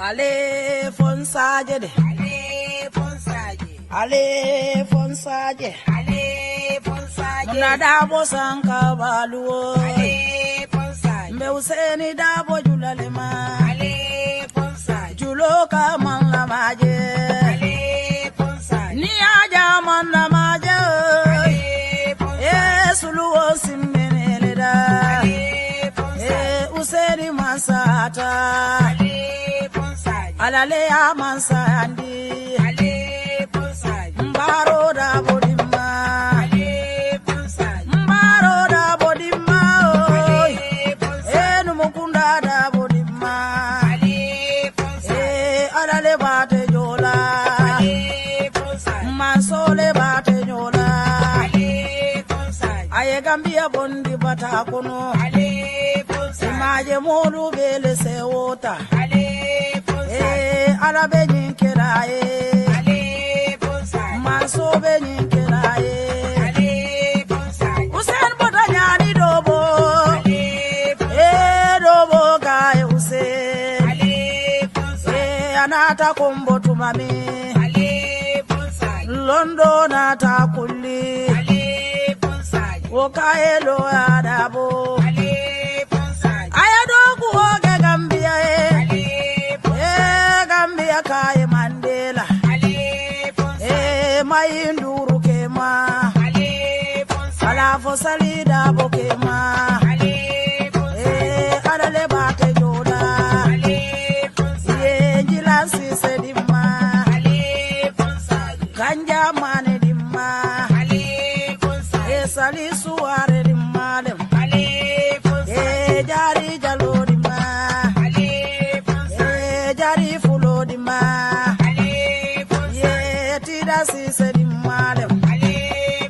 Ale fonsaje de. Ale fonsaje. Ale fonsaje. Ale fonsaje. Muna dabo sanka baluo. Ale fonsaje. Mbe useni dabo julalema. Ale fonsaje. Julo kaman la maje. Ale fonsaje. Ni aja man la maje. Ale fonsaje. Suluo simbene da. Ale fonsaje. Useni masata. Ale alale amansa andi ale ponsai mbaro da bodima ale ponsai mbaro da bodima ale ponsai enu mukunda da bodima ale ponsai alale bate jola ale ponsai masole bate jola ale ponsai aye gambia bondi bata kono ale ponsai maje molu bele sewota ala be nyinkera ale bonsai maso be nyinkera ale bonsai usen bodanyani dobo ale dobo gae usen ale bonsai anata kombo tumami ale bonsai londo nata kulli ale bonsai okaelo adabo ale bonsai ayado kuoge gambia Kaya Mandela ale fonsa mayinduru kema ale fonsa ala fosalida bokema ale fonsa adale bate joda ale fonsa yenjila sise dimma ale fonsa ganja mane dimma ale fonsa sali suare dimma dem ale fonsa jari jalo dimma ale fonsa jari ma ale fonsa tida sise di malem ale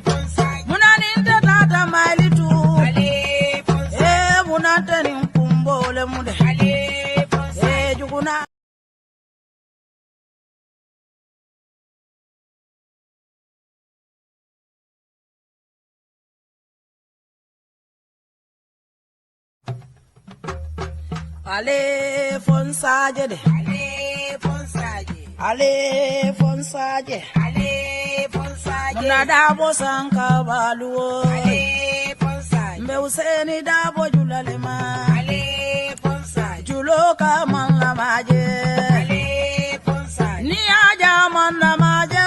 fonsa munani tata malitu ale fonsa munata ni kumbole mude ale fonsa juguna ale fonsa jede ale fonsaje ale fonsaje muna dabo sanka baluo ale fonsaje mbe useni dabo julalema ale fonsaje julo kaman la maje ale fonsaje ni aja man la maje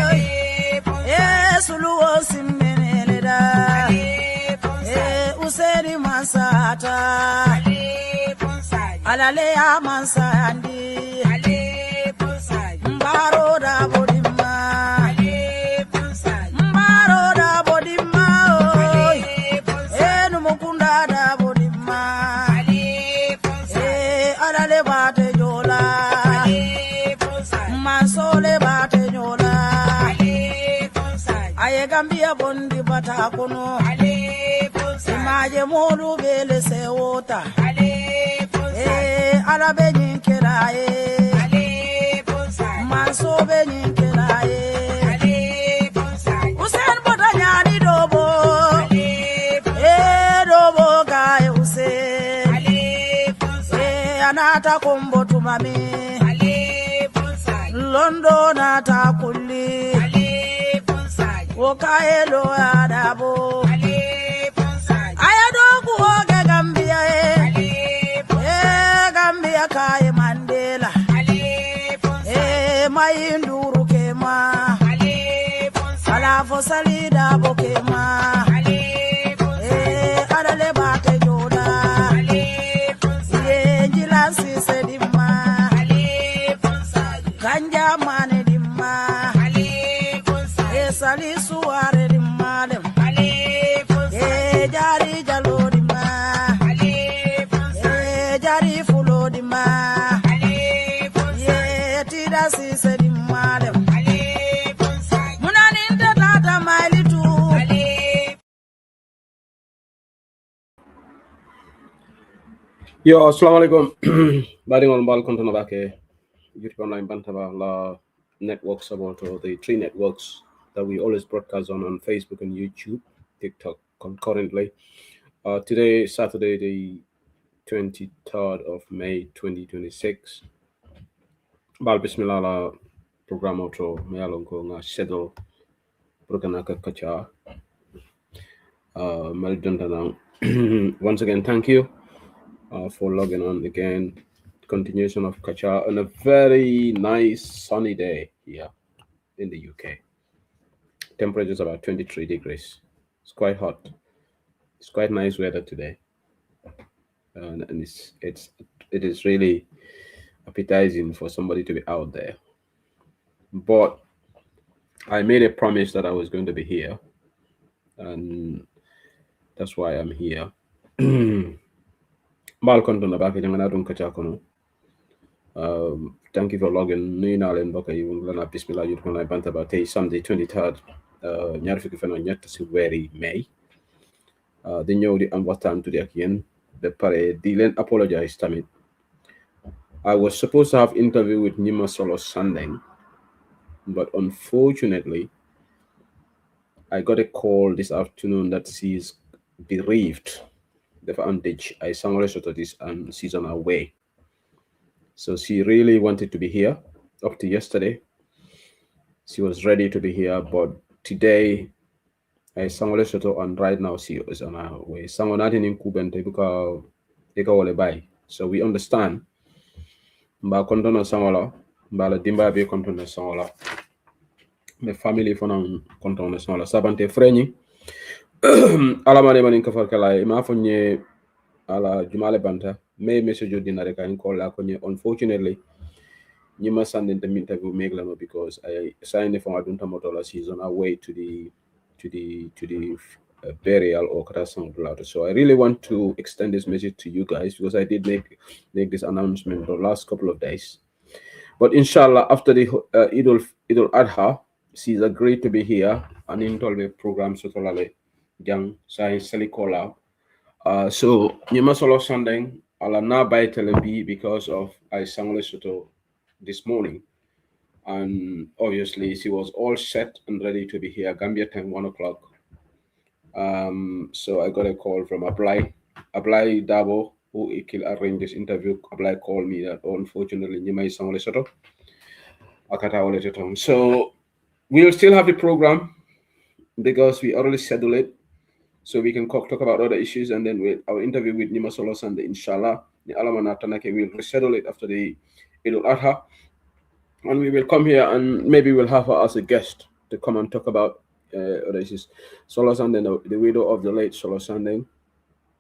ale fonsaje suluo simbene da ale fonsaje useni masata ale fonsaje alale amansa andi mbaro da bodima ale ponsai mbaro da bodima enu mukunda da bodima ale ponsai alale bate jola ale ponsai masole bate jola ale ponsai aye gambia bondi bata kono ale ponsai maje molu bele sewota ale ponsai alabe nyinkera so beni kelaye ale bonsai usen bodanyani dobo ale dobo gae usen ale bonsai anata kombo tumami ale bonsai londo nata kulli ale bonsai okaelo adabo ale bonsai ayado kuoge gambia ale gambia kae Mandela mayinduru kema ale fonsa ala fosalida bokema ale fonsa adale bate joda ale fonsa yenjila sise dimma ale fonsa ganja mane dimma ale fonsa sali suare dimma dem ale fonsa jari jalo dimma ale fonsa jari fulo dimma sise di malem ale ponsai munani tata malitu ale Yo, assalamu alaikum. Badingol mbal kontona bake YouTube online bantaba la networks about the 3 networks that we always broadcast on Facebook and YouTube, TikTok concurrently. Today, Saturday, the 23rd of May 2026. bal bismillah la programo to me alon ko nga schedule prograna ka kacha mal dantana once again thank you for logging on again. Continuation of kacha on a very nice sunny day here in the UK. Temperature is about 23 degrees. It's quite hot. It's quite nice weather today, and it is really appetizing for somebody to be out there. But I made a promise that I was going to be here, and that's why I'm here. Balkonto na baki jangana dun kacha kono. Thank you for logging. Nuyu naa leen mbokk yi lana bismillah yu ko lay banta ba tey Sunday 23rd ñaar fukki fan ak ñett si weeri May. Di ñëw di am waxtaan tuddi ak yéen ba pare di leen apologize tamit. I was supposed to have interview with Nima Solo Sandeng, but unfortunately I got a call this afternoon that she's bereaved. Dafa am dëj ay sangole soto this and she's on her way. So she really wanted to be here up to yesterday. She was ready to be here, but today I sangole soto and right now she is on her way. Sango natin in kubente buka eka wale bay. So we understand. Mba kontono sangola, mba la dimba be kontono sangola. Me family fana kontono sangola. Sabante freni. Alamane manin kafar kala ma fonye ala jumale banta. May message dinare ka call la konye. Unfortunately, Nima sending the interview make lano because I signed for Adunta Motola season away to the burial or Krasang Blood. So I really want to extend this message to you guys because I did make this announcement the last couple of days. But inshallah, after the Idul Adha, she's agreed to be here and in all the programs so young science Selikola. So Nima Solo Sandeng ala na by telebi because of I sang Lesotho this morning, and obviously she was all set and ready to be here Gambia time 1 o'clock. So I got a call from Ablai Dabo, who arranged this interview. Ablai called me that unfortunately Nima is sang Lesotho akata. So we'll still have the program because we already scheduled it, so we can talk about other issues, and then with our interview with Nima Solo Sunday, inshallah, the Alamana Tanake will reschedule it after the Idul Adha. And we will come here and maybe we'll have her as a guest to come and talk about other issues. Solo Sunday, the widow of the late Solo Sunday,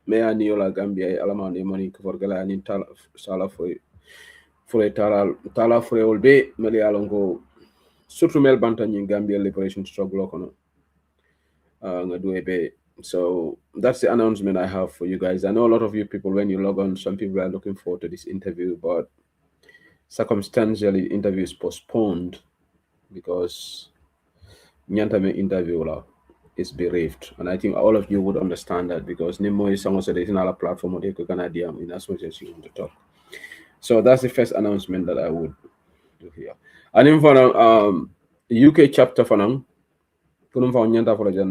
Mea Niola Gambia, Alamani Money, Kavargala, and in Sala for Tala for all day, Melialongo, Sutrumel Bantan in Gambia Liberation Struggle. So that's the announcement I have for you guys. I know a lot of you people, when you log on, some people are looking forward to this interview, but circumstantially, the interview is postponed because Nyantame interview is bereaved. And I think all of you would understand that because Nemo is someone said it's not a platform where you can in as much as you want to talk. So that's the first announcement that I would do here. And then for UK chapter for now, kunum fa nyanta for the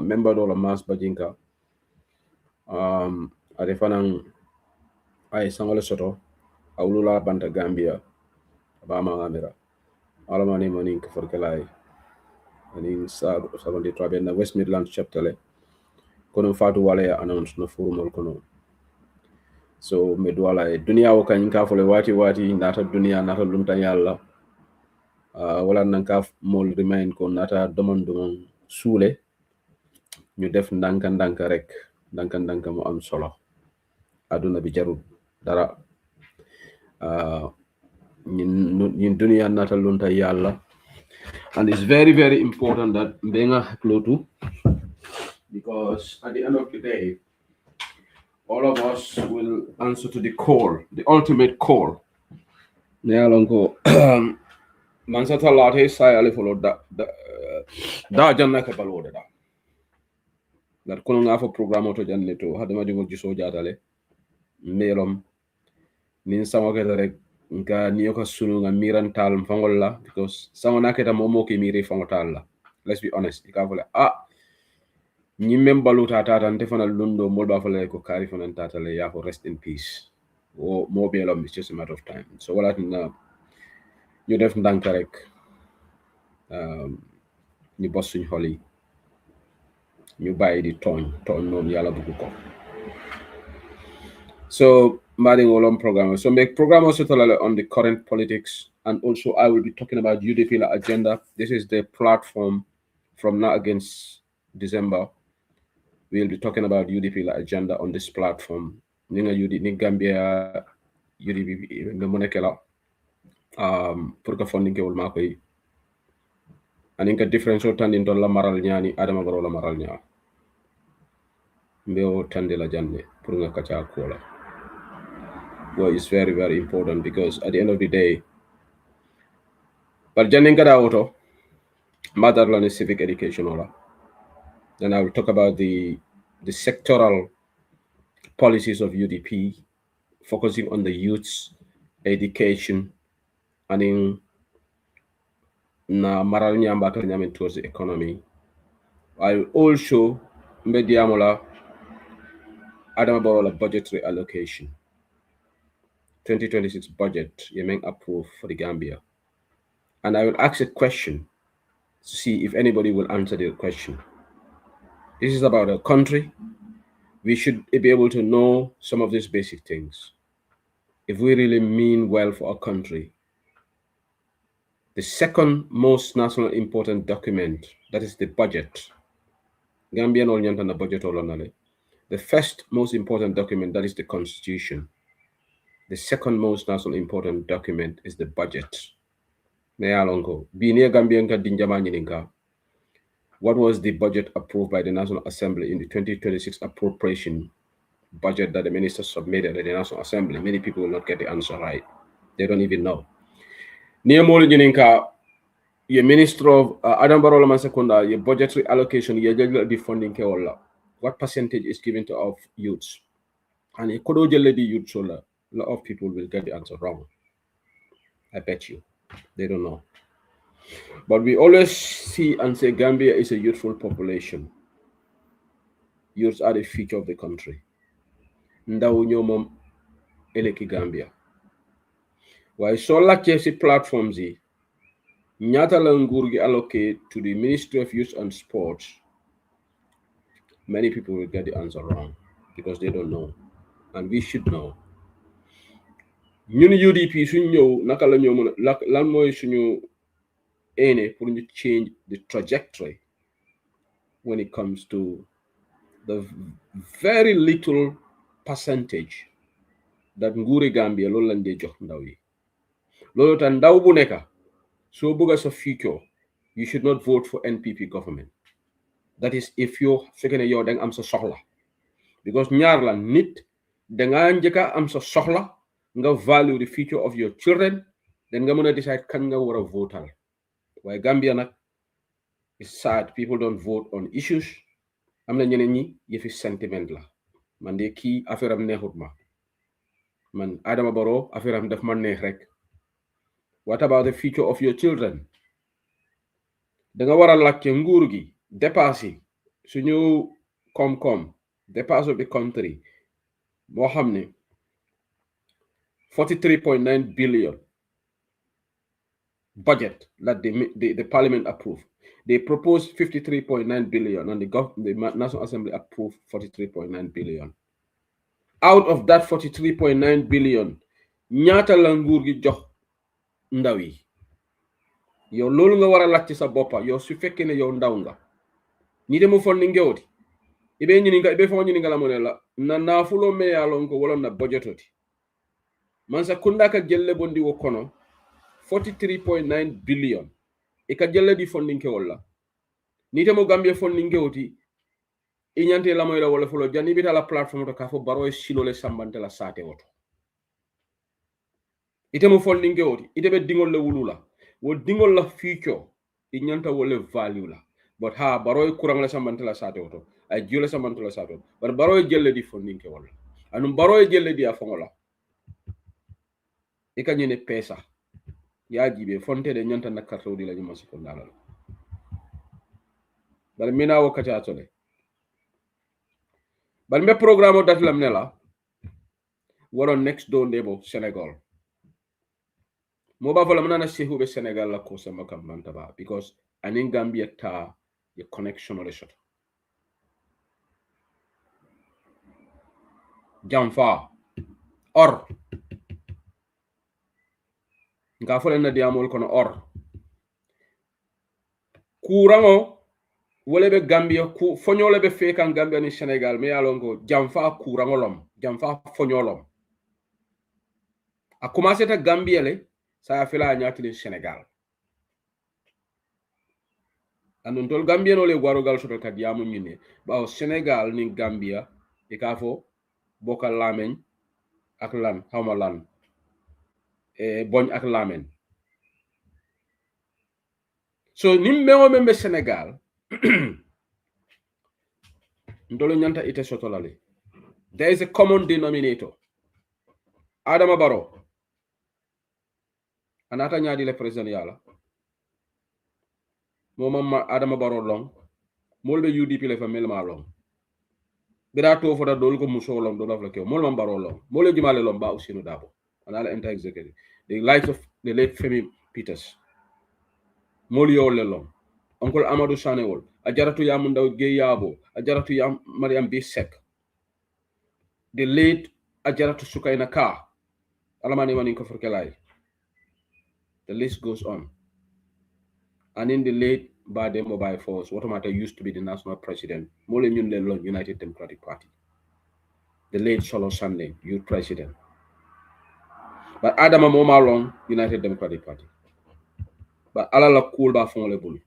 member do la mass bajinka ade fanang ay sangole soto awlula banta Gambia bama ngamira alamani monin ko forkelay ani sa sabande trabe na West Midlands chapter le kunum fatu wale announce no formal kono. So medwala dunia o kan ka fole wati nata dunia nata lunta yalla wala nan ka mol remain ko nata domon suule ñu def ndanka rek ndanka mu am solo aduna bi jarul dara ñin dunia nata lunta yalla, and it's very, very important that mbenga haklotu, because at the end of the day all of us will answer to the call, the ultimate call. Nyalongo mansata late say ali follow da janna ka balode da lar kono nga fo programme to janne to hadama jongo jiso jatale melom nin sama ke rek nga niyo ka sunu nga mirantal fangol la, because sama naketa momo ke miri fangotal la. Let's be honest, ka fole ñi mem baluta tata nte fanal lundo molba fale ko kari fanan tata le ya ko rest in peace o mo be lom, it's just a matter of time. So wala na ñu def ndànk rek ñu bos suñ xol yi ñu bàyyi di tooñ moom yàlla bëgg ko. So Mading Olom program. So make program also on the current politics, and also I will be talking about UDP agenda. This is the platform from now against December. We'll be talking about UDP agenda on this platform. Ninga UDP ni Gambia UDP the monekela pour ka funding ke wol makoy aninka difference o tan do la maral ñaani adama baro la maral ñaa mbeo tande la janne pour nga kacha ko la. Well, it's very, very important because at the end of the day, but Janingada auto, motherland is civic education. Then I will talk about the sectoral policies of UDP, focusing on the youth's education and in na maral nyamba towards the economy. I will also mediamola Adamabola budgetary allocation. 2026 budget Yemen approved for the Gambia. And I will ask a question to see if anybody will answer the question. This is about a country. We should be able to know some of these basic things. If we really mean well for our country, the second most national important document, that is the budget. Gambian Oriental budget. The first most important document, that is the constitution. The second most national important document is the budget. What was the budget approved by the National Assembly in the 2026 appropriation budget that the minister submitted at the National Assembly? Many people will not get the answer right. They don't even know. Your Minister of Adam Barolaman Sekunda, your budgetary allocation, your the funding, what percentage is given to our youths? And a lady youth, so a lot of people will get the answer wrong. I bet you. They don't know. But we always see and say Gambia is a youthful population. Youths are the future of the country. Ndaw ñoo mom eleki Gambia. Why so laajte ci platforms yi ñaata la nguur gi allocate to the Ministry of Youth and Sports? Many people will get the answer wrong because they don't know, and we should know. ñun UDP suñ ñëw naka la ñoo mën lan mooy suñu aine pour ñu change the trajectory when it comes to the very little percentage that nguuri Gambia loolu lañ dee jox ndaw yi. Loolu tax ndaw bu nekk soo bëgg sa future, you should not vote for NPP government. That is if you fekkee ne yow danga am sa soxla, because ñaar la nit danga njëkka am sa soxla nga value the future of your children, then nga mën a decide kan nga war a votal. Waaye Gambia nag is sad, people don't vote on issues. Am na ñeneen ñi yëfi sentiment la. Man de kii affaire am neexut ma. Man Adama Barrow affaire am daf ma neex rek. What about the future of your children? Danga war a laajte nguur gi dépasse suñu koom-koom, dépasse of the country moo xam ne 43.9 billion budget that the parliament approved. They proposed 53.9 billion and the National Assembly approved 43.9 billion. Out of that 43.9 billion, ñaata la nguur gi jox ndaw yi? Yow loolu nga war a laajte sa boppa yow su fekkee ne yow ndaw nga ni demu fonni ngewoti ibe ñininga ibe fo ñininga la monela na nafulo me yalon ko wala na budgetoti man sa kunda ka jelle bondi wo kono 43.9 billion e ka jelle di fonni ke wala ni temo Gambia fonni ngewoti e ñante la moy la wala fulo janni bita la platform to ka fo baro e silo le sambante la sate woto itemo fonni ngewoti itebe dingol le wulula wo dingol la future e ñanta wala value la. But baroy kurang la samantala sate oto ay jule samantala sate but baroy jelle di funding ke wala anum baroy jelle di afongola e kanyene pesa ya jibe fonte de nyanta nakarto di la nyuma sekondala bal mina wakati atole bal me programme dat lam nela waro next door neighbor Senegal mo ba fola mana shehu be Senegal la ko sama kam mantaba because anin Gambia ta ye connection le shot jamfa or nga fola na diamol kono or kurango wole be Gambia ku foñole be fekan Gambia ni Senegal me yalongo jamfa kurangolom jamfa foñolom a commencé ta Gambia le sa fela ñatili Senegal andon tol Gambia no le warugal soto kat yamu ñine bawo Senegal ni Gambia e ka fo bokal lameñ ak lan xawma lan boñ ak lamen so nim mewo membe Senegal ndolo ñanta ite sotolale there is a common denominator Adama Barrow anata ñaadi le president yala momam Adama Barrow long molbe UDP le fa melma long bira to foda dol ko muso long do la ke molma Barrow long mole jumale long ba usinu dabo anala enta executive the likes of the late Femi Peters molio le long Uncle Amadou Sanewol a jaratu yam ndaw Geyabo a jaratu yam Mariam Bisek the late a jaratu Sukaina Ka alamani manin ko forkelay the list goes on and in the late Bade Mobile Force what matter used to be the national president mole ñun le long United Democratic Party the late Solo Sanding youth president but Adama Moma long United Democratic Party but alala cool ba fon le bul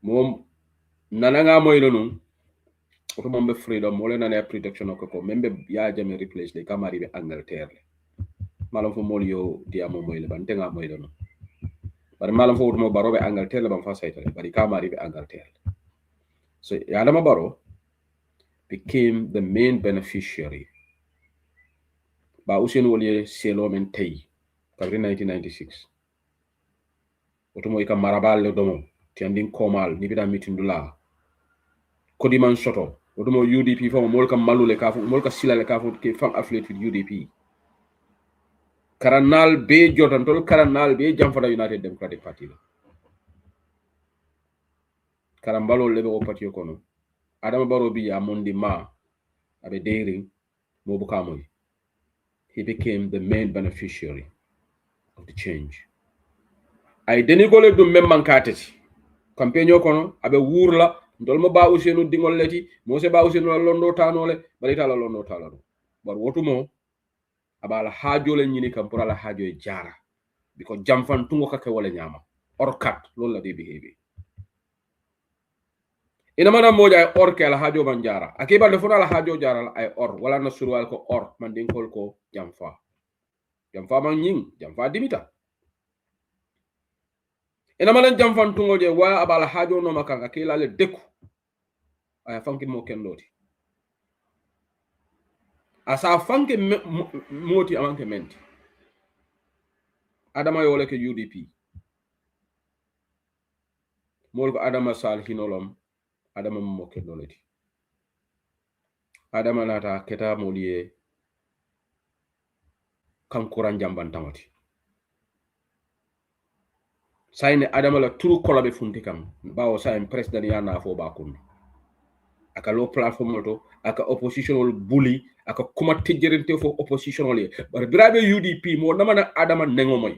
mom nananga moy lonu oto mombe freedom mole nane protection ko membe ya jame replace le kamari be Angleterre malom fo mol yo diamo moy le ban tenga moy lonu bar malom fo mo Barrow be Angleterre ban fa saytale bari kamari be Angleterre so Adama Barrow became the main beneficiary ba Ousainou Wole selo men tay kabri 1996 oto mo ka marabal le domo tiandin komal ni bida mitindula kodiman soto oto mo UDP fa mo ka malule ka mo ka silale ka fo ke fam affiliate with UDP karanal be jotan tol karanal be jamfada United Democratic Party karambalo lebe o parti kono Adama Barrow bi ya mondi ma abe deyring mo buka moy he became the main beneficiary of the change ay deni gole dum mem mankatati campaign kono abe wurla ndol mo ba Ousainou dingol leti mo se ba Ousainou londo tanole bari tala londo talado bar wotumo abala haajo le ñini kam pour ala haajo e jara because jamfan tungo kake wala nyama or kat lol la de behavior ina mana moja ay or ke ala haajo man jara akiba de fona ala haajo jara ay or wala na surwal ko or man din kol ko jamfa man ñing jamfa dimita ina mana jamfan tungo je wa abala haajo no makanga akila le deku ay fanki mo kendoti asa fanke moti amanke menti Adama yole ke UDP mol ko Adama Sall hinolom Adama mo kendoleti Adama nata keta moliye kankuran jamban tamati sayne Adama la turu kolabe funti kam bawo say president yana fo ba kun aka lo platform to aka oppositional bully aka kuma tejjerente fo oppositional but birabe UDP mo namana Adama nengo moy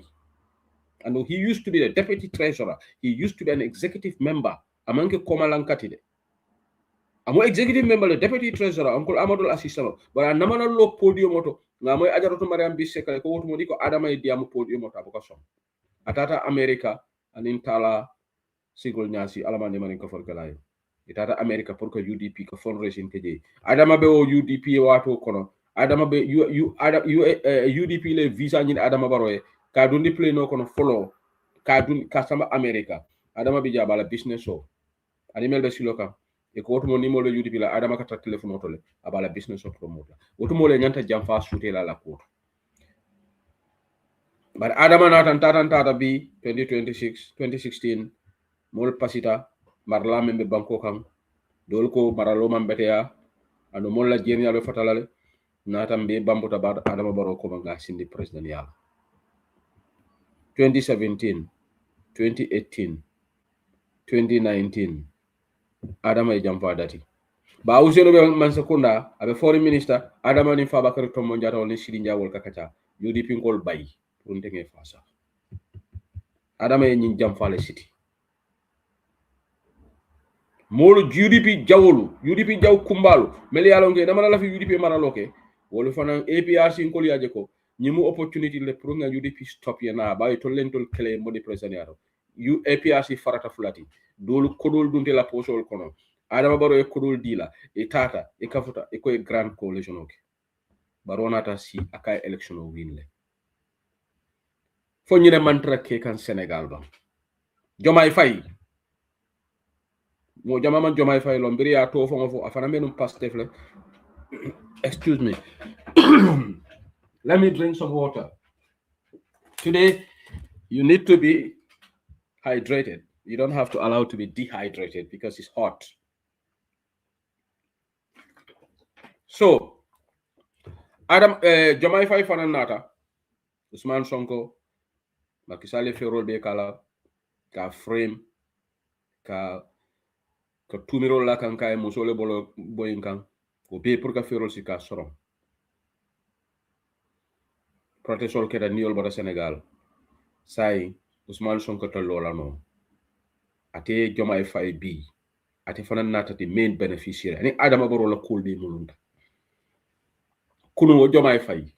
and he used to be the deputy treasurer he used to be an executive member amanke koma lankati de amo executive member le deputy treasurer Uncle Amadou assistant but namana lo podium moto ngamoy ajaroto Mariam Bissekale ko wotumo diko Adama e diamu podium moto aboko som atata America anin tala sigol nyasi alamande manin ko forkalayo itata America pour que UDP ko fundraising keje Adama be o UDP wato kono Adama be UDP le visa ñin Adama Barrow ka dundi play no kono follow ka dun ka sama America Adama bi jabala business so animal be siloka e ko wotumo ni mo le UDP la Adama ka ta telephone auto le abala business so promote wotumo le ñanta jamfa souté la cour but Adama tata bi 2016 mol pasita marla membe banko kam dol ko maralo mambeteya ando molla jeni yalo fatalale natam be bambuta ba Adama Barrow ko nga sindi president yalla 2017, 2018, 2019 adama e jam fa dati ba useno be man sekunda abe foreign minister adama ni fa bakari to monjata woni sidi njawol kakacha UDP ngol bay pour ndenge fasa adama e nyin jam fa le city molo UDP jawolu UDP jaw kumbalu meli yalonge dama la fi UDP maraloke wolu fanan APRC ngol yaje ko nyimu opportunity le pour nga UDP stop yana bay to lentol kele modi president yaro APRC farata fulati dolu kodol dunte la posol kono adama baro e kodol dila e tata e kafuta e koy grand coalition ok baronata si akay election o winle fo ñine mantra ke kan Senegal ba Jomay Fay mo jama man Jomay Fay lo mbiri ya to fo afana menum Pastef le excuse me let me drink some water today. You need to be hydrated. You don't have to allow to be dehydrated because it's hot. So Adam Jomay Fay fanan nata Ousmane Sonko Macky Sall ferol be kala ka frame ka tumiro la kan kay musole bolo boyin kan ko be pour ka ferol si ka sorom protesol ke da niol bada Senegal say Ousmane Sonko to lola no ate Jomay Fay bi ate fanan nata the main beneficiary ani Adama Barrow la cool be mulunda kuno Jomay Fay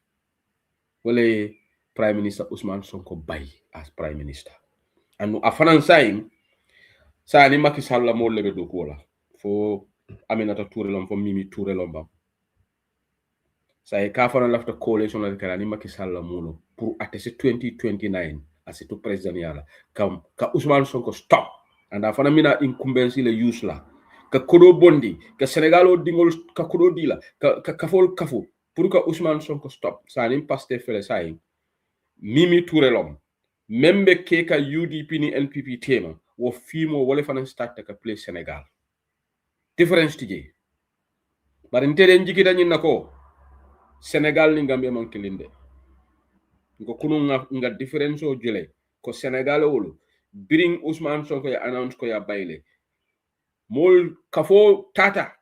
wala Prime Minister Ousmane Sonko bay as Prime Minister and afanan saying sa ni Macky Sall la mo lebe do ko la fo Aminata Touré lom fo Mimi Touré lom bam sa e ka fana lafta coalition la kala ni Macky Sall la mo pour attester 2029 as to president yala kam ka Ousmane Sonko stop and afana mina incumbency le use la ka kodo bondi ka Senegal o dingol ka kodo dila ka kafol kafu pour ka Ousmane Sonko stop sa ni Pastef fele say Mimi Touré lom membe ke ka UDP ni NPP tema wo fimo wala fana start ka play Senegal difference tije bari ntere njikita nyina ko Senegal ni Gambia man kilinde ngo kunu nga difference o jele ko Senegal wolu biring Ousmane Sonko ya announce ko ya bayle mol kafo tata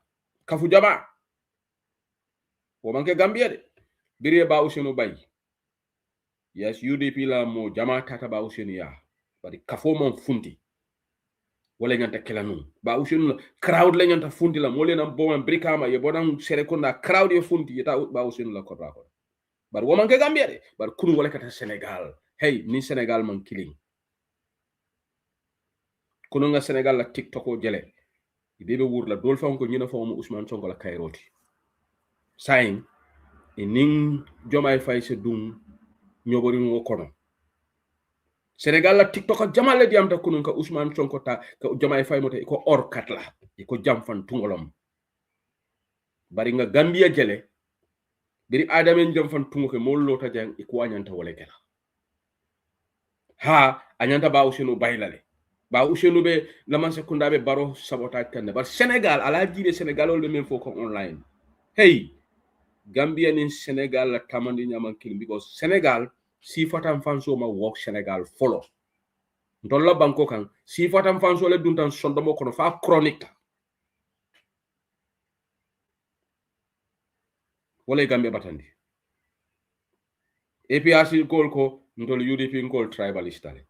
kafu jaba wo manke Gambia de biri ba useno bay yes UDP la mo jama tata ba useno ya bari kafo mon funti wala ñanta kelanu ba usenu crowd la ñanta funti la mo le nam bo man brikama ye bonan sere ko na crowd ye funti yeta ba usenu la ko ba ko bar wo man ke Gambia de bar kunu wala kata Senegal hey ni Senegal man killing kunu nga Senegal la TikTok o jele bebe wur la dol fam ko ñina fam Ousmane Sonko la kayroti sayin ning Jomay Fay se dum ñobori ngo kono Senegal la TikTok ak jamale diam ta kunu ka Ousmane Sonko ta ka Jomay Fay mote ko or kat la ko jam fan tungolom bari nga Gambia jele biri adamen jam fan tungo ke mo lota jang ko wanyanta wala kala ha anyanta ba usenu baylale ba usenu be laman sekunda be baro sabotage kan bar Senegal ala jide Senegal le men foko online hey Gambia ni Senegal la tamandi nyaman kin because Senegal si fatam fanso ma work Senegal follow ndolla banko kan si fatam fanso le duntan sondomo kono fa chronique wala Gambia batandi APRC gol ko ndol UDP ngol tribalistale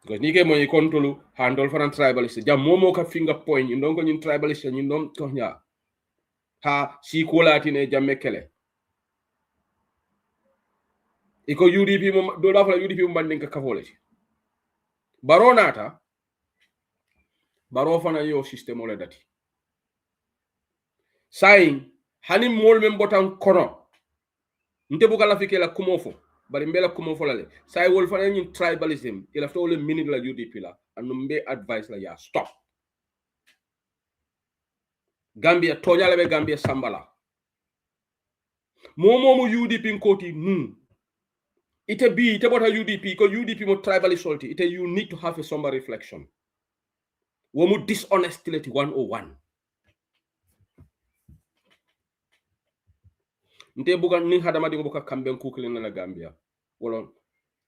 because ni ke mo yi kontolu handol fanan tribalist jam momo ka finger point ndon ko nyin tribalist nyin dom ko nya ha si ko latine jamme kele iko UDP mo do la fa UDP mo bandin ka kafole baronata baro fana yo system ole dati sayin hani mol men botan kono nte buka la fikela kumofo bari mbela kumofo lale say wol fana nyin tribalism ila fto le minute la UDP la anu mbe advice la ya stop Gambia toñale be Gambia sambala momo UDP nkoti ite bi ite bota UDP ko UDP mo tribalist solti ite you need to have a somber reflection womu dishonestly 101 nte buka ni hadama di buka kamben kukule na Gambia wala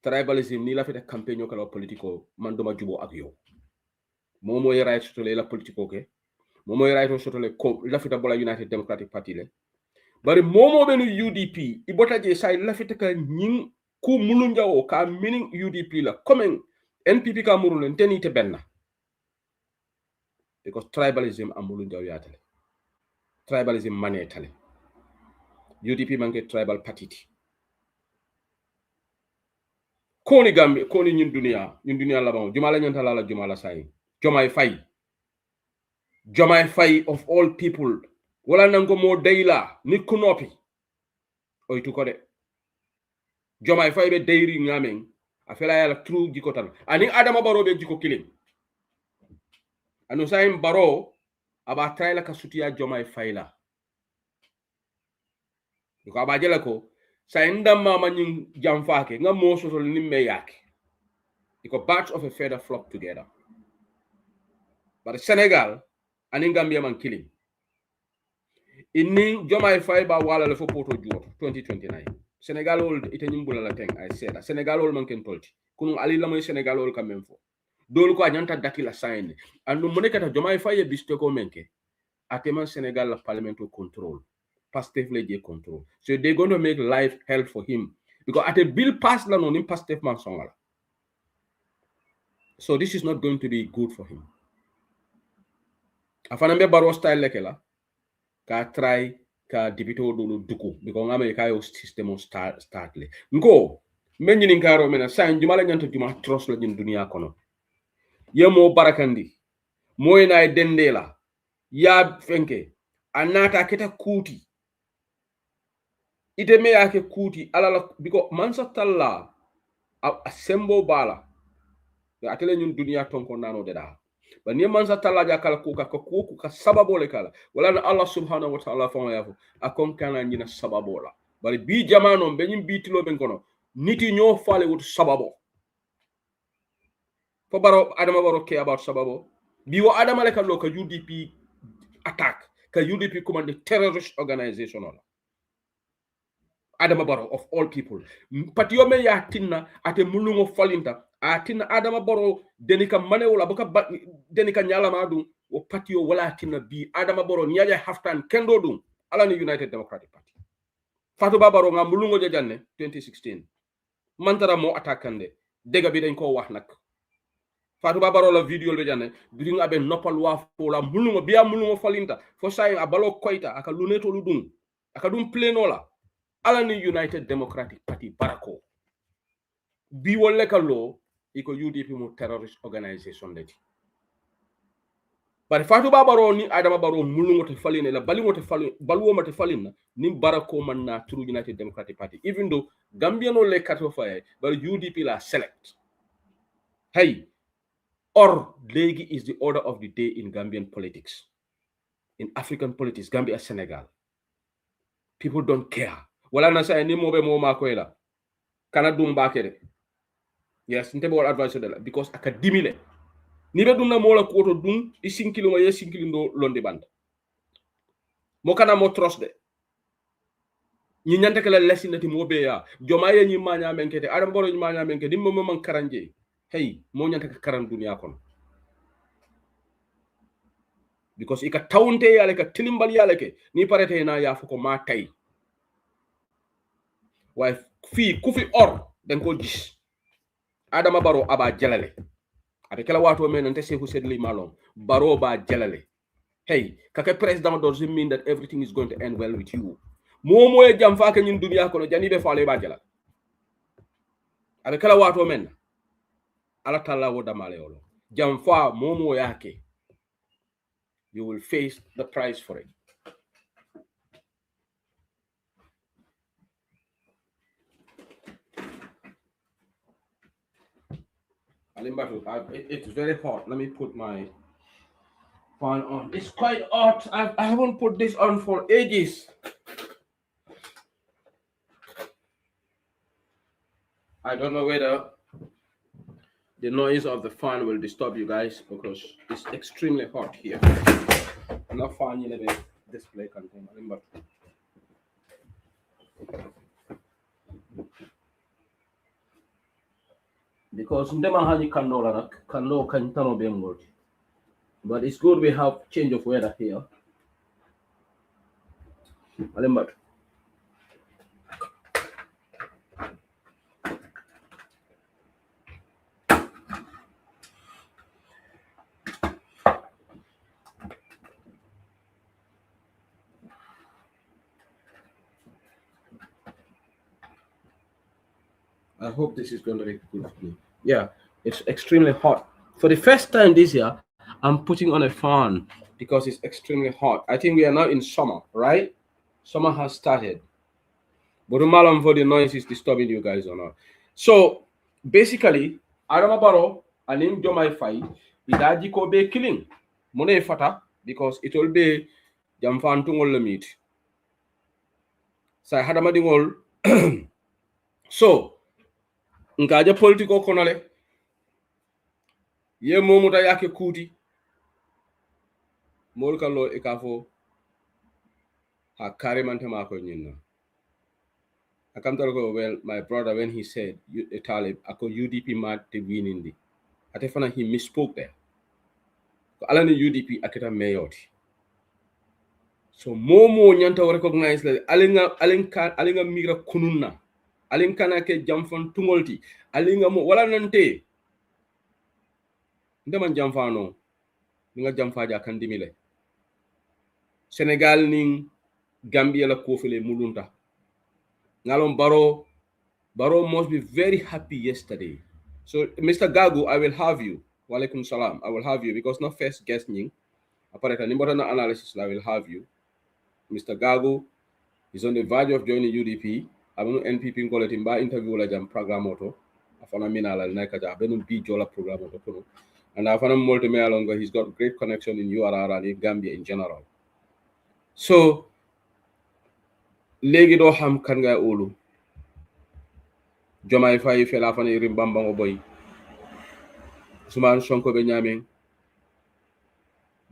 tribalism ni la fete campaign kala politico man duma jubo ak yow momo e right to la politico ke momo e right to le ko la fete bola United Democratic Party le bari momo benu UDP ibota je say la fete ka nyin ku mulunja o ka meaning UDP la comme NPP ka murul tenite benna because tribalism amulunja yatale tribalism manetale UDP manke tribal party koni gambe koni ñun dunia la bon jumala ñanta la jumala say jomay fay of all people wala nango mo deyla nit ku nopi oy tu ko de jomay fay be deyri ngamen afela yala true jiko tan ani adama baro be jiko kilim anu sayim baro aba trayla ka sutiya jomay fayla ko aba jela ko say ndam mama ñing jamfaake ngam mo sosol nimme yake iko batch of a feather flock together but Senegal ani Gambia man kilim inni jomay fay ba wala le fo poto juot 2029 Senegal ol ite nyimbula la teng ay seda Senegal ol man ken tolti kunu ali la moy Senegal ol kamem fo dol ko anyanta dati la sign andu monekata jomay fay biste ko menke atema Senegal la parliament control Pastef le je control so they going to make life hell for him because at a bill pass la no nim Pastef man songala so this is not going to be good for him afana be baro style lekela ka try ka dibito dulu duku because ngame kayo system start le ngo menni ni karo mena san juma la nyanta juma trust la jin dunia kono yemo barakandi moy na dendela ya fenke anata keta kuti ite me yake kuti alala because mansa talla a sembo bala atele ñun dunia tonko nano deda ba ni mansa talla ja kala ku ka sababo le kala wala na Allah subhanahu wa ta'ala fa yafo akon kana ñina sababo la bari bi jamano be ñim bitilo ben kono niti ñoo faale wut sababo fo baro adama baro ke about sababo bi wo adama le kala ka UDP attack ka UDP command terrorist organization la Adama Barrow of all people patiyo me ya tinna ate mulungo falinta a tinna Adama Barrow denika manewula baka denika nyala madu o patiyo wala tinna bi Adama Barrow nyaja haftan kendo dum ala ni United Democratic Party Fatou Babaro nga mulungo jajanne 2016 mantara mo attaquande dega bi dañ ko wax nak Fatou Babaro la video le janne bi nga be nopal wa fo la mulungo biya mulungo falinta fo say abalo koita aka luneto lu dum aka dum pleno la ala ni United Democratic Party barako bi wolle kallo iko UDP mo terrorist organization leti bari Fatou Babaro ni Adama Barrow mulungo te faline la balingo te falin baluwo te falina ni barako man na through United Democratic Party even though Gambiano le kato faye but UDP la select hey or legi is the order of the day in Gambian politics in African politics Gambia Senegal people don't care wala na say ni mobe mo makoyla kana dum bakere yes nte bol advice de la because academy le ni be dum na mo la ko to dum i sinkilo ma ye sinkilindo londi band mo kana mo trust de ni nyante kala lesinati mo be ya joma ye ni manya menkete adam boro ni manya menkete dim mo man karanje hey mo nyante ka karan dunia kon because ika tawnte yale ka tilimbal yale ke ni parete na ya fuko ma tay way fi ku fi or den ko gis Adama Barrow aba jalale abe kala wato men nte Sekou Sedli Malong Barrow ba jalale hey kaka president doesn't mean that everything is going to end well with you momo e jam fa ka ñun dunia ko jani be faale ba jalal abe kala wato men ala talla wo damale yolo jam fa momo yake you will face the price for it it's very hot. Let me put my fan on. It's quite hot. I haven't put this on for ages. I don't know whether the noise of the fan will disturb you guys because it's extremely hot here. I'm not fan in the display container. because ndema hani kando la kando kantano bemgol. But it's good we have change of weather here. Alembat. I hope this is going to be good for me. Yeah, it's extremely hot. For the first time this year, I'm putting on a fan because it's extremely hot. I think we are now in summer, right? Summer has started. But malam for the noise is disturbing you guys or not. So basically, Adama Baro and him do my fight, idaji ko be killing. Mone fata because it will be jamfan tungol lemit. So hadama dingol so nkaja politiko konole ye momuta yake kuti mol kalo ikafo ha karimante mako nyinna akam ko well my brother when he said Talib ako UDP mat te winindi ate fana he misspoke there ko alani UDP akita mayoti so momo nyanta recognize la alinga migra kununna alinkana ke jamfan tungolti alinga mo wala nante ndama jamfano nga jamfaja kan dimile Senegal ning Gambia la kofele mulunta ngalon Baro must be very happy yesterday. So Mr. Gagu, I will have you. Walaikum salam. I will have you because not first guest ning. Aparata nimborana analysis I will have you. Mr. Gagu is on the verge of joining UDP. I'm going to NPP quality by interview la jam program auto. Afana mina la naika benum bi jola program auto. And afana multi me alonga he's got great connection in URR and in Gambia in general. So legi do xam kan nga olu Jomai Faye fela fana irim bambango boy Ousmane Sonko be nyameng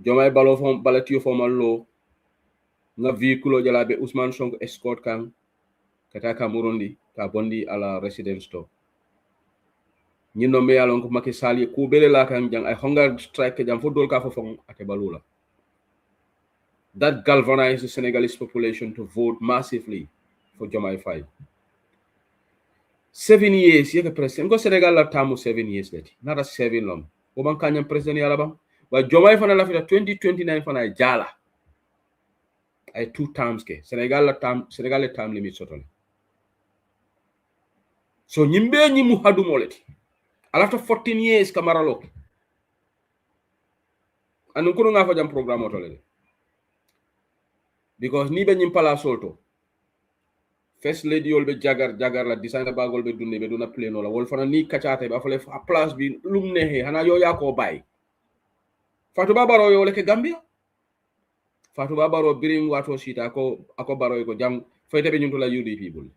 Jomai balo fom balatiyo formal lo nga véhicule jala be Ousmane Sonko escort kan kata ka murundi ka bondi ala residence to nyino me yalon ko Macky Sall ko bele la kan jang ay hunger strike jam fo dol ka fo fon ate balula that galvanized the Senegalese population to vote massively for Jomai Faye 7 years yeke president ko Senegal la tamu 7 years leti nata 7 long o ban kanyam president yala bang wa Jomai fana la fita 2029 fana jala ay 2 terms ke Senegal le term limit sotone so nyimbe nyimu hadu moleti after 14 years kamaralo anu kuno nga fa jam programme otole because ni be nyim pala solto first lady yolbe jagar la designer bagol be dunne be duna pleno la wol fana ni kacate ba fale place bi lum nehe hana yo ya ko bay Fatou Babaro yo leke Gambia Fatou Babaro birim wato sita ako baro ko jam fayte be nyunto la UDP bul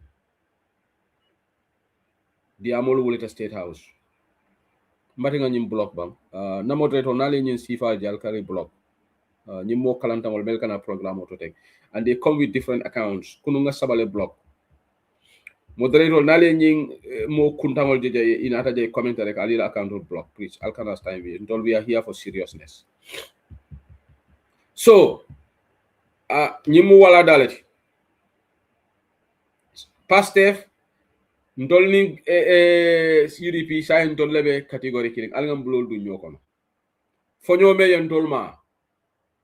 di amol wolita state house mbati nga nyim block bang na moderator na le nyin sifa jal kari block nyim mo kalantangol mel kana programme auto tek and they come with different accounts kunu nga sabale block moderator na le nyin mo kuntangol jeje inata je commentary ka alila account block please alkanas time we are here for seriousness so nyimu wala dalati Pastef ndolni UDP sa ndollebe category killing alngam blol du ñokono fonyo me yen dolma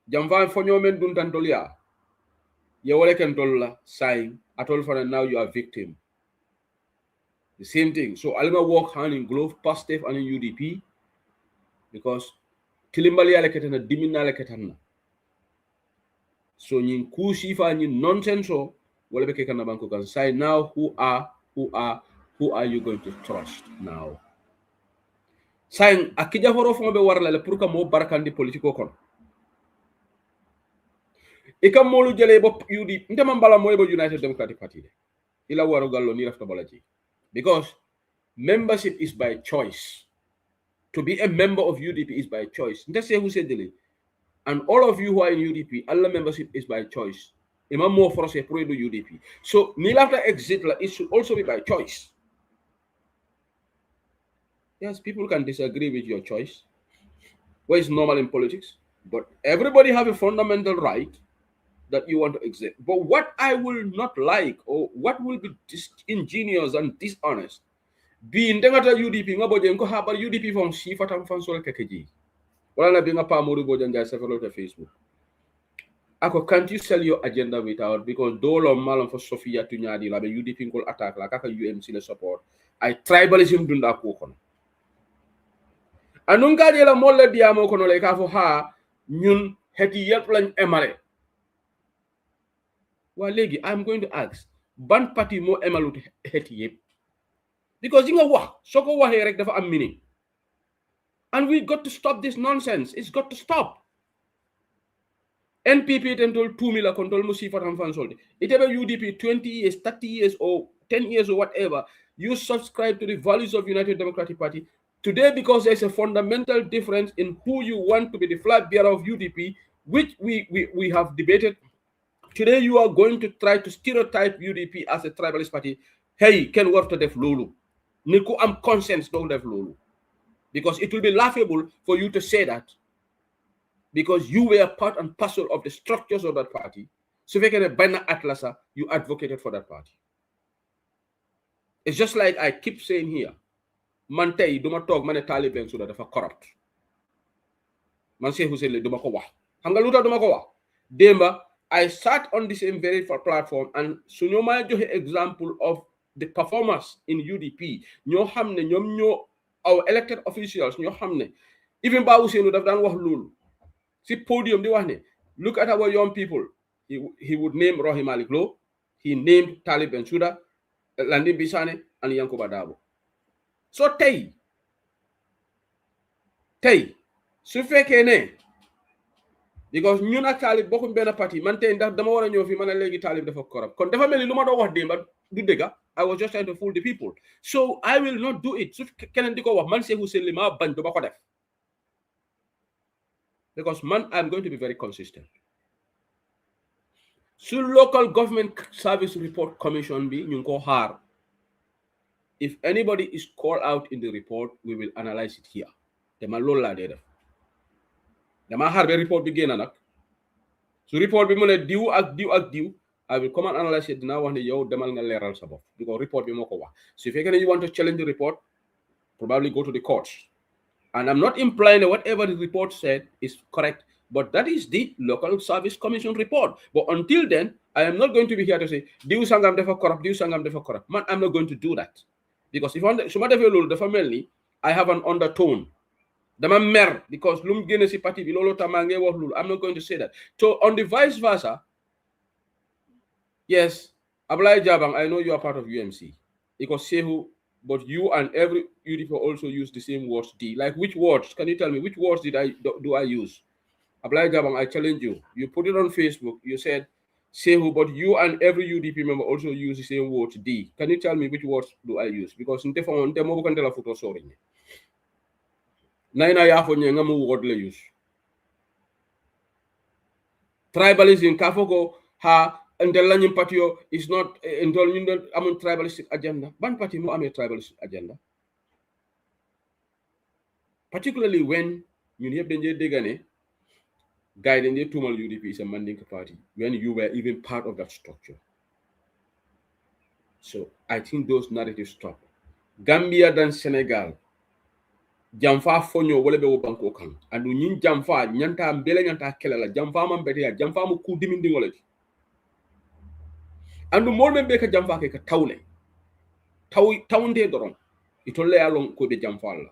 jamvan fonyo men dun tan dolya ye wole ken dolla sign atol fana now you are victim the same thing so alma work hand in glove Pastef and UDP because tilimbali ale ketana diminale ketana so nyin kusifa nyin nonsense so wala be kana banko kan say now who are you going to trust now saying akija horo fo be warla le pour que mo barakandi politiko kon e kam molu jele bop UDP ndema mbala moy bo United Democratic Party ila waro gallo ni rafta balaji because membership is by choice to be a member of UDP is by choice ndese who said dele and all of you who are in UDP all membership is by choice imam mo forcé pour do UDP so ni lafta exit la it should also be by choice Yes, people can disagree with your choice, what is normal in politics, but everybody have a fundamental right that you want to exist. But what I will not like, or what will be disingenuous and dishonest, being dengata UDP nga bojen ko habar UDP from sifatam fan sol kekeji. Wala na binga pa modu bojen jay several to Facebook. Ako, can't you sell your agenda without, because dolo malam for Sophia to nyadi la be UDP ko attack la kaka UMC le support. I tribalism dunda ko kono. Anun ka la molle diamo kono le ka fo ha ñun heti yep lañ emale. Well, legi, I'm going to ask, ban party mo emalut heti yep? Because you know what? Soko wa rek dafa am meaning. And we got to stop this nonsense. It's got to stop. NPP tentol 2 mila control musifa ramfansolde. It ever UDP 20 years, 30 years, or 10 years, or whatever. You subscribe to the values of United Democratic Party. Today, because there's a fundamental difference in who you want to be the flag bearer of UDP, which we have debated. Today, you are going to try to stereotype UDP as a tribalist party. Hey, can work to def lulu. Niku am conscience don't def lulu. Because it will be laughable for you to say that. Because you were part and parcel of the structures of that party. So if you can banner Atlasa, you advocated for that party. It's just like I keep saying here. Mantei, duma talk mane Taliban so that they are corrupt. Man say who say le duma ko wax. Hangaluta duma ko wax. Demba, I sat on the same very platform and suñu ma joxe example of the performers in UDP. Ño xamne ñom ño our elected officials ño xamne even ba Ousainou daf dan wax lolu. Si podium di wax ne, look at our young people. He would name Rohey Malick Lowe. He named Talib Bensouda, Landing Bisane, and Yankuba Dabo. So tey su fekkee ne because ñun ak Talib bokkuñ benn parti man tey ndax dama war a ñëw fi man a léegi Talib dafa corrupt kon dafa mel ni lu ma doon wax démba du dëgga. I was just trying to fool the people. So I will not do it. Su keneen di ko wax man Sekou Sell ma bañ duma ko def. Because man, I'm going to be very consistent. So local government service report commission be nyunko har. If anybody is called out in the report, we will analyze it here. Dema lola deda. Dema har be report begin anak. So report be mone diw ak diw. I will come and analyze it now when yo demal nga leral sa bopp. Because report be moko wax. So if you want to challenge the report, probably go to the courts. And I'm not implying that whatever the report said is correct, but that is the local service commission report. But until then, I am not going to be here to say, "Diu sangam defa corrupt, diu sangam defa corrupt." Man, I'm not going to do that. Because if the family, I have an undertone. Dama mer, because lum gene si parti bi lolo tamange wax lulu. I'm not going to say that. So on the vice versa, yes, Ablai Jabang, I know you are part of UMC. Because Sehu, but you and every UDP also use the same words D. Like which words? Can you tell me which words do I use? Ablai Jabang, I challenge you. You put it on Facebook. You said, Sehu, but you and every UDP member also use the same words D. Can you tell me which words do I use? Because in the phone, the mobile can tell a photo sorry. Naina yafo ngamu word le use. Tribalism kafoko ha and the Lanyan Patio is not a tribalistic agenda. One party no a tribalistic agenda. Particularly when you hear Benje Degane guiding the Tumal UDP is a Mandinka party, when you were even part of that structure. So I think those narratives stop. Gambia than Senegal. Jamfa fonyo wole be wo banko kan. And nyin jamfa nyanta mbele nyanta kelela jamfa man bete ya jamfa mu ku dimindi ngole. And more men be ka jamfa ke ka tawle. Tawnde doron. Itolle along ko be jamfa la.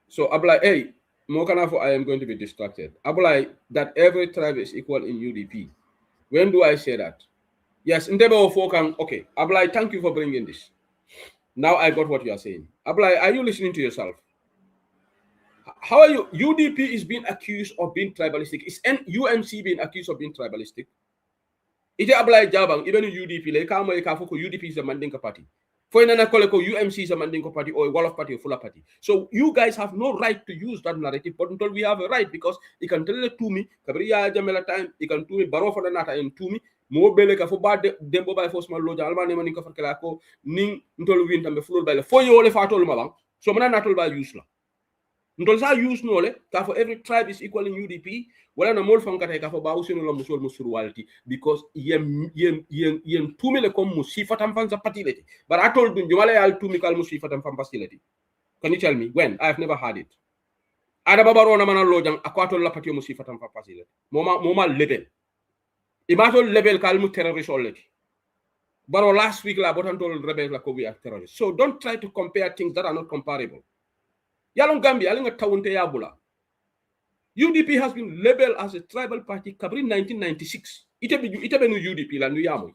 So Ablai, hey, Mokanafo, I am going to be distracted. Ablai, that every tribe is equal in UDP. When do I say that? Yes, in Debo Fokan, okay. Ablai, thank you for bringing this. Now I got what you are saying. Ablai, are you listening to yourself? How are you? UDP is being accused of being tribalistic. Is UMC being accused of being tribalistic? Ite Ablai Jabang, even in UDP, like UDP is a Mandinka party. For inana koleko UMC is a Mandinka party or a Wolof party or Fula party. So you guys have no right to use that narrative, but until we have a right, because you can tell it to me, Kabriya Jamela time, you can do me Baro for the Nata and to me, mo bele ka fo ba dembo bay fo sma loja alma ne mani ko fakela ko ning ntol winta be fulol bay le fo yole fa tol ma bang so mana natol ba use la ntol sa use no le ka for every tribe is equal in UDP wala na mol fam kata ka fo ba usino la musol musurwalti because yen tumi le comme musifatam fan sa patileti but I told dun jumala yal tumi kal musifatam fan patileti. Can you tell me when? I have never had it. Ada babaro na mana lojang akwato la patio musifatam fan patileti moma level imato level kalmu terrorist already. But last week la botantol rebel la ko we are terrorists. So don't try to compare things that are not comparable. Yalong Gambia alinga tawunte yabula. UDP has been labeled as a tribal party kabri 1996. Ite be no UDP la no yamoy.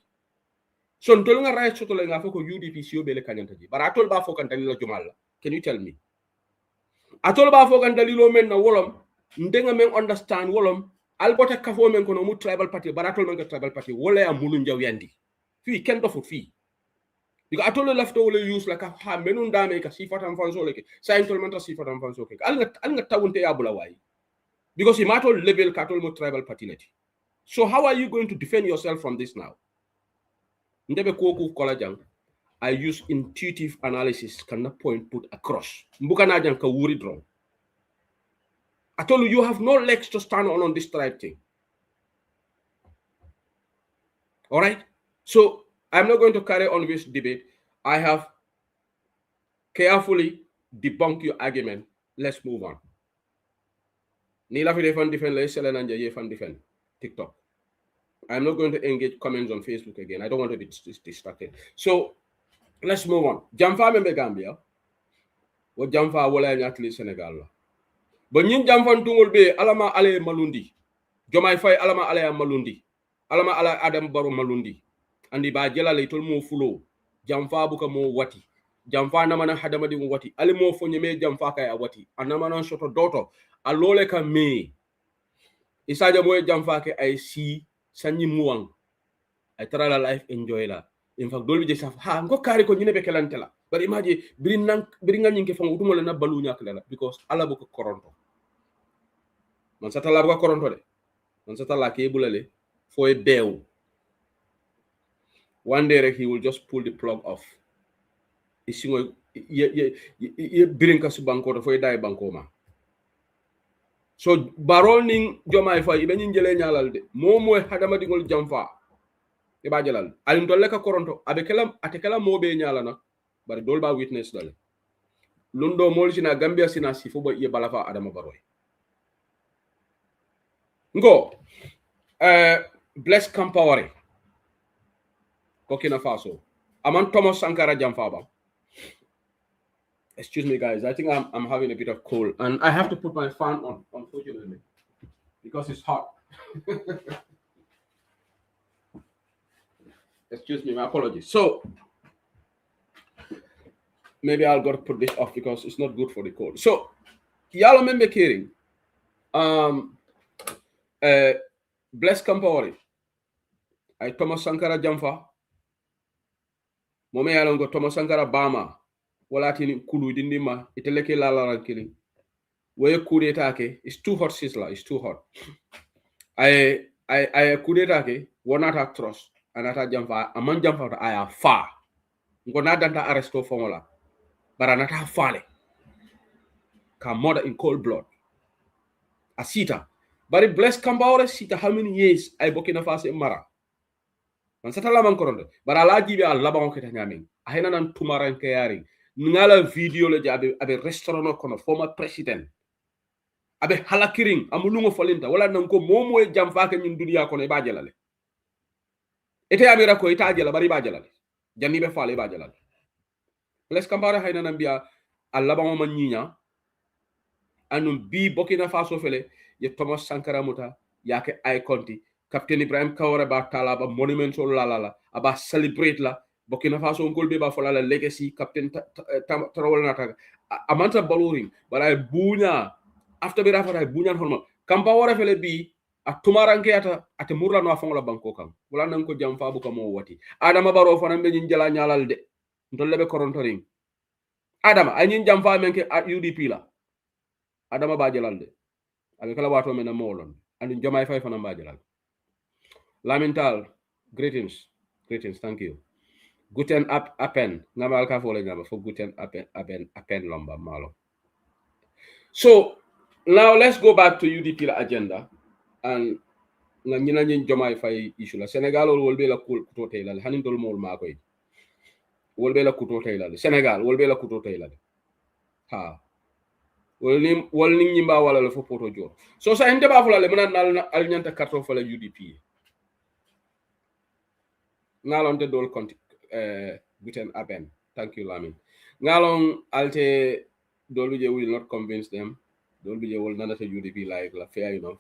So ntolunga right soto la nga foko UDP si obele kanyantaji. But atol ba foko kantani la jumala. Can you tell me? Atol ba foko kantani lo men na wolom ndenga men understand wolom albota kafo men kono mu tribal party baratol men tribal party wala ya mulu njaw yandi fi ken do fo fi because atol left to use like ha menun dame ka sifatam fanso leke saintol man ta sifatam fanso ke alga tawunte ya bula way because he matol level katol mu tribal party leti. So how are you going to defend yourself from this now? Ndebe koku kola jang I use intuitive analysis kana point put across mbuka na jang ka wuri draw. I told you have no legs to stand on this tribe thing. All right? So I'm not going to carry on this debate. I have carefully debunked your argument. Let's move on. Nila fi defend defend TikTok. I'm not going to engage comments on Facebook again. I don't want to be distracted. So let's move on. Jamfa membe Gambia. What Jamfa wala nyatli Senegal. But nyin Jamfa tungol be alama ale malundi. Jomai fay alama ale malundi. Alama ala Adam Baro malundi. Andi ba jela le tol mo fulo. Jamfa buka mo wati. Jamfa na mana hadama di mo wati. Ale mo fo nyeme Jamfa kay wati. Anama non soto doto. Alole ka me. Isaja mo Jamfa ke ay si sanyi muwang. I try la life enjoy la. In fact, dolbi je saf ha ngo kari ko nyine be kelantela. But imagine biringa nyinke fango tumo le na balu nyak lela because ala buka koronto. Man satala buka koronto de. Man satala ke bulale for a bew. One day he will just pull the plug off. Isingo ye birinka su banko for a die bankoma. So barol ning jomay fa ibe njele nyalal de momo hadama dingol jamfa e ba jalal alim dolle ka koronto abe kelam atekala mobe nyala na bari dol ba witness dole lundo mol sina Gambia sina sifo ba ye balafa adama baroy ngo bless Kampawari Burkina Faso aman Thomas Sankara jamfa ba. Excuse me, guys. I think I'm having a bit of cold, and I have to put my fan on, unfortunately, because it's hot. Excuse me, my apologies. So maybe I'll go to put this off because it's not good for the cold. So y'all remember hearing Bless Kampawari, I Thomas Sankara Jamfa, Mome Yalongo Thomas Sankara Bama. Wala tini kulu dindima iteleke la rankili we kudeta ke it's too hot sisla it's too hot I kudeta ke wonata trust anata jamfa aman jamfa aya fa ngona danta arresto fongola baranata fale ka murder in cold blood asita bari Bless Kampawari sita how many years ay Burkina Faso mara man satala man koronde bara la jibe al labon ke tanyamin ahena nan tumaran ke yari ngala video le jabe abe restaurant kono former president abe halakiring amulungo folinta wala nanko momo e jamfa ke nyin duniya kono e bajalale ete amira ko itajala bari bajalale janni be faale bajalale Bless Kampawari hayna nambia alla ba mo nyinya anum bi Burkina Faso fele ye Thomas Sankara muta yake ay konti Captain Ibrahim Kawara ba tala ba monument so la aba celebrate la Burkina Faso ngol be ba fola la legacy Captain Tarawal nata amanta baloring but ay bunya after be rafa ay bunya horma Kampawari fele bi a tumaranke ate murla no afongola banko kam wala nan ko jamfa bu ko mo wati Adama Barrow fana be nyin jala nyalal de ndolle be korontoring Adama ay nyin jamfa menke UDP la Adama ba jalal de abe kala wato mena molon andi Jomay Fay fana ba jalal Lamintal Greetings. Thank you. Guten Appen. Ngamal ka fole ngama for Guten Appen lomba malo. So now let's go back to UDP agenda and nga ñina ñin jomay fay issue la Senegal wolbe la kuto tay la hanin dol mol makoy wolbe la kuto tay la Senegal wolbe la kuto tay la ha wol ni ñimba wala la fo poto jor so sa ende ba fula le mena al ñanta karto fala UDP ngalon te dol konti Guten Appen. Thank you, Lamin. Ngalong alte Doluje will not convince them. Doluje will not let UDP like fair enough.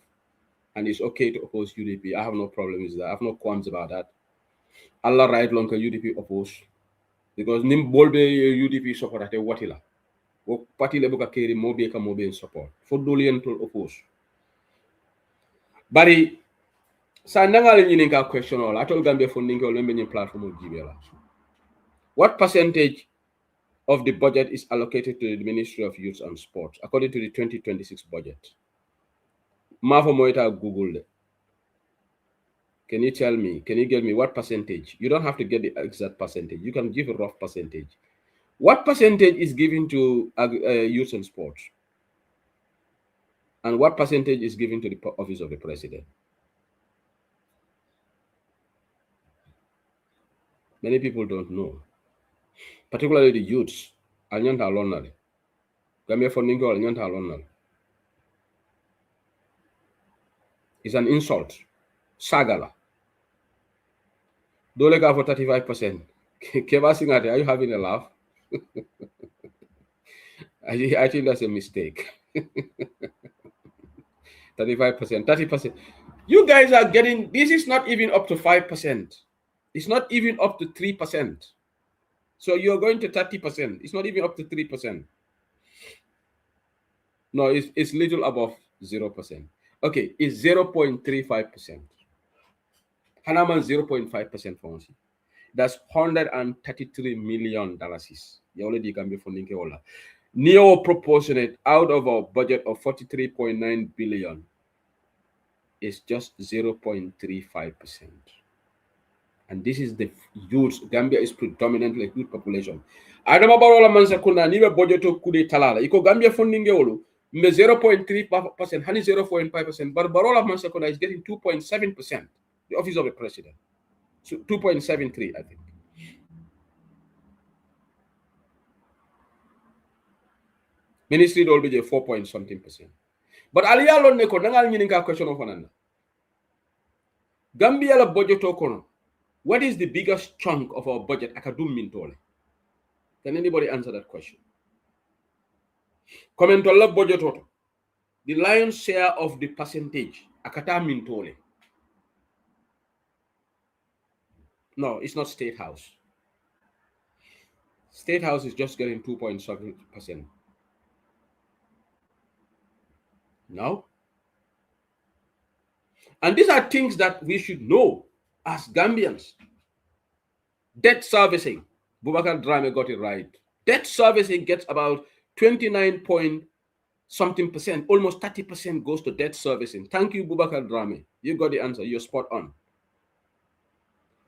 And it's okay to oppose UDP. I have no problem with that. I have no qualms about that. Allah right long UDP oppose. Because nim bolbe UDP support ate watila. Wo party le buka keri mobe ka mobe in support. For dolien to oppose. Bari sa nangal ñininga question all. Atol Gambia funding ko lembe platform of GBL. What percentage of the budget is allocated to the Ministry of Youth and Sports according to the 2026 budget? Mafo Moita Googled it. Can you tell me, can you give me what percentage? You don't have to get the exact percentage. You can give a rough percentage. What percentage is given to youth and sports? And what percentage is given to the office of the president? Many people don't know. Particularly the youths. Anyanta alonale. Gambia funding ko anyanta alonale. It's an insult. Sagala. Dole ka for 35%. Keba Singate, are you having a laugh? I think that's a mistake. 35%, 30%. You guys are getting, this is not even up to 5%. It's not even up to 3%. So you're going to 30%. It's not even up to 3%. No, it's little above 0%. Okay, it's 0.35%. Hanaman 0.5% for us. That's $133 million. You already can be funding Keola. Neo proportionate out of our budget of 43.9 billion is just 0.35%. And this is the youth. Gambia is predominantly youth population. Adama barola mansa kuna niwe budget to kude talala. Iko Gambia funding Keolu. 0.3%, honey 0.5%, but barola mansa kuna is getting 2.7%. The office of the president. So 2.73, I think. Ministry will be 4 point something %. But aliya lon ne ko nangal ñininga question of ananda. Gambia la budget kono. What is the biggest chunk of our budget akadum mintole? Can anybody answer that question? Comment on la budget auto. The lion's share of the percentage akata mintole. No, it's not State House. State House is just getting 2.7%. No. And these are things that we should know as Gambians. Debt servicing. Boubacar Drame got it right. Debt servicing gets about 29 point something %. Almost 30% goes to debt servicing. Thank you, Boubacar Drame. You got the answer. You're spot on.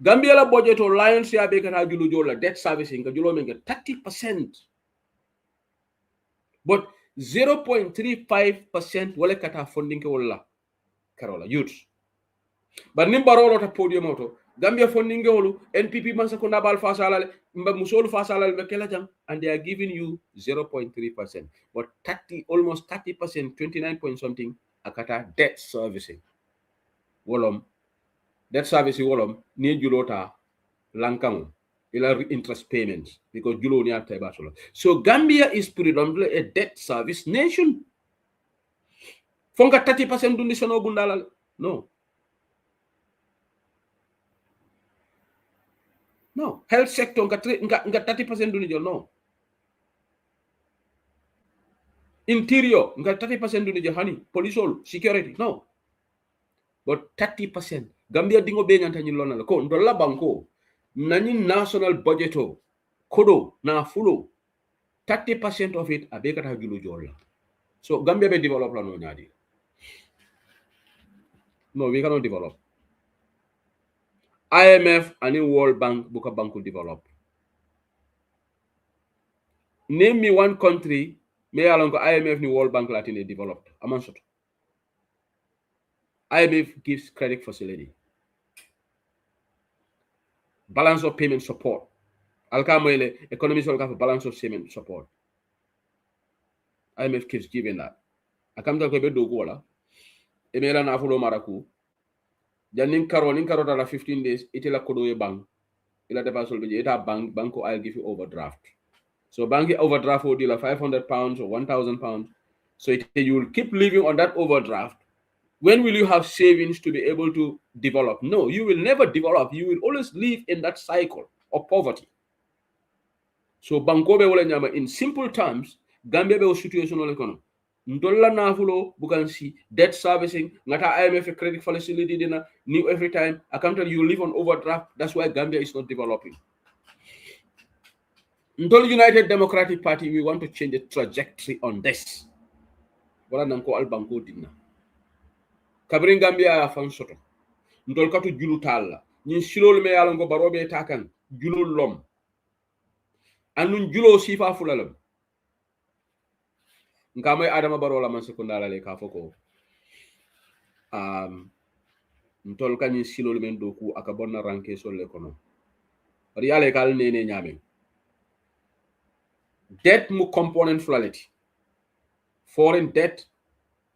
Gambia la budget or lion's share bekata julu jola debt servicing ka julo menga 30%. But 0.35% wale kata funding ke wala karola youth. But nimbarolo ta podium auto Gambia funding wolu NPP mansa ko nabal fasala mba musolu fasala be kela jang and they are giving you 0.3%. But almost 30%, 29 point something akata debt servicing. Wolom debt servicing wolom ni julota lankang ila interest payments because julo ni ata basolo. So Gambia is predominantly a debt service nation. Fonga 30% dundi sono gundala no. No, health sector nga 30% dundi no. Interior nga 30% dundi hani police security no. But 30% Gambia dingo be nyanta nyi lona ko ndola banko nani national budget kodo na fulo 30% of it abekata julu jolla. So Gambia be develop la no nyadi. No, we cannot develop. IMF and World Bank buka bank will develop. Name me one country may along IMF ni World Bank Latin developed. Amanshot. IMF gives credit facility. Balance of payment support. Alkamoyle economists will have balance of payment support. IMF keeps giving that. Akamta ko be dogu wala. Emela na fulo maraku. Janin karo dala 15 days itela kodo ye bank. Ila depa solbe ita banko I'll give you overdraft. So bank overdraft will deal £500 or £1,000. So you will keep living on that overdraft. When will you have savings to be able to develop? No, you will never develop. You will always live in that cycle of poverty. So bankobe wala nyama in simple terms, Gambia be situational economy. Ndolla nafulo bukansi debt servicing ngata IMF credit facility dina new every time accountant you live on overdraft. That's why Gambia is not developing. Ndol United Democratic Party, we want to change the trajectory on this. Wala nanko al banko dina. Kabrin Gambia fan soto. Ndol katu julu talla. Nyin silol me yalon go barobe takan julul lom. Anun julo sifa fulalam. Nkamay Adama Barola man sekundala le ka foko. Ntol kanyi silol men doku aka bonna ranke sol le kono. Bari yale kal nene nyame. Debt mu component flality. Foreign debt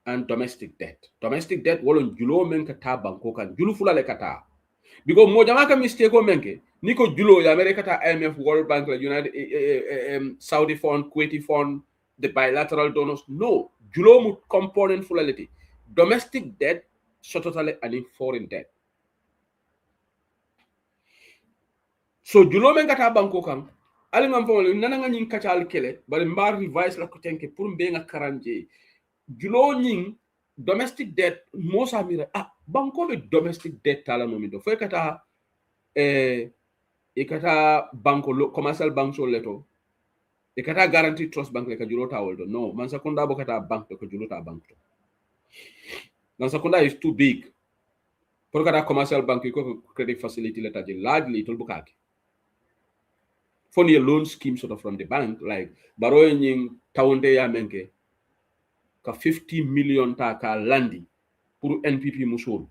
and domestic debt. Domestic debt wolon julo men kata banko kan julu fulale kata. Because mo jamaka mistake o menke niko julo ya America ta IMF, World Bank, United Saudi fund, Kuwaiti fund, the bilateral donors. No, julo mu component flality. Domestic debt totally and foreign debt. So julo men kata banko kan ali ngam fawol nananga nyin katal kele bari mbar revise la ko tenke pour mbe nga karanje julo nyin domestic debt mosa mira banko be domestic debt tala momi do fay kata kata banko commercial bank so leto kata guarantee trust bank le ka julo tawol do no man sakunda bo kata bank ko julo ta bank to man sakunda is too big pour kata commercial bank ko credit facility leta je largely tol bukaki funny loan scheme sort of from the bank, like borrowing taunde ya menke ka 50 million ta ka landi pour NPP musul.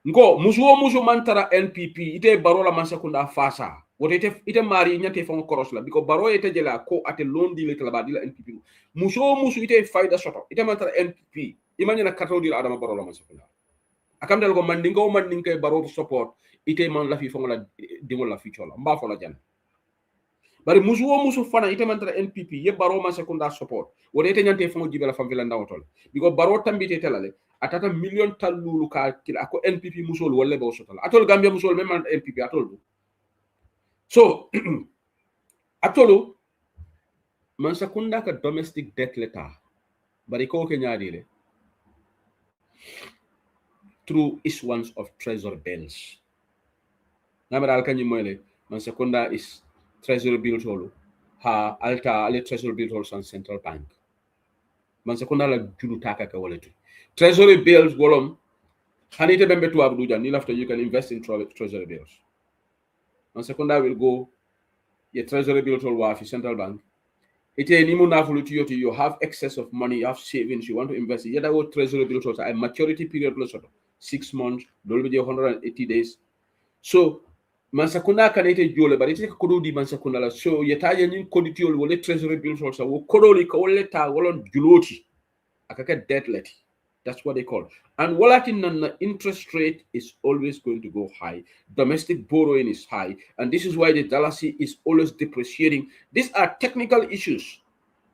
Ngo musu mantara NPP ite barola man sekunda fasa. Wote ite mari nyate fon koros la because baro ite jela ko ate loan di le kala di la NPP. Musu ite faida soto. Ite mantara NPP. Imagine na kato di adama barola man sekunda. Akam dal go mandingo baro support ite man la fi fon la dingol la fi chola mba fo la jan. Bari musu fana ite mantara NPP ye baro man sekunda support. Wote ite nyante fon jibela fam vila ndawtol. Because baro tambite telale atata million talulu ka kila ako NPP musol wala ba sotala atol Gambia musol même NPP atol so atolo man sakunda ka domestic debt leta bari ko ke nyaadile through issuance of treasury bills nameral kanyi moyle man sakunda is treasury bill tolo ha alta ale treasury bill tolo san central bank man sakunda la julu taka ka wala tu treasury bills wolom hanite bembe to abduja ni after you can invest in treasury bills. On secondary will go your treasury bill to wafi central bank. Ite ni muna fulutiyoti you have excess of money, you have savings, you want to invest. Yada go treasury bill to a maturity period plus 6 months, dolbe 180 days. So mansakunda kanete jole but ite kodo di mansakunda la so yeta yin koditiol wole treasury bill to wo kodoli ko wole ta wolon juloti akaka debt leti. That's what they call it. And Walatin interest rate is always going to go high. Domestic borrowing is high. And this is why the dollar is always depreciating. These are technical issues.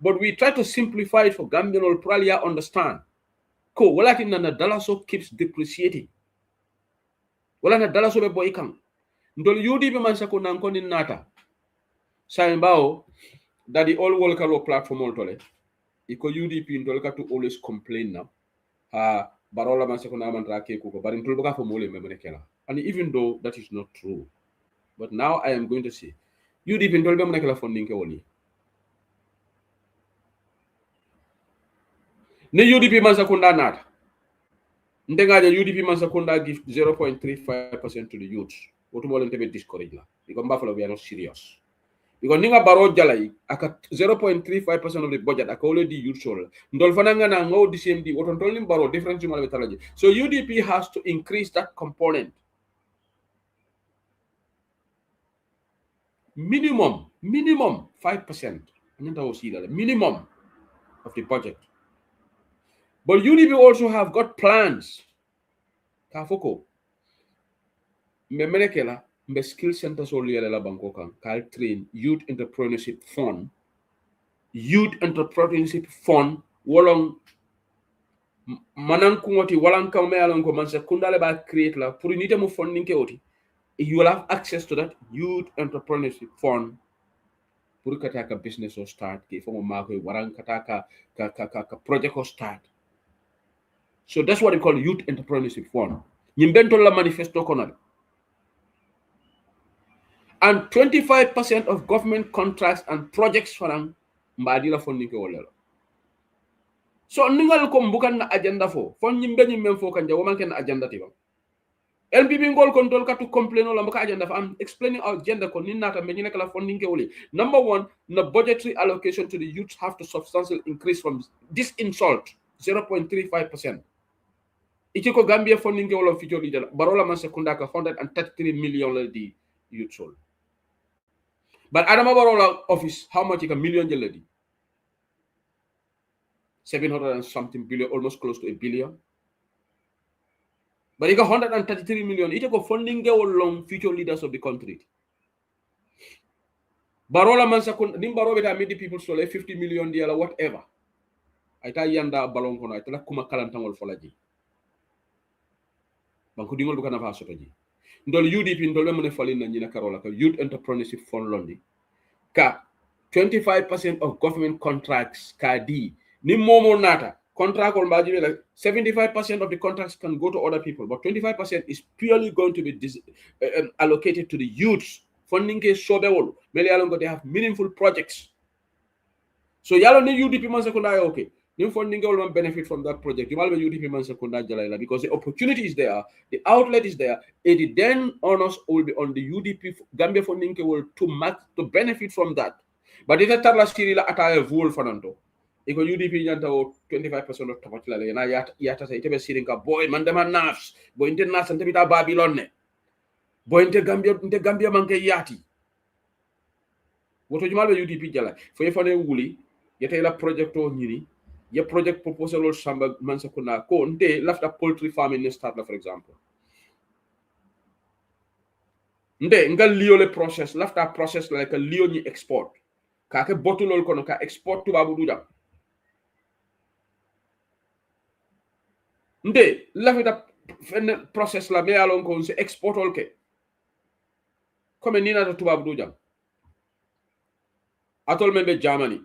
But we try to simplify it for Gambian or Pralia understand. Ko Walatin the dollar so keeps depreciating. Wala dollar so be boykam. Ndol yudi be man sako nan konin nata. Saimbao that the all world platform oltole. Iko UDP ndol to always complain now. Barola man sekuna mantra ke ko bari ntol baka fo mole memene kela. And even though that is not true, but now I am going to say UDP ntol be menekela funding ke woni ne UDP man sekunda nata Ndengaja UDP man Sakunda give 0.35% to the youths. What more than discourage la? Because Buffalo we are not serious. Because ninga baro jalai aka 0.35% of the budget aka already youth soul. Ndol fananga na ngo DCMD what only baro different jumal betalaji. So UDP has to increase that component. Minimum 5%. Minimum of the budget. But UDP also have got plans. Kafoko. Memenekela, mbe skill center so la banko kan kal train youth entrepreneurship fund. Youth entrepreneurship fund wolong manan kungoti walang kame along ko man sekundale ba create la pour nite mo funding ke oti. You will have access to that youth entrepreneurship fund. Pour kataka business or start ke fomo mako warang kataka ka project or start. So that's what we call youth entrepreneurship fund. Nyimbento la manifesto konal. And 25% of government contracts and projects farang mbadila funding ke wolelo. So ningal ko mbukan na agenda fo fon nyimbe nyimbe fo kanja woman ken agenda tiba. LPP ngol control ka to complain la mbaka agenda fa I'm explaining our agenda ko ninata me nyine kala funding ke woli. Number 1, the budgetary allocation to the youth have to substantially increase from this insult 0.35%. Ichiko Gambia funding ke wolo feature leader barola man sekunda ka 133 million la di youth soul. But Adama Barola office, how much? $1 million. 700 and something billion, almost close to $1 billion. But he got 133 million. It got funding along future leaders of the country. Barola Mansakun, Nimbarobeta made the people stole 50 million or whatever. I tell Yanda Balonkono, I tell Kuma Kalantangol Folaji. Bankudingo Lukana Vasotaji. Ndol UDP ndol mene falin na nyina Karola ka Youth Entrepreneurship Fund Londi. Ka 25% of government contracts ka di ni momo nata contract on baji like 75% of the contracts can go to other people, but 25% is purely going to be allocated to the youths. Funding ke sobewol mele yalongo they have meaningful projects. So yalo ni UDP man sekunda okay. New funding will benefit from that project. You will UDP man sekunda jalala because the opportunity is there, the outlet is there. It then honors will be on the UDP Gambia funding will to benefit from that. But if a tarla sirila ataya vul fananto, iko UDP nyanta 25% of tapatila le na yata sa itebe sirinka boy mandema nafs boy inte nas ante bita Babylon ne boy inte Gambia manke yati woto jumal be UDP jala fo yefane wuli yete la project o nyini ye project proposal samba mansa kuna ko nte lafta poultry farming ne start la for example nde ngal liyo le process lafta process like a liyo ni export ka ke botulol kono ka export tubabu duja nde lafta fen process la me alon ko se export ol ke comme ni na tubabu duja atol membe Germany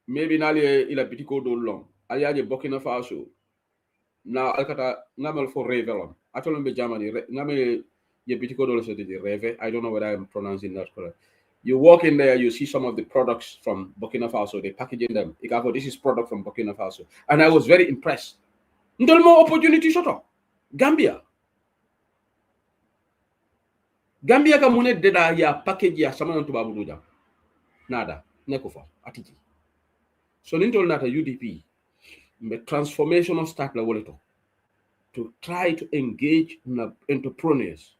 maybe nali ila bitiko do long ayaje Burkina Faso na alkata ngamal for revelon atol membe Germany ngame ye bitiko do so de reve I don't know whether I'm pronouncing that correct. You walk in there, you see some of the products from Burkina Faso, they packaging them. This is product from Burkina Faso. And I was very impressed. Ndolmo opportunity soto. Gambia ka mune deda ya package ya samana tubabu duja. Nada. Nekufa. Atiki. So nintol nata UDP. The transformational start la woleto. To try to engage entrepreneurs.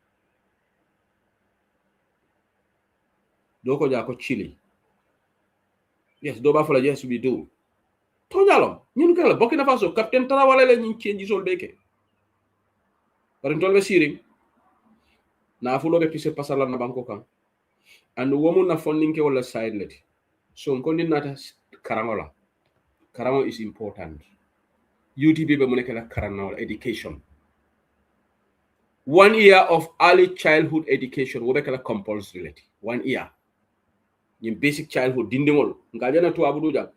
Doko jako Chile. Yes, doba fola yes we do. Tonyalo, ñun kala Burkina Faso captain Tarawale la ñi change sol beke. Par ntolbe siring na fulo be pisse pasala na banko kan. And woman na funding ke wala side let. So ngondi nata karangola. Karango is important. UTB be moneke la karangola education. 1 year of early childhood education wo be kala compulsory. 1 year. Ñim basic childhood dindingol ngajana to abuduja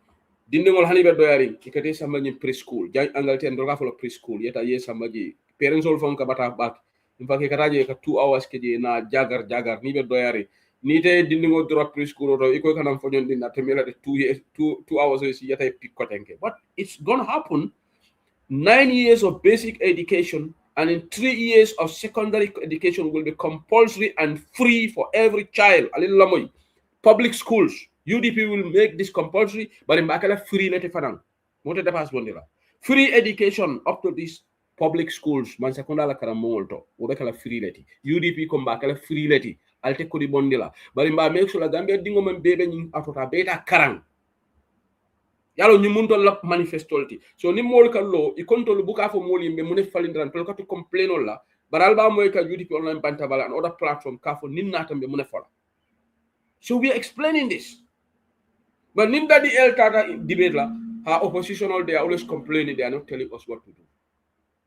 dindingol hani be doyari ikate samba ñim preschool jang Angleterre ndoga folo preschool yeta ye samba ji parents ol fon ka bata bak im fa ke kataje ka 2 hours ke je na jagar ni be doyari ni te dindingol drop preschool to iko kanam fo ñon dinna te mela de 2 hours si yeta pick kotenke but it's gonna happen 9 years of basic education and in 3 years of secondary education will be compulsory and free for every child. Public schools, UDP will make this compulsory, but in Bakala free lete fanang. Free education up to these public schools, man sekondala kara molto, ubekala free leti. UDP kom bakala free leti, alte kodi bondila. But in ba make sure la Gambia dingo men bebe nying atota beta karang. Yalo ni munto la manifestolti so ni mol ka lo I konto lu buka fo mol yimbe mune falindran pel ko to complain la baral ba moy ka UDP online banta bala and other platform ka fo nin natambe mune fola. So we are explaining this, but nin daddy el tata debate la ha oppositional they are always complaining, they are not telling us what to do.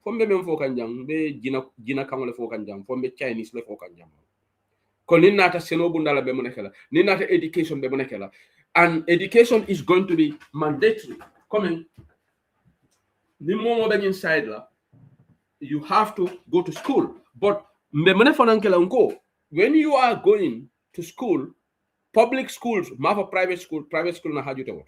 Fombe mem fo kanjang be jina kamole fo kanjang fombe Chinese le fo kanjang ko nin nata seno bundala be mune kala nin nata education be mune kala, and education is going to be mandatory coming. Inside la, you have to go to school. But when you are going to school, public schools, private school na haju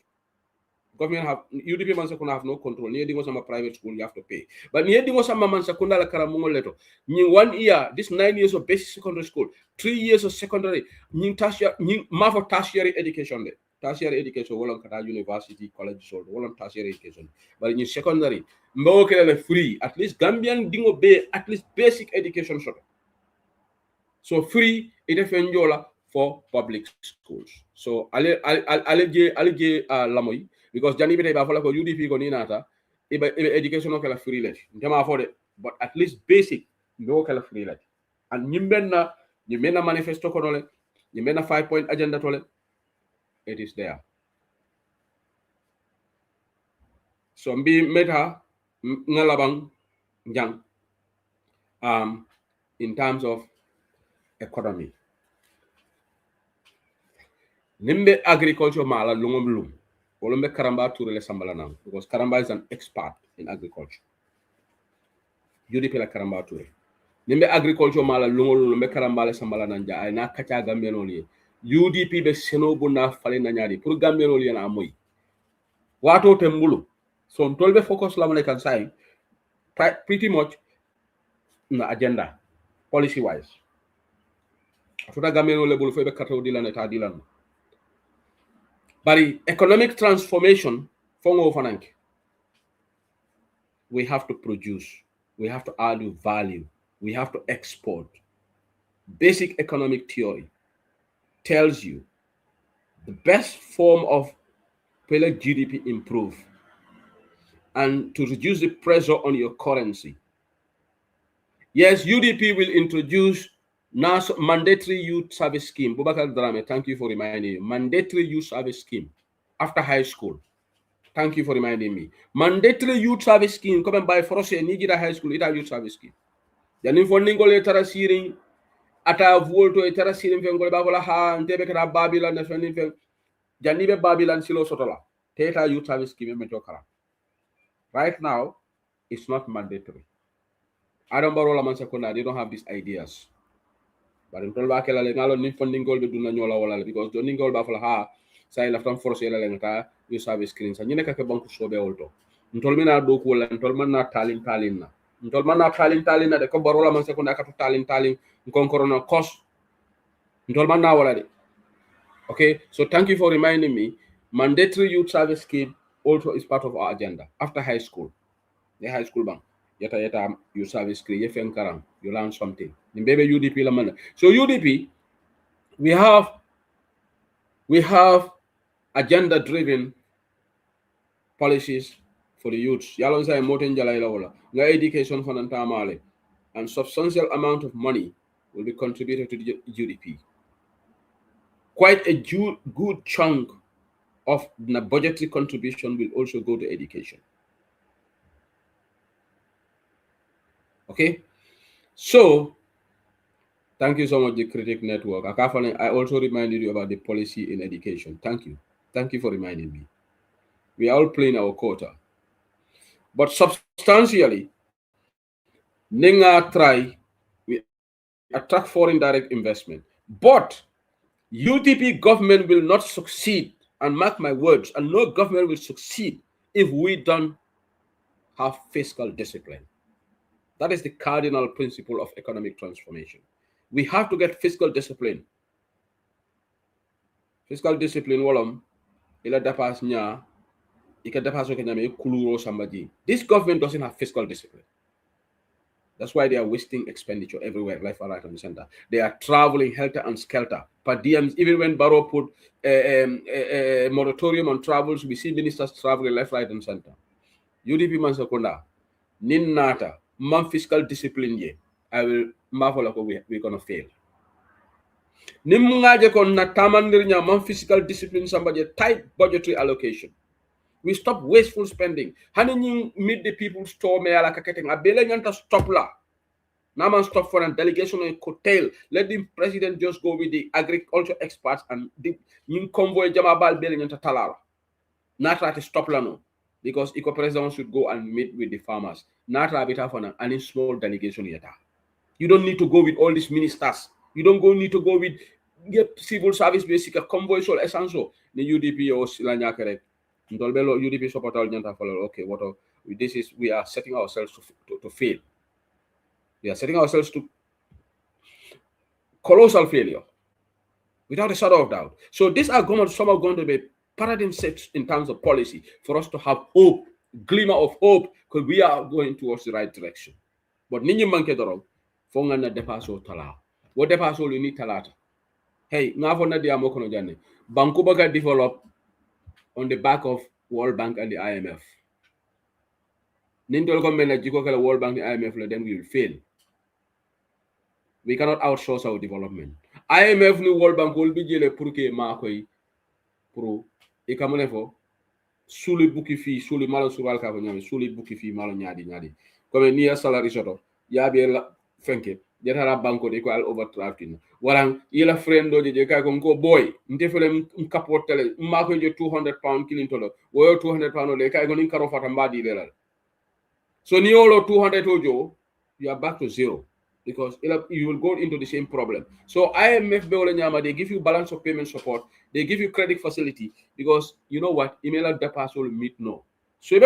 government have UDP man sakuna have no control. Ni dingo sama private school you have to pay. But ni dingo sama man sakunda la karamungo leto. Ni 1 year, this 9 years of basic secondary school, 3 years of secondary, ni tertiary education de. Tertiary education wolon kata university college so wolon tertiary education. But in secondary, mbawo kele free. At least Gambian dingo be at least basic education so. So free ite fenjola for public schools. So alege lamoy because jani bete ba fola ko UDP ko ni nata ibe education ko la free let ndema fode, but at least basic no kala free let and nyimbenna manifesto ko dole nyimbenna 5-point agenda tole it is there. So mbi meta ngalabang jang in terms of economy nimbe agriculture mala lungom lum wolombe Karamba Touré sambala nang because Karamba is an expert in agriculture. UDP la Karamba Touré nimbe agriculture mala lungol lumbe Karamba le sambala nang ja ay na kacha Gambien oli UDP be seno buna fale na nyari pour Gambien oli na moy wato tembulu so tolbe focus la mo kan say pretty much na agenda policy wise afuta Gambien oli bulu febe kato dilane ta dilane. But economic transformation, we have to produce, we have to add value, we have to export. Basic economic theory tells you the best form of let GDP improve and to reduce the pressure on your currency. Yes, UDP will introduce mandatory youth service scheme. Bubakar Drame, thank you for reminding me. Mandatory youth service scheme after high school. Thank you for reminding me. Mandatory youth service scheme. Come and buy for us a Nigeria high school. It a youth service scheme. Yanin funding go letara siring ata volto etara siring fengole bagola ha ntebe kata Babylon na funding feng janibe Babylon silo sotola. Teta youth service scheme me chokara. Right now, it's not mandatory. I don't borrow la mansakona. They don't have these ideas. But in tolba kala le ngalo ni funding goal be duna nyola wala because do ningol ba fala ha say la tam force la ngata you service screen sa nyine ka banku sobe wolto ntol mina do ko la ntol man na talin na ntol man na talin na de ko barola man sekonda ka to talin kon corona cost ntol man na wala de. Okay, so thank you for reminding me. Mandatory youth service scheme also is part of our agenda after high school. The high school bank yeta you service screen you fenkaram you learn something in baby UDP la man. So UDP we have agenda driven policies for the youths. Yalon say moten jalay la wala nga education fananta male and substantial amount of money will be contributed to the UDP. Quite a good chunk of the budgetary contribution will also go to education. Okay, so thank you so much, the Critic Network. I also reminded you about the policy in education. Thank you for reminding me. We are all playing our quota, but substantially, Ninga try we attract foreign direct investment, but UDP government will not succeed, and mark my words, and no government will succeed if we don't have fiscal discipline. That is the cardinal principle of economic transformation. We have to get fiscal discipline. Fiscal discipline wolom ila dapas nya ika dapas ko nyame kuluro sambaji. This government doesn't have fiscal discipline. That's why they are wasting expenditure everywhere, left, right, and center. They are traveling helter and skelter. Per diems, even when Barrow put a moratorium on travels, we see ministers traveling left, right, and center. UDP man sekunda, nin nata, man fiscal discipline ye. I will marvel like we're gonna fail. Nim ngaje kon na tamandir nya man fiscal discipline somebody tight budgetary allocation. We stop wasteful spending. Hani meet the people store me ala kaketeng abele nyanta stop la. Naman stop for a delegation and cocktail. Let the president just go with the agriculture experts and the convoy jamabal bele nyanta talala. Not try to stop la no. Because eco president should go and meet with the farmers. Not try to have any small delegation yeta. You don't need to go with all these ministers. You don't need to go with civil service basic convoy so essential. The UDP or silanya correct. UDP support okay, what this is, we are setting ourselves to fail. We are setting ourselves to colossal failure without a shadow of doubt. So these are some are going to be paradigm shifts in terms of policy for us to have hope, glimmer of hope, because we are going towards the right direction. But ninyi manke dorong fonga na depaso tala. What depaso you need talata? Hey, ngafo na dia mokono jane. Banku baga develop on the back of World Bank and the IMF. Nintol ko mena jiko kala World Bank and the IMF, then we will fail. We cannot outsource our development. IMF ni World Bank will be jele pour que ma koy pro e kamone fo suli buki fi suli malo sural ka ko nyami suli buki fi malo nyaadi comme ni salary soto ya be la fenke jetara banko de ko al overdrafting warang yela friendo je ka ko boy ndefele kapotele ma ko je 200 pound kilintolo wo 200 pound le ka ko ni karo fata mbadi delal so ni olo 200 ojo you are back to zero. Because you will go into the same problem. So IMF, they give you balance of payment support. They give you credit facility. Because you know what? Email depas will meet no. So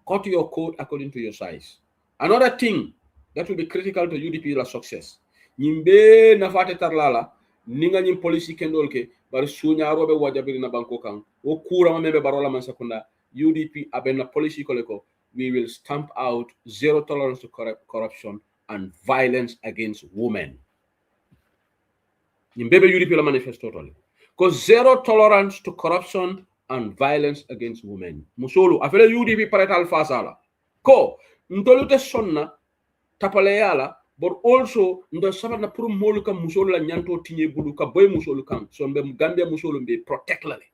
cut your code according to your size. Another thing that will be critical to UDP's success. Nimbe nafate tarlala, ninga nyim policy kendolke, bari sunya robe wajabiri na banko kang, o kura mamebe barola man sekunda, UDP abena policy koleko, we will stamp out zero tolerance to corruption and violence against women. Nimbebe UDP la manifesto totally. Because zero tolerance to corruption and violence against women. Musolu, afele UDP paretal fasala. Ko, ndolute sonna, tapaleyala, but also ndo sabana puru moluka musolu la nyanto tinye buluka boy musolu kam. So mbe Gambia musolu mbe protect lale.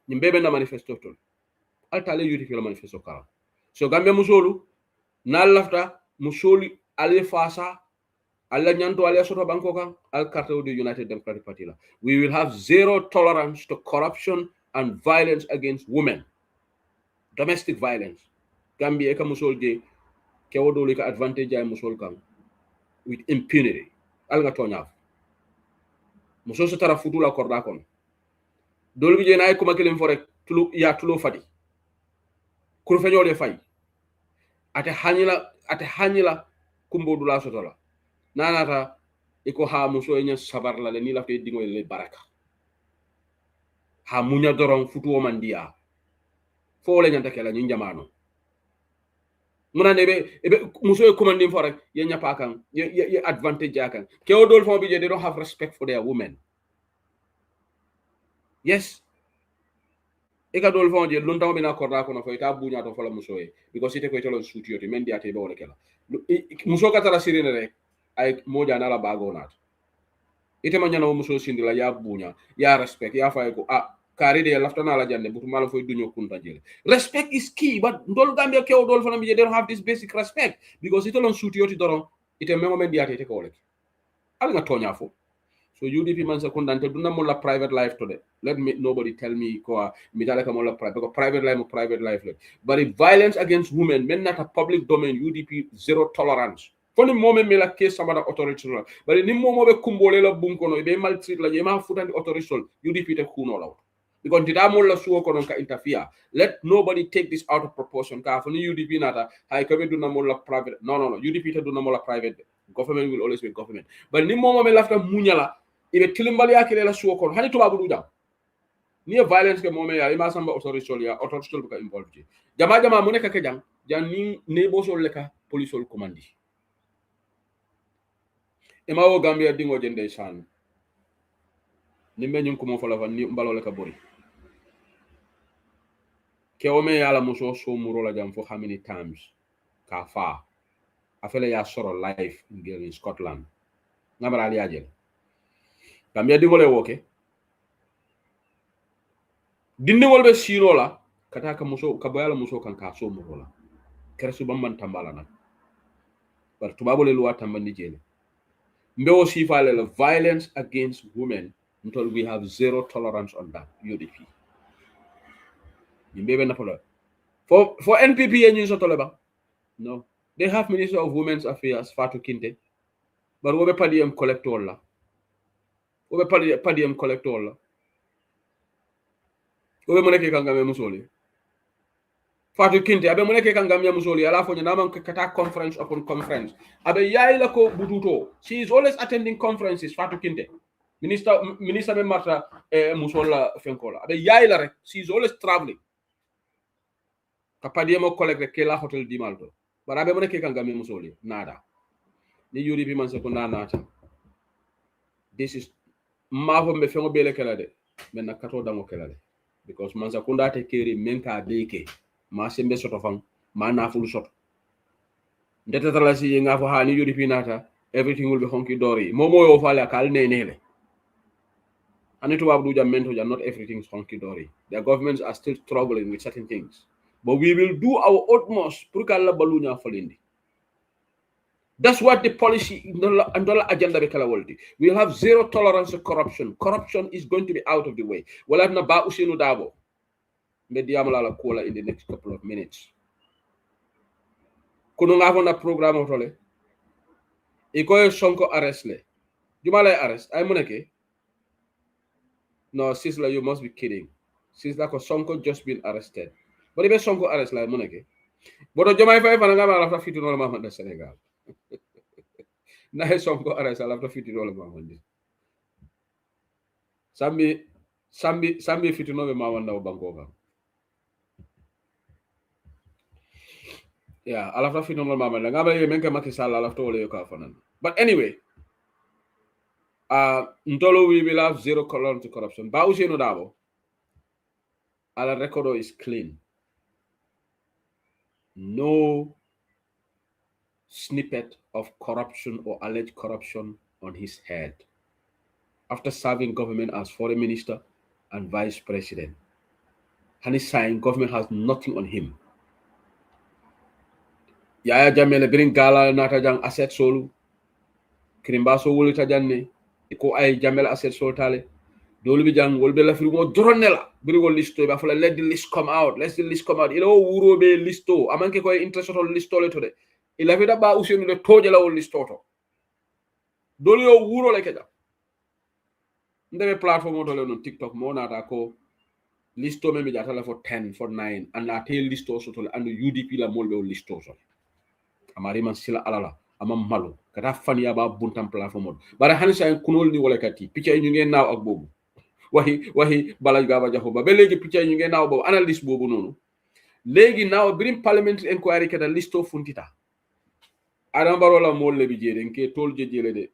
Nimbebe na manifesto totally. Altale UDP la manifesto kala. So Gambia musolu, na lafta, musoli ale fasa alla nyanto ale soto banko kan al carte of the United Democratic Party la. We will have zero tolerance to corruption and violence against women. Domestic violence. Gambia ka musol je ke wodoli ka advantage ay musol kan with impunity. Al nga toñaf. Musol so tara futula korda kon. Dol bi je nay ko makelim fo rek tulu ya tulo fadi. Kur feñole fay. Ate hanyila kumbodula sotola nanata iko ha muso enya sabar la ni lafte dingo le baraka ha munya doron futu o mandia fo le nyanta kala nyi jamano muna nebe ebe muso e commanding for ye nyapa kan ye advantage kan ke o dol fo bi je they don't have respect for their women. Yes, eka dol fo je lontaw bina korda ko no fo ita bunya to fola muso e because ite ko itolo suti yote mendi ate be wala kala muso katara sirene rek ay moja na la bagonat ite manyana muso sindila ya bunya ya respect ya fay ko kari de laftana la jande butu mala foy duño kunta jele. Respect is key, but ndol Gambia ke o dol fo they don't have this basic respect because itolo suti yote doron ite memo mendi ate ko wala al nga tonya fo. So UDP man secondante duna mo la private life today. Let me nobody tell me ko mitale ka mo la private life. But if violence against women men not a public domain, UDP zero tolerance. Foni moment me la case sama da authority. But ni mo be kumbole la bunko no be maltreat la yema futandi authority UDP te kuno law. because tita molla suwo konon ka interfere. Let nobody take this out of proportion. Ka for UDP nata hay ko be duna molla private. No. UDP ta duna molla private. Government will always be government. But ni momo me lafta munyala ibe tilimbali akile la suwo konon hani tubabu du jam. Ni violence ke momo ya ima samba authority ya authority ka involved. Jama mu nekk ke jang ni nebo sol leka police sol commandi. Ema wo Gambia dingo jende san. Ni menyum ko mo fola van ni mbalo leka bori. Kewome yala muso so murola jam for how many times ka fa afele ya soro life in Scotland ngamara ali ajel Gambia dingole woke dindingol be sirola kata ka muso ka boyala muso kan ka so murola keresu bamban tambala nak bar tubabole luwa tambandi jele mbewo sifale la violence against women until we have zero tolerance on that UDP yimbe na polo for NPP and so toleba no they have Minister of Women's Affairs Fatou Kinte but wobe padiem collector la wobe padiem collector la wobe moneke kangame musoli Fatou Kinte abe moneke kangame musoli ala fo nyama kata conference upon conference abe yaila ko bututo she is always attending conferences Fatou Kinte minister me marta musola fenkola abe yaila rek she is always traveling kapadiem collector ke la hotel di malto but abe moneke kangame musoli nada ni UDP man se ko nanata this is mafo me fengo bele kala de men na kato dango kala de because man sa kunda te keri menka beke ma sembe soto fam ma na fulu soto ndeta tala si nga fo ha ni UDP nata everything will be honky dory momo yo fala kal nenele anitu wabdu jam mento jam not everything is honky dory their governments are still struggling with certain things but we will do our utmost pour kala balunya falindi. That's what the policy and dollar agenda be. We'll have zero tolerance to corruption. Corruption is going to be out of the way. Well, I'm about Usinu Dabo. Mediamala Kola in the next couple of minutes. Kunungavona program of Role. Iko Sonko arrest le. Jumala arrest. I'm moneke. No, Sisla, you must be kidding. Sisla ko Sonko just been arrested. But if Sonko arrest like moneke. But Jomai Five and Gama after 50 Mama de Senegal. Na Sonko arrest after 50 Mama. Sambi 50 Mama na Bangova. Yeah, I'll have to fit on Mama. But anyway, Ntolo we will have zero tolerance to corruption. Bausi no dabo. Our record is clean. No snippet of corruption or alleged corruption on his head. After serving government as foreign minister and vice president, Hani sign government has nothing on him. Yaya Jamele bring gala natajang asset solu. Kirimbaso wuli tajanne. Ko ay Jamele asset sol tale. Dolu bi jang wol be la frigo dronela. Brigo listo ba fala let the list come out. Let the list come out. Ilo wuro be listo. Amanke ko interest on listo le tode. Ila vida ba usenu le toje la wol listo to. Dolu yo wuro le keja. Ndebe platform to le no TikTok mo na ta ko listo me jata la for 10 for 9 and la tail listo so to le and UDP la molbe listo so. Amari man sila alala amam malu kata fan ya ba buntam platform mod bara hanisa en kunol ni wala kati picca ñu ngeen naaw ak bobu wahi balaj gaba jaxo ba legi picca ñu ngeen naaw bobu analyst bobu nonu legi naaw birim parliamentary inquiry kata listo funtita adam barola molle bi jede nke tol jejele de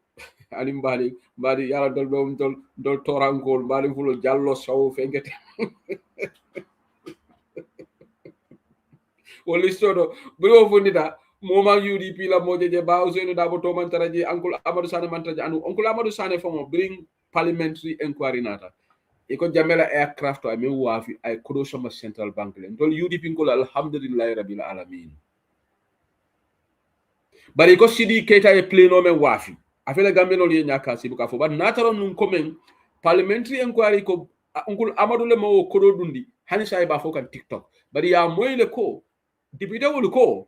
ali mbali yalla dol torangol mbali fulo jallo saw fenkete o listo do bro fundita moma UDP la mojeje ba Ousainou Darboe to mantaraji uncle Amadou Sané mantaraji anu uncle Amadou Sané fomo bring parliamentary inquiry nata iko jamela aircraft ay mi wafi ay kodo sama central bank le ndol UDP ngol alhamdulillah rabbil alamin bari ko sidi keta e pleno men wafi afela gambe no li nyaka sibu ka fo ba nataro nun komen parliamentary inquiry ko uncle Amadou le mo kodo dundi hani say ba fo kan TikTok bari ya moyle ko député wol ko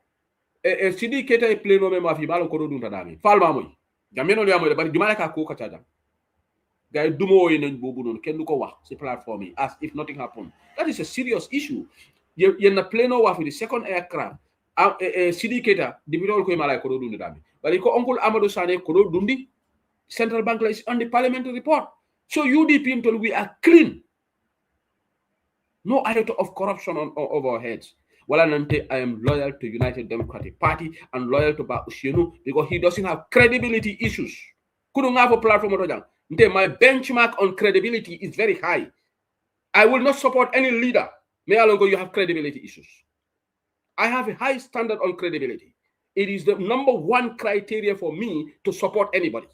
e sidi keta e pleno me mafi balon ko dun tadami falma moy jameno le amoy bari jumala ka ko kacaja Guy dumo in bobu ken ko wax ci platform as if nothing happened. That is a serious issue. You na plano wa for the second aircraft. Sidi Keta, the people ko malay ko dundi dami. But ko Uncle Amadou Sane ko dundi. Central Bank is on the parliamentary report. So UDP until we are clean. No iota of corruption over our heads. Well, I am loyal to United Democratic Party and loyal to Ba Ushenu because he doesn't have credibility issues. Couldn't have a platform. My benchmark on credibility is very high. I will not support any leader. May along go, you have credibility issues. I have a high standard on credibility. It is the number one criteria for me to support anybody.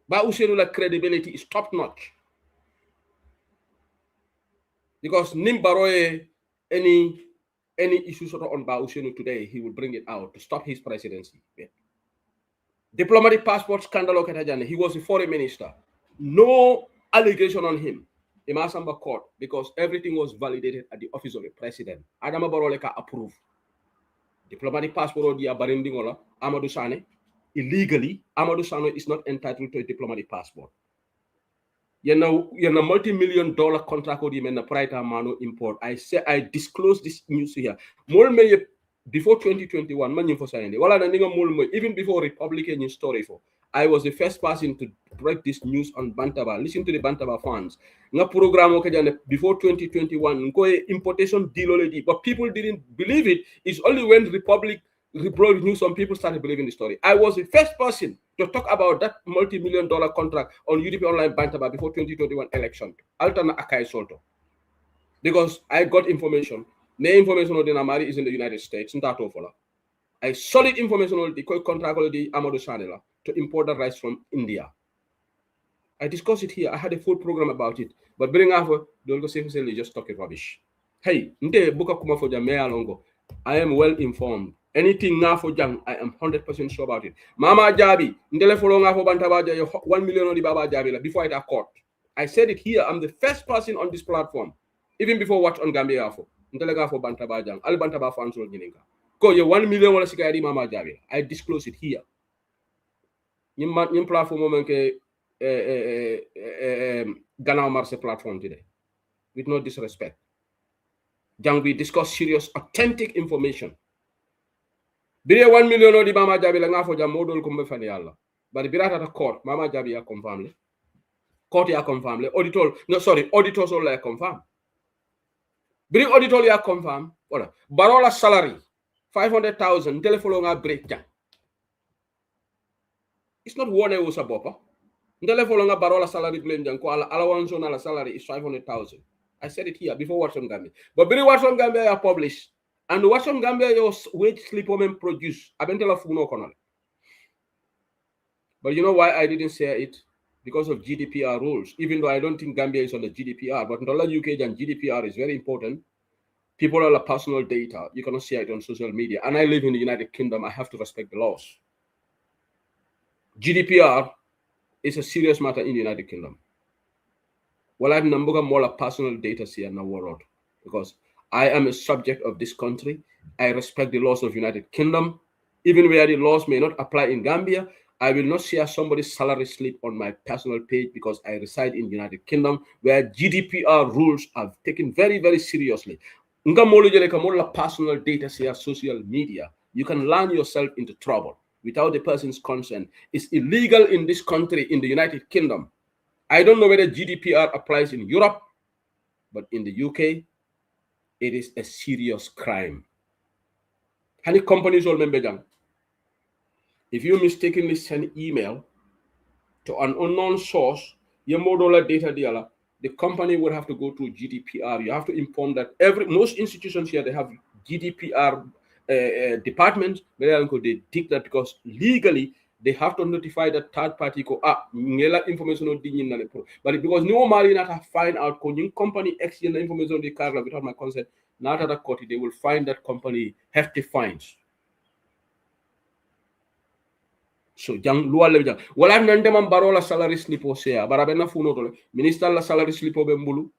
Ba Ushenu credibility is top notch. Because Nimbaroye, any issues on Ba Ushenu today, he will bring it out to stop his presidency. Yeah. Diplomatic passport scandal, he was a foreign minister. No allegation on him. Imasamba court, because everything was validated at the office of the president. Adama Baroleka approved. Diplomatic passport dia barindingola Amadou Sane. Illegally, Amadou Sane is not entitled to a diplomatic passport. You're multi-million-dollar contract with him and the private mano import. I disclosed this news here. Before 2021, even before Republican news story I was the first person to break this news on Bantaba. Listen to the Bantaba fans. Program before 2021, importation deal already, but people didn't believe it. It's only when Republic news, some people started believing the story. I was the first person to talk about that multi-million-dollar contract on UDP Online Bantaba before 2021 election. Altana Akai Solto. Because I got information. My information on the Namari is in the United States. I solid information on the contract on the Amadou Sanela to import the rice from India. I discussed it here. I had a full program about it. But bring over, don't go say just talking rubbish. Hey, I am well informed. Anything now for Jang, I am 100% sure about it. Mama Jabi, ndele follow nga for Bantabaja, 1 million on the Baba Jabi before I court. I said it here. I'm the first person on this platform, even before watch on Gambia for ndele for Bantabaja. All Bantaba fans will get go you 1 million wala sikari Mama Jabi. I disclose it here. Nim platform moment Ghana Marse platform today, with no disrespect. Jang, we discuss serious, authentic information. Bire 1 million odi Mama Jabi la nga fo jam modol ko mbefani yalla bari birata ta court Mama Jabi ya confirm le court ya confirm le auditor so la confirm biri auditor ya confirm wala barola salary 500,000 telephone nga break jang. It's not one euro sa bopa telephone nga barola salary blame jang ko ala allowance on ala salary is 500,000. I said it here before Watson Gambia, but biri Watson Gambia ya published. And Watson Gambia your wage slip women produce. But you know why I didn't say it? Because of GDPR rules. Even though I don't think Gambia is on the GDPR, but in the UK and GDPR is very important. People are personal data. You cannot share it on social media. And I live in the United Kingdom. I have to respect the laws. GDPR is a serious matter in the United Kingdom. Well, I'm number more personal data here in the world because I am a subject of this country. I respect the laws of United Kingdom. Even where the laws may not apply in Gambia, I will not share somebody's salary slip on my personal page because I reside in the United Kingdom where GDPR rules are taken very, very seriously. Personal data share social media. You can land yourself into trouble without the person's consent. It's illegal in this country, in the United Kingdom. I don't know whether GDPR applies in Europe, but in the UK, it is a serious crime. Any companies all member jang. If you mistakenly send email to an unknown source, your $1 data dealer, the company will have to go to GDPR. You have to inform that most institutions here, they have GDPR departments where they dig that because legally they have to notify the third party information but because no money not have find out company X information on the car without my consent, not at a court, they will find that company hefty fines. So jang luwa le jang wala nande man barola salary slip o sea barabena funo to minister la salary slip o bembulu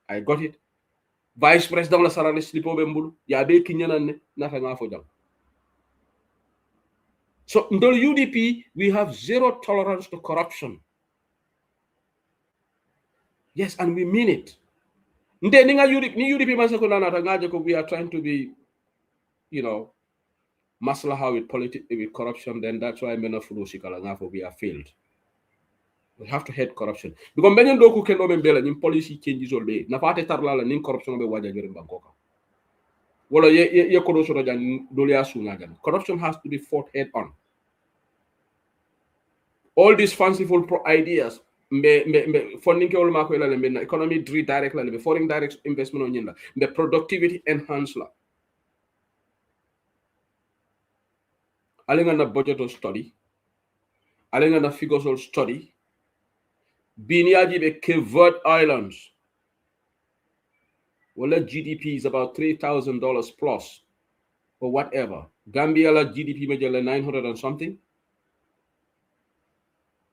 I got it, vice president la salary slip o bembulu ya be kinyanane nata nga fo jang. So in the UDP, we have zero tolerance to corruption. Yes, and we mean it. Ni UDP man ko nanata ngaje ko we are trying to be, maslaha with corruption, then that's why mena furusi kala ngafo we are failed. We have to hate corruption. Because many doku can open bela in policy changes all day. Na fate tarla la nin corruption be waja jere bankoka. Wala ye corruption jan dolia sunga jan. Corruption has to be fought head on. All these fanciful ideas funding ke olma ko la mbe economy redirect la foreign direct investment on yinda the productivity enhance la. Alinga na budget or study. Alinga na figures or study. Biniaji be Kevert Islands. Well, GDP is about $3,000 plus, or whatever. Gambia la GDP major 900 and something.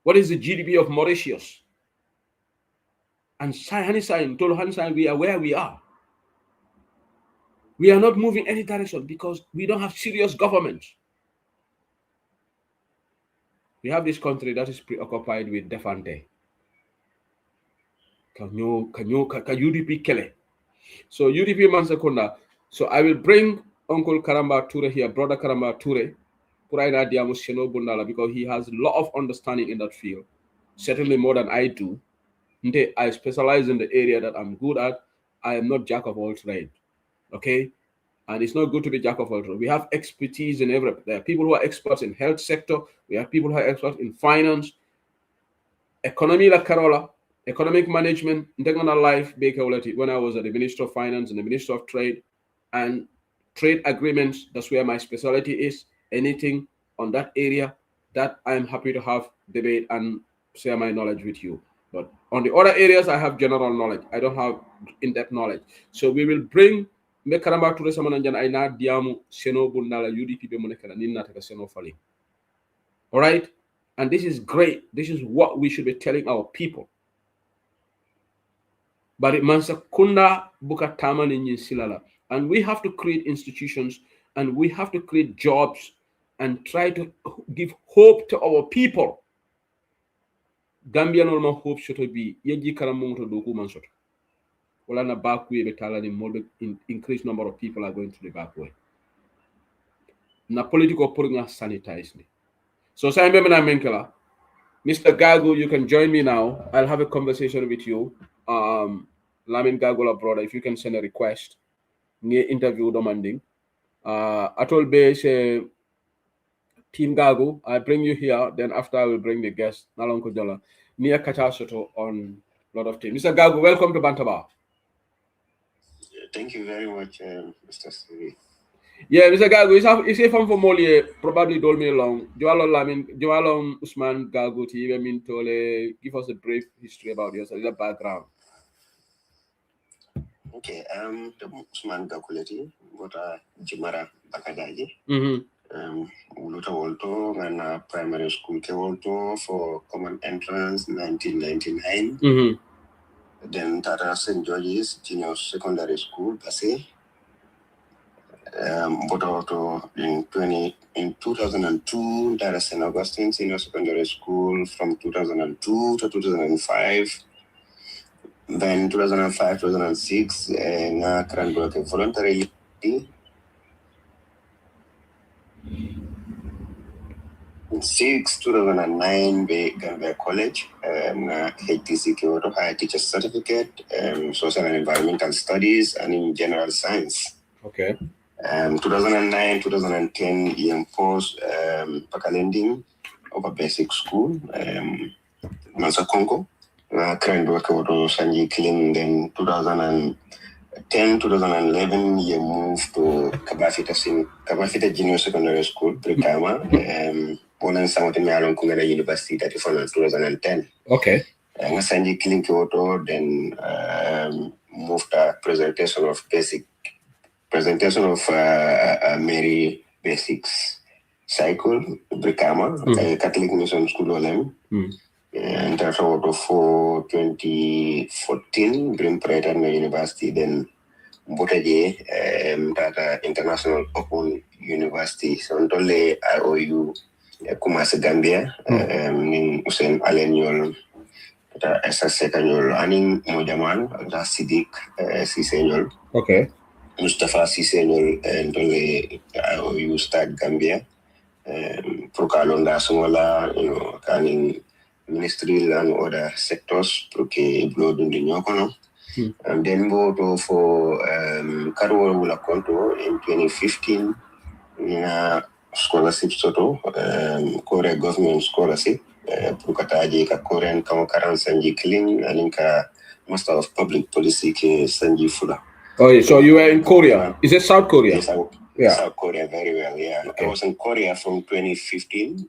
What is the GDP of Mauritius? And Tolhansan, we are where we are. We are not moving any direction because we don't have serious government. We have this country that is preoccupied with Defante. Can UDP Kele? So UDP Mansakunda. So I will bring Uncle Karamba Ture here, Brother Karamba Ture, Puraina Diamusheno Bundala, because he has a lot of understanding in that field, certainly more than I do. I specialize in the area that I'm good at. I am not jack of all trades, okay? And it's not good to be jack of all trades. We have expertise in every. There are people who are experts in health sector. We have people who are experts in finance, economy, like Carola, economic management, international life. When I was at the Ministry of Finance and the Ministry of Trade, and trade agreements, that's where my specialty is. Anything on that area, that I'm happy to have debate and share my knowledge with you. But on the other areas, I have general knowledge. I don't have in-depth knowledge. So we will bring Mekaramba to the Samananjan Aina Diamu Seno Bundala UDP Bemonekana Nina Seno Fali. All right? And this is great. This is what we should be telling our people. But it mansa kunda buka taman in silala. And we have to create institutions and we have to create jobs and try to give hope to our people. Gambia normal hope should be yeji karamonto doku mansoto. Wala na back way betala ni more increased number of people are going to the back way. Na political putting us sanitize ni. So say na menkela. Mr. Gago, you can join me now. I'll have a conversation with you. Lamin Gagola brother, if you can send a request. Near interview demanding. Atol be Team Gago, I bring you here, then after I will bring the guest, Nalonko Jola, near Kachasoto on lot of teams. Mr. Gago, welcome to Bantaba. Thank you very much, Mr. Siri. Yeah, Mr. Gago, is a from Molie, probably told me along. Joalon Usman Gago, give us a brief history about yourself, the background. Okay, Usman Gakuleti, what Jimara Bakadaji. Uluta Volto and primary school ke Volto for common entrance 1999. Then Tata St. George's Junior Secondary School, Basse. Boto in 2002, Tata St. Augustine Senior Secondary School from 2002 to 2005. Then 2005, 2006, na Cranbrook voluntarily. 2009 be Gambia College, HTC Kyoto High Teacher Certificate, Social and Environmental Studies, and in General Science. Okay. 2009, 2010, EM Post, Pakalending, over basic school, Mansa Congo, Cranbrook Sanji Klim, then 2010, 2011, you moved to Kabafita Junior Secondary School, Brikama, Poland Samotimi Alon Kungana University, that is 2010. Okay. Sanji Klim Kyoto, then moved to presentation of Mary Basics Cycle, Brikama, Catholic Mission School Olem. And that's out for 2014, Green Pride University, then Botaje, Tata International Open University, so Ndole IOU, Kumasi Gambia, Usain Alenyol, Senyol aning mo jaman da Sidik Senyol. Okay. Mustafa Senyol ndole you start Gambia. Prokalonda Sumola, kaning ministry and other sectors proke blood in the Nyokono. And then go for Karwa Wula Konto in 2015 scholarship soto Korea government scholarship Prukataji ka Korean Kamakaran Sanji Kling and Master of Public Policy ke Sanji Fula. Oh, so you were in Korea. Is it South Korea? Yes, South Korea very well, yeah. Okay. I was in Korea from 2015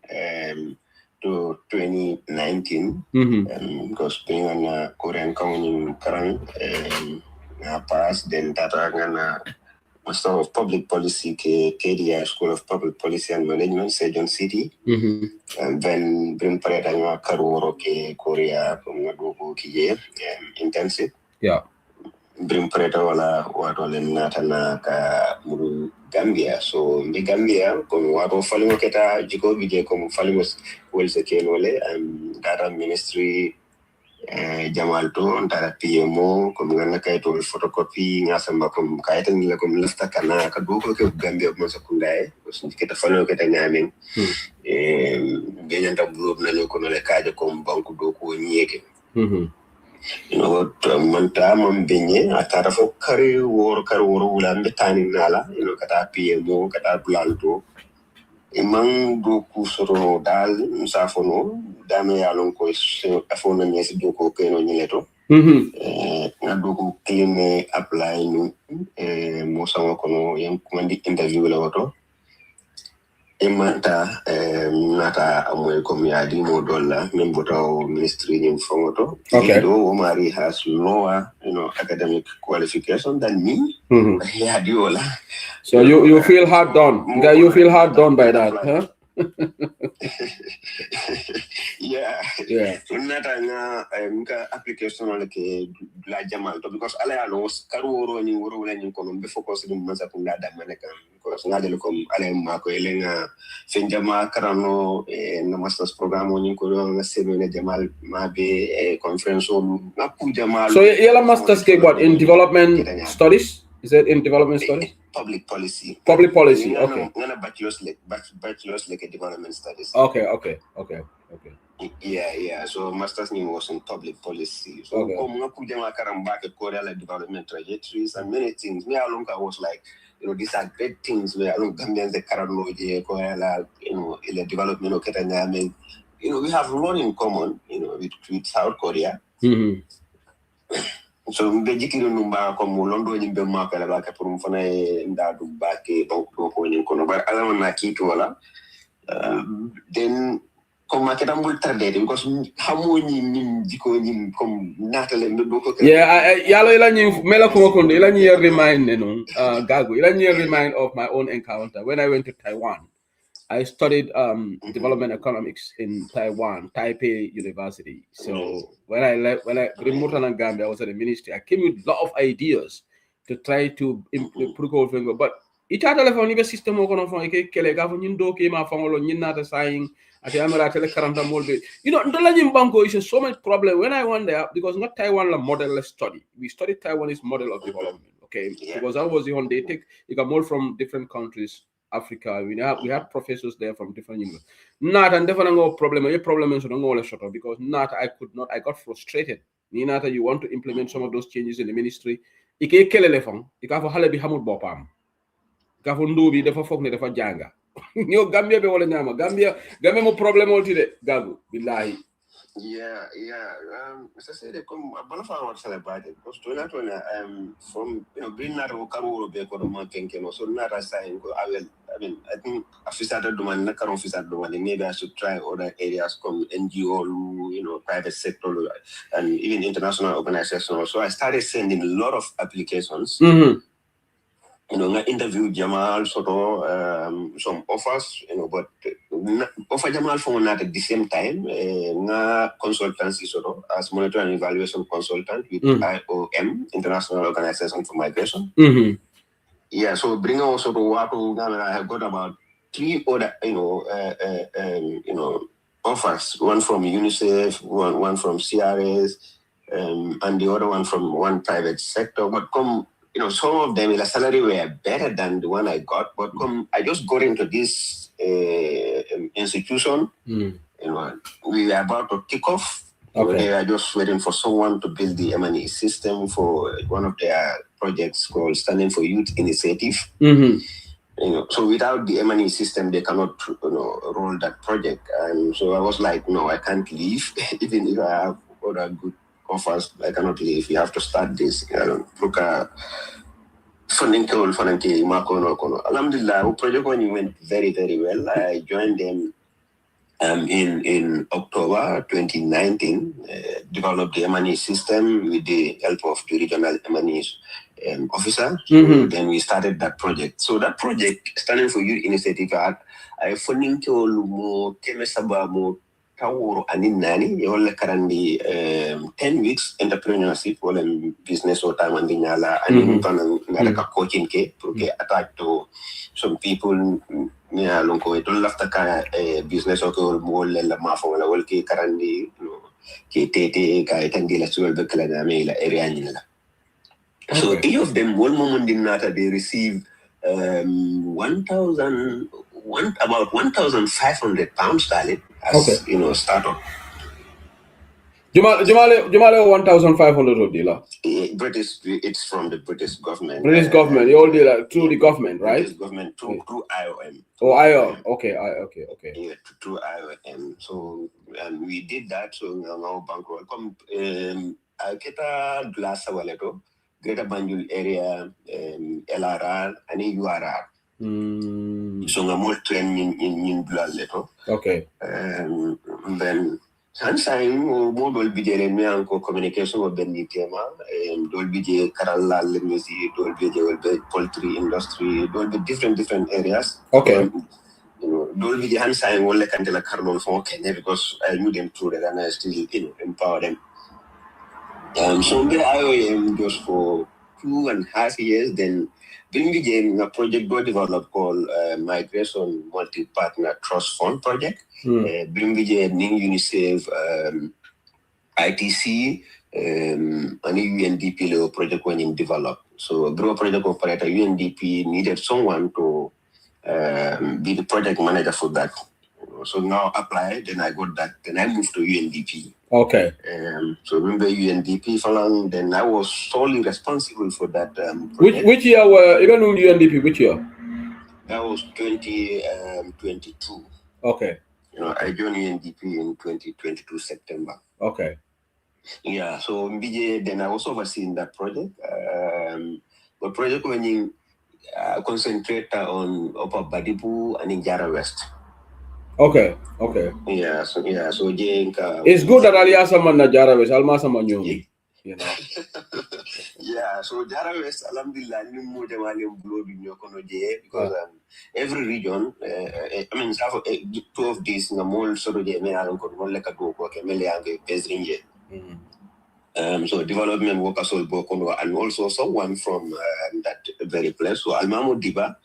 to 2019 because being on Korean Korean current past then that Master of Public Policy KDI School of Public Policy and Management Sejong City and then bring Paretanya Karuro ke Korea from Nagogo Kiye intensive. Yeah. Bring Preta wala wato len natana ka muru Gambia so in Gambia comme wato falimo keta jiko bije comme falimo welse kenole data ministry jamal to data PMO comme ngana kayto photocopy ngasamba comme kayta ni la comme lafta kana ka doko ke Gambia mo sakundae so keta falimo keta nyamen be nyanta blob nañu ko le kaaje comme banku doko nyeke manta mam benye atara fo kare woro wula mbetani nala kata PMO kata planto imang do kusoro dal msafono dame yalon ko afona nyesi do ko keno nyileto na do ko clean apply nu mo sango kono yam kumandi interview la woto manta nata amoy comme yadi mo dolla même botaw ministry nim fongoto do Omari has lower academic qualification than me yadi wala so you feel hard done you feel hard done by that huh yeah nata nga application on ke la jamal to because ala alo karuro ni woro wala ni kono be focus dum masa kunda da maneka because ngade ko ala ma ko elenga finjama karano na masters program ni ko nga sebe ne jamal ma be conference on na pu jamal so yela masters ke what in development studies. Is it in development studies? Public policy. Public policy. Okay. Ngana bachelor's like development studies. Okay. Yeah. So master's name was in public policy. So come ngakujama karamba ke Korea development trajectories and many things. Me along I was like, these are great things where along Gambians the karano je Korea in development of Kenya. I mean, we have a lot in common, with South Korea. So mbe jikiro numba ko mo londo ni be makala ba ka pour mfana ndadu bake banko ko ni kono ba ala na kitu wala then comme maketa mbul tarde because hamoni ni jiko ni comme natale ndo ko yalo ila ni mela ko kondo ila ni remind no gago ila ni remind of my own encounter when I went to Taiwan. I studied development economics in Taiwan, Taipei University. So when I removed to Gambia, I was at the ministry. I came with a lot of ideas to try to improve. But it had a level system of banko is so much problem when I went there because not Taiwan la model study. We studied Taiwanese model of development. Okay, because I was the one they take you got more from different countries. Africa, we had professors there from different universities. Not and definitely problem. Your problem is don't shut up because I got frustrated. Ninata, you want to implement some of those changes in the ministry. Ike kelelefon, ika fo hale bi hamul bopam. Ika fo ndubi defa fok ne defa janga. Yo Gambia be wala nyama. Gambia mo problem olti de gagu billahi. Yeah. Mr. Sede, come Bonafa was celebrated because from being not a Karu be Kodoma Kenkeno, so not a sign. I think officer domain, not officer domain, maybe I should try other areas come NGO, private sector and even international organizations. So I started sending a lot of applications. I interviewed Jamal some offers, but offer Jamal for not at the same time. Consultancy as monitoring and evaluation consultant with IOM, International Organization for Migration. Yeah, so bring also to what I have got about 3 other offers, one from UNICEF, one from CRS, and the other one from one private sector. But some of them, the salary were better than the one I got. But I just got into this institution. We were about to kick off. They were just waiting for someone to build the M&E system for one of their projects called Standing for Youth Initiative. So without the M&E system, they cannot roll that project. And so I was like, no, I can't leave. Even if I have other good offers, I cannot leave. You have to start this. Alhamdulillah, the project went very, very well. I joined them in October 2019, developed the M&E system with the help of the regional M&E officer. So then we started that project. So that project, Standing for Youth Initiative, I funding mo kemesaba mo taworo anin nani yola karandi 10 weeks entrepreneurship wala business or time andi nyala anin tan ngara coaching ke porque attach to some people nya lonko to lafta ka business or ko mo la mafo wala wal ke karandi ke tete ka tandi la sul be kala na me la area ni la. So each of them, one moment in Nata, they receive about £1,500 sterling as startup. Jumale 1,500 dealer. British, it's from the British government. British government, you all deal through the government, right? British government through IOM. Oh, IOM. Okay. Yeah, through IOM. So we did that. So now bankroll come. I get a glass of waleto. Greater Banjul area, LRR, and URR. So I'm more training in blood letter. Okay. Then Sansain will be the communication with Benny Tema, will be the Karala music, will be the poultry industry, will be different areas. Okay. Will be the hand sign will like until a Carlo for Kenya because I knew them through that and I still empower them. So I am just for 2.5 years. Then bring a project go developed called Migration Multi-Partner Trust Fund Project. Bring Ning UNICEF, ITC, and UNDP level project when developed. So grow project operator UNDP needed someone to be the project manager for that. So now apply, then I got that, then I moved to UNDP. Okay. So remember UNDP Falang, then I was solely responsible for that project. Which year were you know UNDP? Which year? That was 2022. Okay. I joined UNDP in 2022 September. Okay. Yeah, so MBJ, then I was overseeing that project. But project when you concentrate on Upper Badibu and in Jara West. Okay. Yeah, so Jenka. It's good that Aliasa Manajara West, Almasa Manyu. Yeah, so Jara West, Alhamdulillah, because every region, I mean, two of these, Namol, Soroje, Mealan, Leka Go, Meleang, Pesrinje. So development workers and also someone from that very place. So Almamo Diba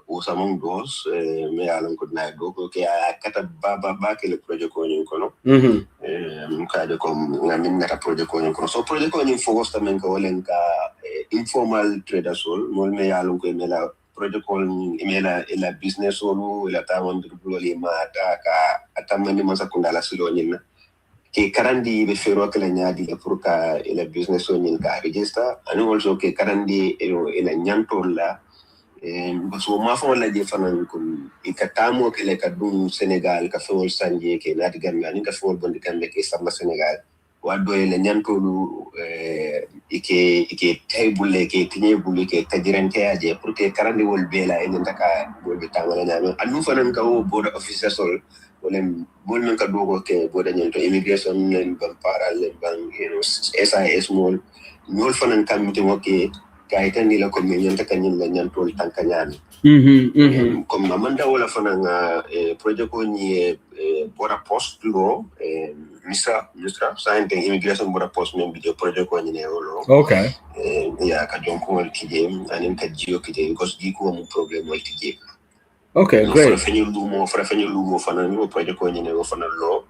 was among those. Me Alan could not go. Okay, I cut a baba back in the project on you. Namin project on you. So project on you focused on informal traders. Mol me Alan could mela project on ela business or ela tawon dublo mata ka atamani masakundala silonina. Ke karandi be fero kala nyaadi pour ka ila business on ka register and also ke karandi ila nyantola so ma fa wala je fanan kun ikatamo ke le kadum Senegal ka fewol sanje ke nati gambe ani ka fewol bondi kambe ke samba Senegal wado ila nyantolu ike taybule ke tinyebule ke tajirante aje pour ke karandi wol bela en taka wol be tamala nyame anu fanan ka o border officer sol When Bulman Kadogo ke Bodan to immigration and Bampara, SIS mall, Nol Fan and Committee Woke, Gaitan Nila Communion Takanyan Lanyan Tol Tankanyan. Come Mamanda Olafana, project on border post to go, Mr. signed the immigration border post member project on Euro. Okay. Yeah, Kajonko Kidem and in Kajio Kide because Giku problem with TJ. Okay, great. For lumo fana ni project ko nyine go fana lo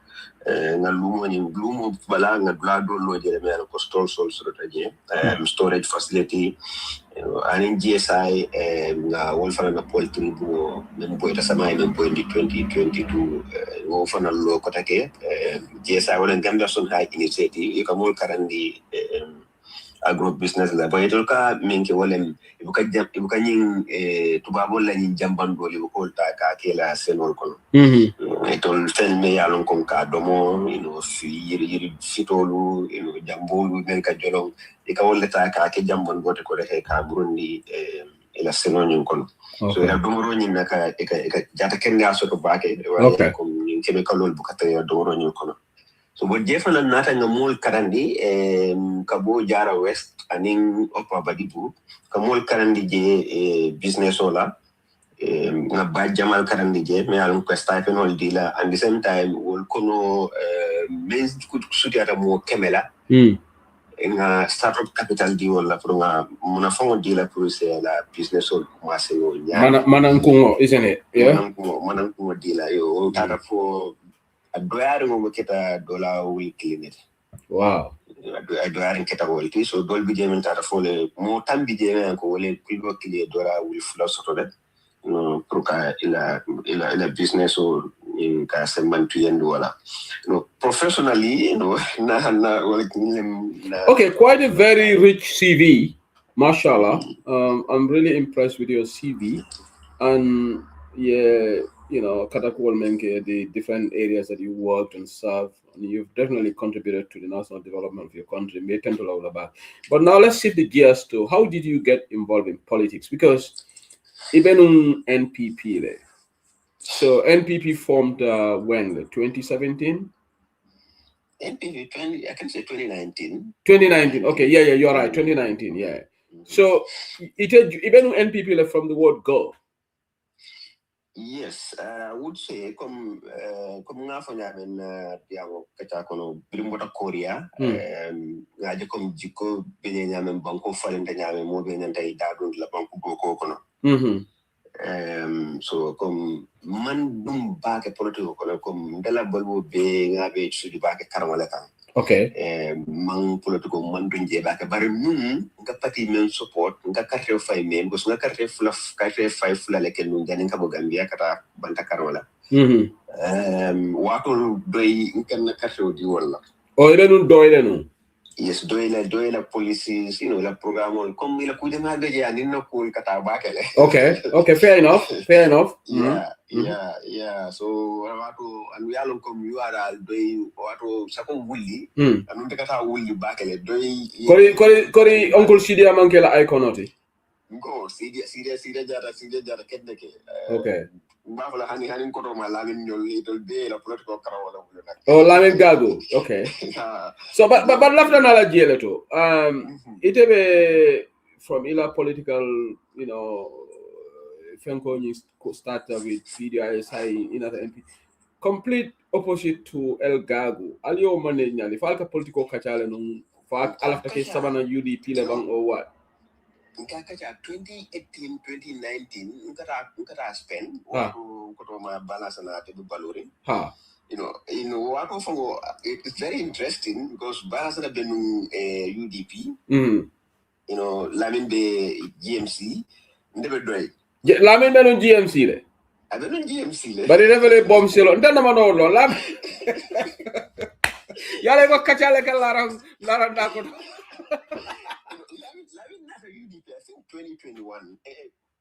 nga lumo ni lumo bala nga blado lo jere me ko store so taje storage facility anin GSI nga wol fana na poultry bu men boy ta sama men boy di 2022 wo fana lo ko take GSI wala Gambia Sun High Initiative e ko mol karandi agro business la boy to ka minke wolem ibuka nyin tubabo la nyin jambando li ko ta ka kela senol kono tol fen me yalon kon ka domo fi yiri fitolu jambolu men ka jolong e ka wolleta ka ke jambon gote ko de ka burundi ila senol nyin kono so ya domoro nyin naka e ka jata ken ya so to baake wala ko nyin kebe kalol bukata ya domoro nyin kono so bo jefana nata nga mol karandi kabo jara west aning opa badibu ka mol karandi je business ola nga ba jamal karandi je me alon ko stipend hol dila and the same time wol kono men kut sutiata mo kemela nga startup capital di wala pour nga mona fongo dila pour c'est la business ol commencer yo manankungo isn't it yeah manankungo dila yo tata fo doyare mo kita dola will clean it wow doyare kita wolti so dol bi jemen tata fole mo tambi jemen ko wole kulbo kili dola will flow soto de no proka ila business or in ka semantu yendo wala no professionally na okay, quite a very rich CV, mashallah. I'm really impressed with your CV and yeah, Katakual Menke, the different areas that you worked and served, and you've definitely contributed to the national development of your country. But now let's shift the gears to how did you get involved in politics? Because even NPP, so NPP formed when? 2017? NPP, I can say 2019. 2019, okay, yeah, you're right, 2019, yeah. So even NPP from the word go. Yes, I would say comme nga fanya men diamo kata kono birimota Korea ngaje comme jiko benye nyame banko falenta nyame mo benye tay dadon la banko goko kono so comme man dum baake politique kono comme dala bolbo be ngabe sudi baake karwala kan okay man politique man dunje baake bari nun nga pati men support nga carte fay men go nga carte fay fula leke nun janin ka bo Gambia kata banta karwala wato doy nkan carte di wala o ire nun doyle nun yes doy la policies la programme comme il a coude ma gaje ani no ko kata baake le okay fair enough yeah so wato anu yalon comme you are doy wato sako wulli anu te kata wulli baake le doy kori uncle Sidi amanke la iconoti go Sidi jara kedde ke okay mbafala hani ko to ma lamin ñol little be la political karawala wala nak lamin gago okay so but lafta na la jele to itebe from ila political fenko ni start with PDIS in other MP complete opposite to El Gago aliyo mane nyali falka political kachale no fa alafta ke sabana UDP le bang or what Nkakacha 2018 2019 nkata spend ko ma balance na te balori wato fongo it's very interesting because balance na benu UDP lamin be GMC ndebe doy lamin benu GMC le abenu GMC le bari revele bom selo ndana mano lo lam yale ko kachale kala lara ndako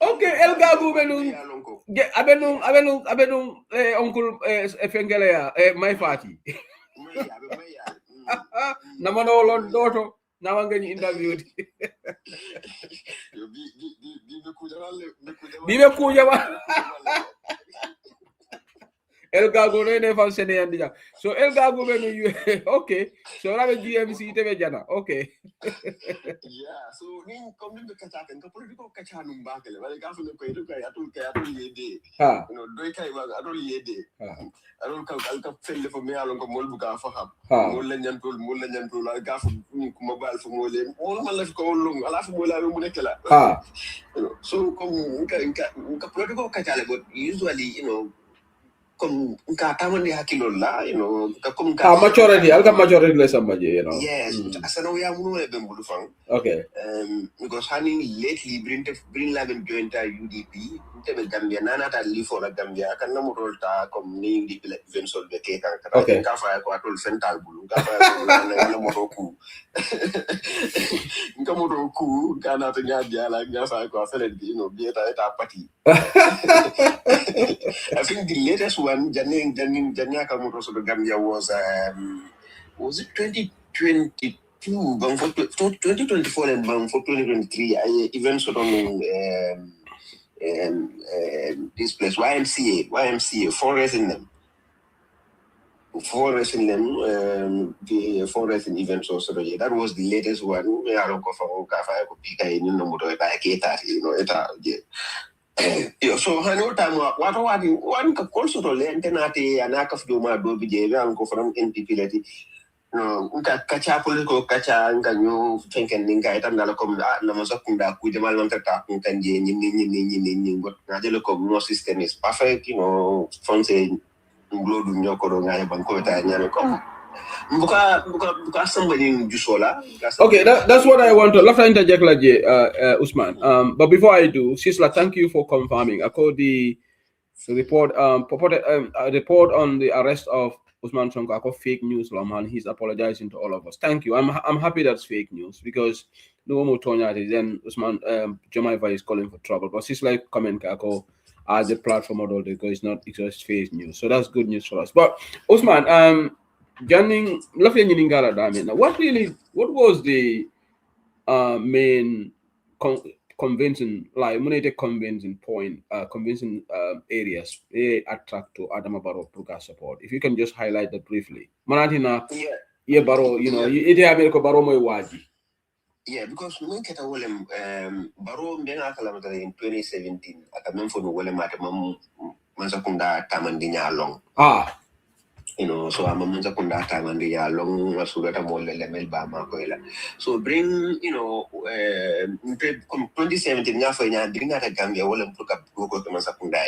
okay El Gago abenu uncle Fengelea my party namano lon doto nawangani interview bibe kuja El Gago ne fan sene yandija so El Gago benu okay So la GMC te be jana. Okay. Yeah, so ni come to kacha kan political kacha num ba kele wala ka fu ko itu ka atul yede. Ha. You know, do kai ba atul yede. Atul ka alka felle fo me alon ko mol bu ka fa xam. Mol la ñantul la ka fu ni kuma bal fu mo len mol man la ko long ala fu mo la mu nek la. Ha. You know, so comme ka political kacha le but usually, you know, comme nka tamande hakilo la, you know, comme ka majority le sambaje, you know. Yes, asana we amuno le bembulu fang. Okay. Because having lately bring laben jointa UDP, tebe Gambia nana ta li for la Gambia kan na motol ta comme ni UDP la events of the cake kan okay. Ka fa ko atol fental bulu ka fa ko na moto ku. Nka moto ku kana to nya dia la nya fa ko fele you know be ta party. I think the latest one Janya Kamoto so the Gambia was it 2022 but for 2024 and for 2023 events on this place YMCA forest in them the forest in events also that was the latest one I don't go for Kafa Pika in Nomoto you know so hano time what one ka also to le tenate anaka fdoma do bije an ko from NPP lati no nka kacha political kacha nka nyo fenken ninga itam na ko na mo sakunda ku demal man ta ku kan je ni ngot na de ko no system is perfect you know fonse nglodu nyoko do ngaya banko ta nyane ko buka somebody jusola. Okay, that's what I want to left interject Usman. But before I do, Sisla, thank you for confirming. I called the report purported a report on the arrest of Usman Sonko. I called fake news, Laman. He's apologizing to all of us. Thank you. I'm happy that's fake news because no more Tonya then Usman Jamaiva is calling for trouble. But Sisla comment I call as a platform model because it's just fake news. So that's good news for us. But Usman, what was the main convincing point, convincing areas they attract to Adama Barrow Pruka support? If you can just highlight that briefly. Manatina, yeah, Barrow, you know, it America Barrow Waji. Yeah, because when Keta Wolem Barrow Benga Kalamata in 2017 at a Memphis Wolem at Mansakunda Tamandinya long. You know, so I'm a Munzakunda time and the long Surata Mole Melba Makoela. So bring, you know, 2017 Nafanya, bring out a Gambia, well and put up Google Masakunda.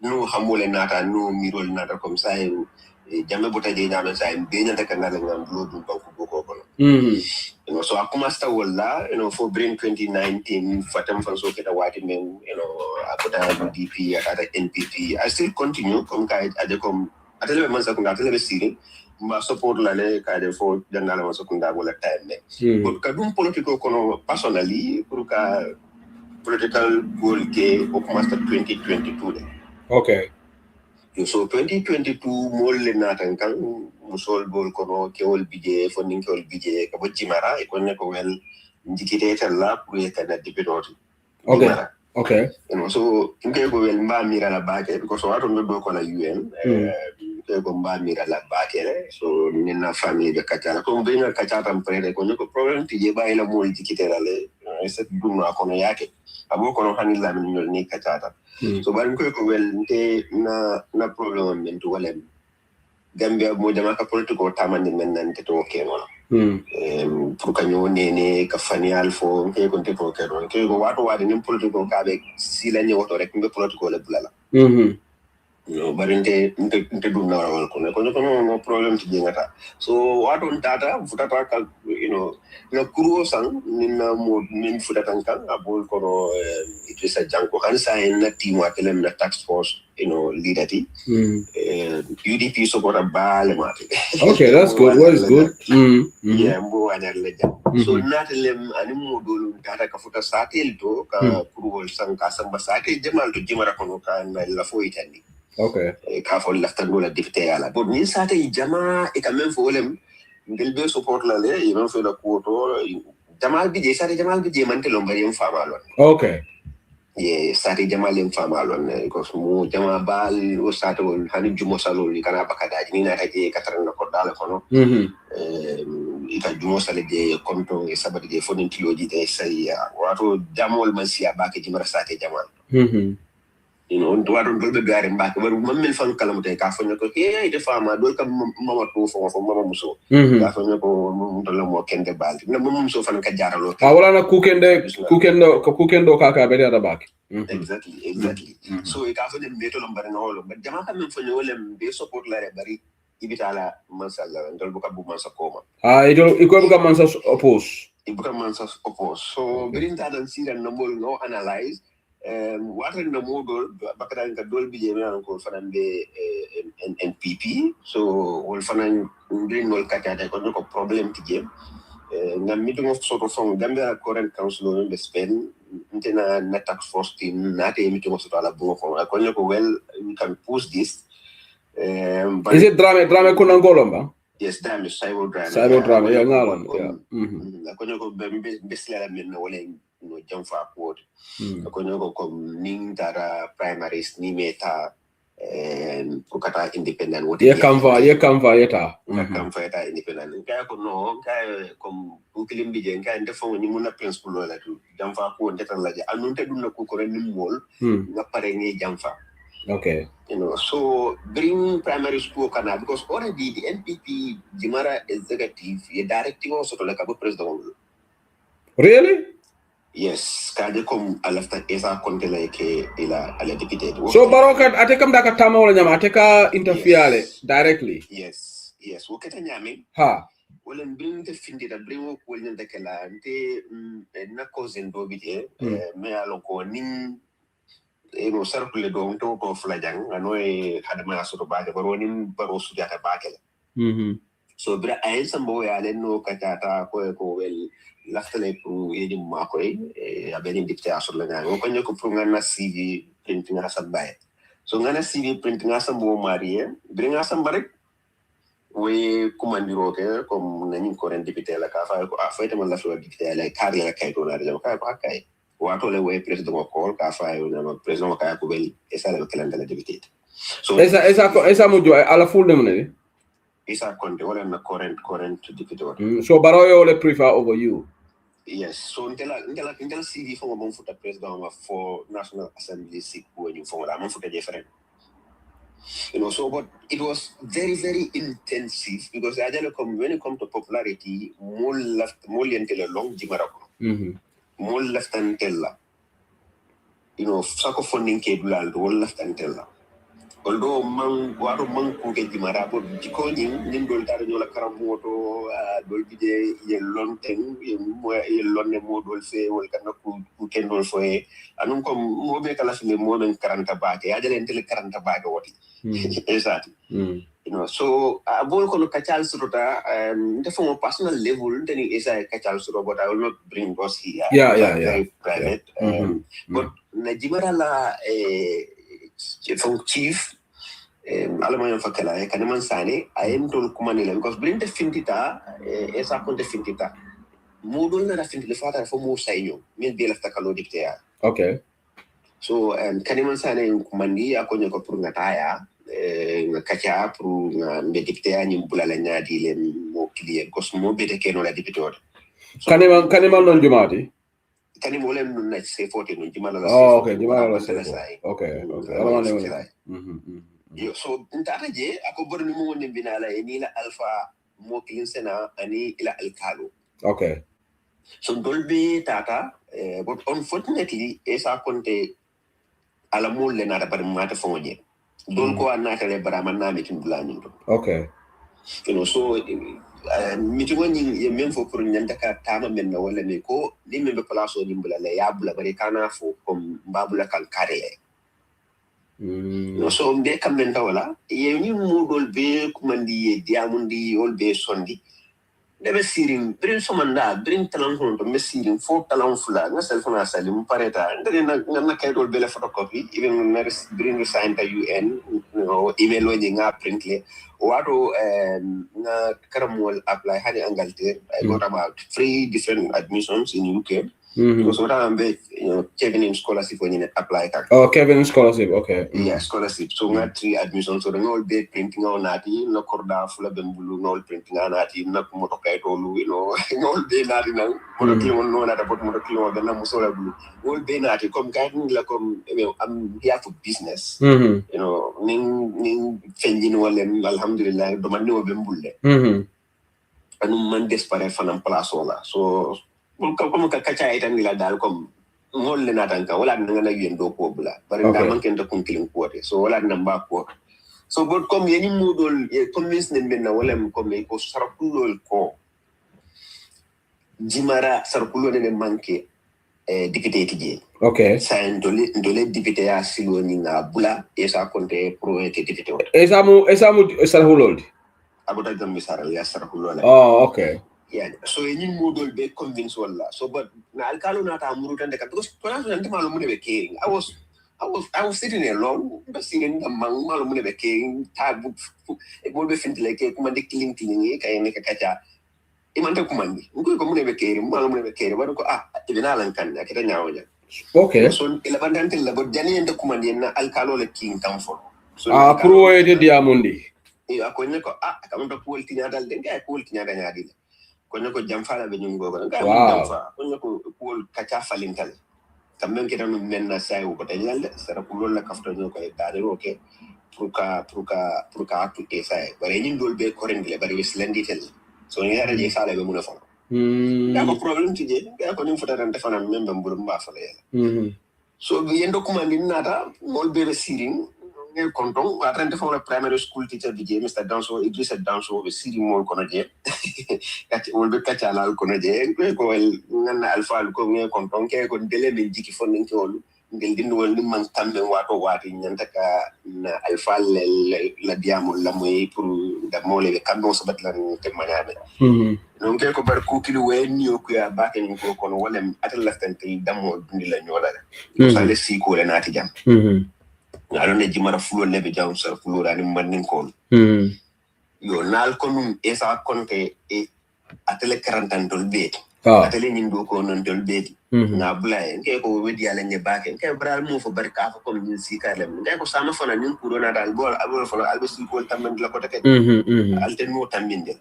No Hamole Nata, no Mirol Nata Comsai, Jamabota Jamas, and Dana the Canal and Blue Boko. You know, so Akumasta Walla, you know, for bring 2019, Fatam Fansoketa Whiteman, you know, Abuda DP at NPP. I still continue, come guide at the atele Mansakunda atele siri ma support la le ka de fo jangala Mansakunda wala time but kadum political kono personally pour ka political goal ke o master 2022 okay so 2022 mol le natan kan musol bol kono ke ol bije funding ke ol bije ka bo jimara e konne ko wel ndikite talla pour e kana dipidoti okay you know so nke go wel mba mira la baake because wato ndo ko la UN ko mba mira la baake so nina family be kachala ko be na kachata mpere ko ko problem tije ba ila mo ndikite la le set dum na kono yake abo kono hanila min ni kachata so bari ko wel nte na problem men to wala Gambia mo jama ka political tamande men nan te to kenola pour que ñu nene ka fanial fo ke ko te ko ke don ke ko wato wadi nim political ka be si la ñewoto rek mbe political le bulala no barinte nte dum na wal ko no problem ti jengata so wato tata futata ka you know na kuro sang ninna mo min futata kan abol ko no Idrissa Janko kan sa en team wa telem na task force you know leaderty UDP support a bale mate okay that's good what is good yeah mbo anyar leja so natalem animu dolu tata ka futa satel to ka kuro sang ka samba satel jamal to jimara kono ka na la fo itandi okay ka fo laftango la député ala bon ni sate jama e quand même fo lem ngel be support la le you know fe la koto jamal bi je sate jamal bi je man te lo mbari fama lo okay ye sati jama lem fama lon because mu jama bal o sata wol hani jumo salol ni kana bakadaji ni na taje kataranga ko dala kono ita jumo sale je konto e sabati je fonin kiloji de say wato jamol man siya bake jimara sate jama you know do wadon dolbe gare mbake waru mammel fan kalamte ka fanyo ko e de fama dol kam mama to fo mama muso ka fanyo ko dol mo kende baldi na mama muso fan ka jaralo wala na kukendo kaka be da bak exactly so e ka fanyo meto lo bare no but jama kam fanyo wala be support la re bari ibitala mansa la dol bu ka bu mansa koma iko bu ka mansa oppose ibuka mansa oppose so brinta dan siran no mol no analyze water no modol bakadan ka dol bi jeme ko fanan be NPP so wol fanan green wol katata ko ko problem ti jëm ngam mi dum soto fon Gambia current council be Spain intena na tax force team na te mi dum soto ala bo ko ko well we can push this is it drama ko ngolomba yes drama cyber drama ya ngalan ko be slela men no wala no jamfa ko ko nyoko kom ning dara primaries ni meta kukata independent wote ye kamva yeta independent kaya ko no kaya kom ukilim bije kaya ndefo ni muna principle la tu jamfa ko ndetan la anu te dum na ko ren ni mol nga pare ni jamfa okay you know so bring primary school kana because already the NPP Jimara executive ye directing also to like a president really. Yes, kaje kom alafta esa konte like ila ala deputy. So barokat atekam daka tama wala nyama ateka interfere directly. Yes. Woketa nyame. Ha. Wala bring te findi da bring wo ko nyanda kala nte na cousin do bije me alon ko nin no circle do to ko flajang anoy hadama so baake baro nin baro sujata baake la. So bra ayen sambo ya len no katata ko wel laftale pour yedi makoy abeni dicté asur la ñaan ko ñoko pour ngana CV print nga sa baye so ngana CV print nga sa bo marié bi nga sa barek we commandiro ke comme nañu ko ren député la ka fa ko afayta man la so député la carrière la kay to la de ka ba kay wato le we président ko ka fa yo na président ka ko bel et ça le calendrier la député so esa mo jo ala full dem ne isa konte wala na current député so baroyo le prefer over you. Yes, so until CV for one for the president for National Assembly seat when you form a month for the different. You know, so but it was very, very intensive because when it comes to popularity, more until a long Jimarako. More left and tella. You know, sako funding cable all left and tella. Although man ko ke Jimara but jikoni nin dol tar nyola karamoto dol bide ye lonten ye lonne mo dol fe wol kana ku ken dol foye anum ko mo be kala file mo ben 40 baake ya jale entel 40 baake woti exactly you know so bol ko kachal surota ndefo mo personal level tani esa kachal suro but I will not bring us here very private but na Jimara la chief alamayan fakala kanaman sane ayen tol kumanila because blinde fintita esa konte fintita modul na fintile fata fo mo sayno min be lafta kalo dicté okay so kanaman sane kumandi akonyo ko pour ngataya kacha pour be dicté ni bulala nyaadi le mo client ko mo be de keno la député kanaman non jumati kani mo len na se fote no jimala la okay jimala la okay yo so ntata je ako borni mo woni binala ni la alpha mo kilin sena ani ila alkalo okay so dolbe tata but unfortunately esa konte ala mo le nata par mata fonje dol ko anata le barama na metin bulani to okay you know so mitigo ni ye même fo pour nyanda ka tama men na wala ne ko ni membe place o nimbula le yabula bare kana fo comme babula kan kare no so be kamenta wala ye ni modol be kumandi ye diamundi yol be sondi debe sirin brin somanda brin talan hono to mesirin fo talan fula na self na salim pareta ndere na kaydol be la photocopy even na brin sign ta UN no email o nga print le wato na karamol apply hadi Angleterre I got about 3 different admissions in UK Because what I'm Kevin scholarship when you apply. Kevin scholarship, okay. Yeah, scholarship. So we 3 admissions. So the all be printing on nati, no corda full of bembulu, no printing on nati, no motokai tolu, all be nati now. Motokilo no nata but motokilo the namusola blue. All be nati come guiding like I'm here for business. Ning fending walem alhamdulillah, the manu bembule. And man desperate for an palasola. So come kacha item nila dal come ngol le natanka wala nanga yendo ko bula bare ndaman ken to kunkilim kote so wala namba ko so but comme yeni modol e convince ne menna wala comme ko sarkulol ko jimara sarkulo ne manke député tije okay sa ndole député ya silo ni na bula e sa konte pro et député esamu sarkulol abota gambi saral ya sarkulol okay. Yeah, so any model be convinced wala. So but na alkalo na ta muru tande because kona so nti malumu ne be caring. I was sitting alone, but singing the malumu ne be caring. Tabu e bo be finti like kuma de clean e kay ne kacha. E man ta kuma ni. Nko ko ne be caring, malumu ne be caring. Ba ko e na lan kan akita nyaawo ja. Okay. So ila bandante la but jani ende kuma ni na alkalo le king come for. So pro e de diamondi. E akonne ko akamta pool tinya dal den kay pool tinya da nyaadi. Kono ko jamfala be nyungo ko nga jamfa kono ko pol kacha falintal kamben ke tan men na say ko tay yalla sara ko lol la kafto nyoko e dare oke pruka atu e say bare nyin dol be korengle bare weslendi tel so ni ara je sala be muna fa da ko problem tije ga ko nim fota tan defana membe mbul mba fa la so bi yendo kuma ni nata mol be siring konton atante for la primary school teacher DJ Mr. Danso Idrissa Danso be siri mol kono je kati wol be kacha la kono je ko ngana alfa ko nge konton ke ko dele min jiki fon ngi wol ngel din wol ni man tambe wato wati nyanta ka na alfa la diamol la moy pour da mole be kambo sabat la te manade non ke ko bar ku kilo we ni ko ya ba ke ko kono wolem atal la tante damo dundi la nyola ko sa le si ko le nati jam I don't know jimara fulo lebe jaun sar fulo rani manin kon yo nal konum esa konte e atele 40 ans dol be atele nyindo ko non dol be na blay nke ko wedi ala nye baake nke bral mo fo barka fa comme ni si kalem nke ko sama fona nin ko dona dal bol abol fo albe si ko tamman la ko take alten mo tambinde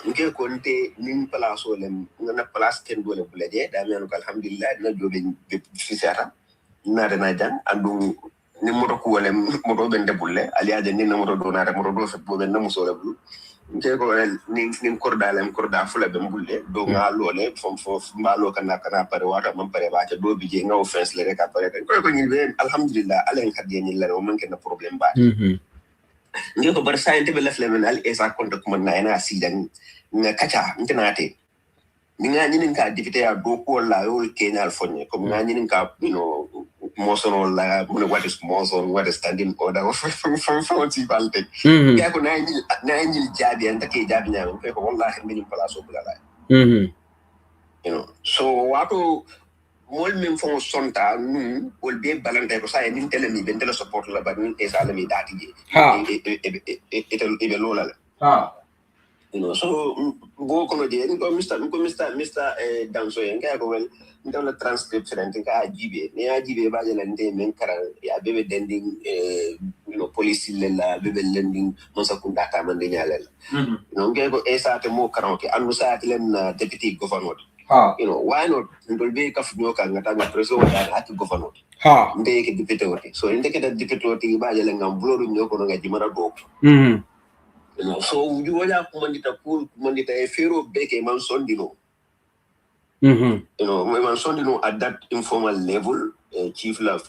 nke ko nte nin place olem ngana place ken dole bulade da men ko alhamdulillah na jobe fi sata na dana jang andu ni moto ko wala moto ben debulle ali aje ni moto do na moto do fe bo ben na muso la bulu nke ko ni korda fula be mbulle do nga lole fom mbalo kana pare wata man pare ba do bije nga offense le rek pare ko ni be alhamdulillah alen kadye ni la o man ken problem ba ngi ko bar sayente be lefle men al esa konta ko man na sidan nga kacha ntenate ni nga nyinin ka député ya do ko la yo Kenya al fonye comme nga nyinin ka motion la what is motion what is standing order from Tribalism ya ko na nyil jabi anta ke jabi nyam ko wallahi min place bula la so wato mol min fo sonta nu wol be balante ko sa ni tele mi ben tele support la ba ni e sa la mi dati ji e lola la so go kono je ko Mr. Danso en ka ko wel ndaw la transcription en ka ajibe ni ajibe ba jela nde men kara ya bebe dending police la bebe lending mo sa kunda ta man de nyalel nge ko esa te mo karanke anu sa len deputy governor why not ndol be ka funyo ka ngata nga president da ati governor nde ke deputy wote so nde ke deputy wote ba jela ngam bloru nyoko nga jimara do so you wala kumandita e fero beke man sondino man sondino at that informal level chief love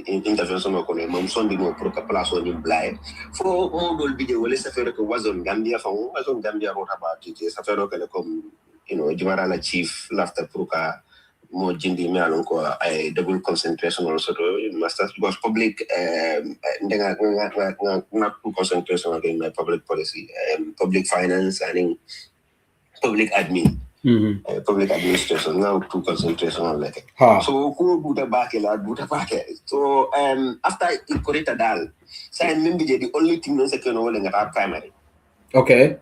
intervention ko ne man sondino pour ka place on blay fo modol bidé wala ça fait que wazon Gambia rota ba tite ça fait que comme jimara la chief lafta pour ka mo jindi me alon ko ay double concentration also masters because public ndenga not concentration again my public policy public finance and public admin public administration now to concentration on like so ko buta baake so after it correct dal say membi je the only thing no second wala ngata primary okay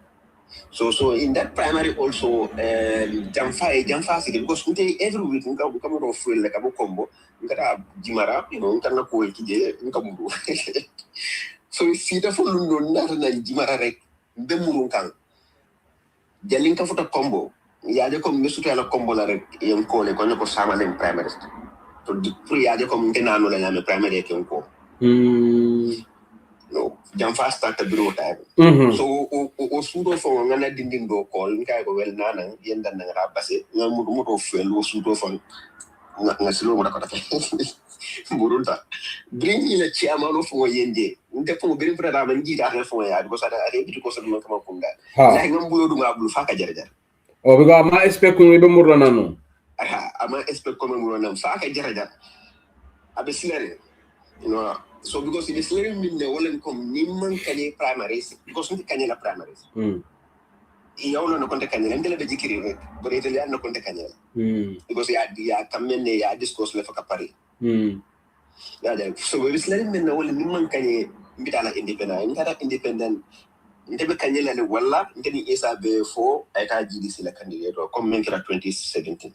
So in that primary also, Jamfa because every week we come to fuel like a combo, we got Jimara, can call Kije, so we see the full no Jimara rek, the Murunkan. The link of the combo, Yadacom Misuta combo like young call a Konoko Samalan primary. So the pre Yadacom Tenano and a primary Konko. No, Jamfa started below time. So, Osudo for Nana didn't go call, Nkai well Nana, Yendan and Rabase, Namuto Fel, Osudo for Nasilo Murunta. Bring in a chairman of Yende, the bring for a man, Gita for a because I didn't because of Makamunda. Like Mambulu Faka Jarja. Oh, because my expect Muranano. I might expect common Muranam Faka Jarja. Abesilary, So because it is living in the Wallen come Nimman Kanye primaries, because we Kanyala primaries. You no contact Kanyal and the Jikiri, but Italian no contact Kanyal. Because he had come in the discourse left for Capari. So we was living in the Wallen Nimman Kanye Mitala independent. Ndebe Kanyala and Walla, then is a before I had GDC candidate or comment 2017.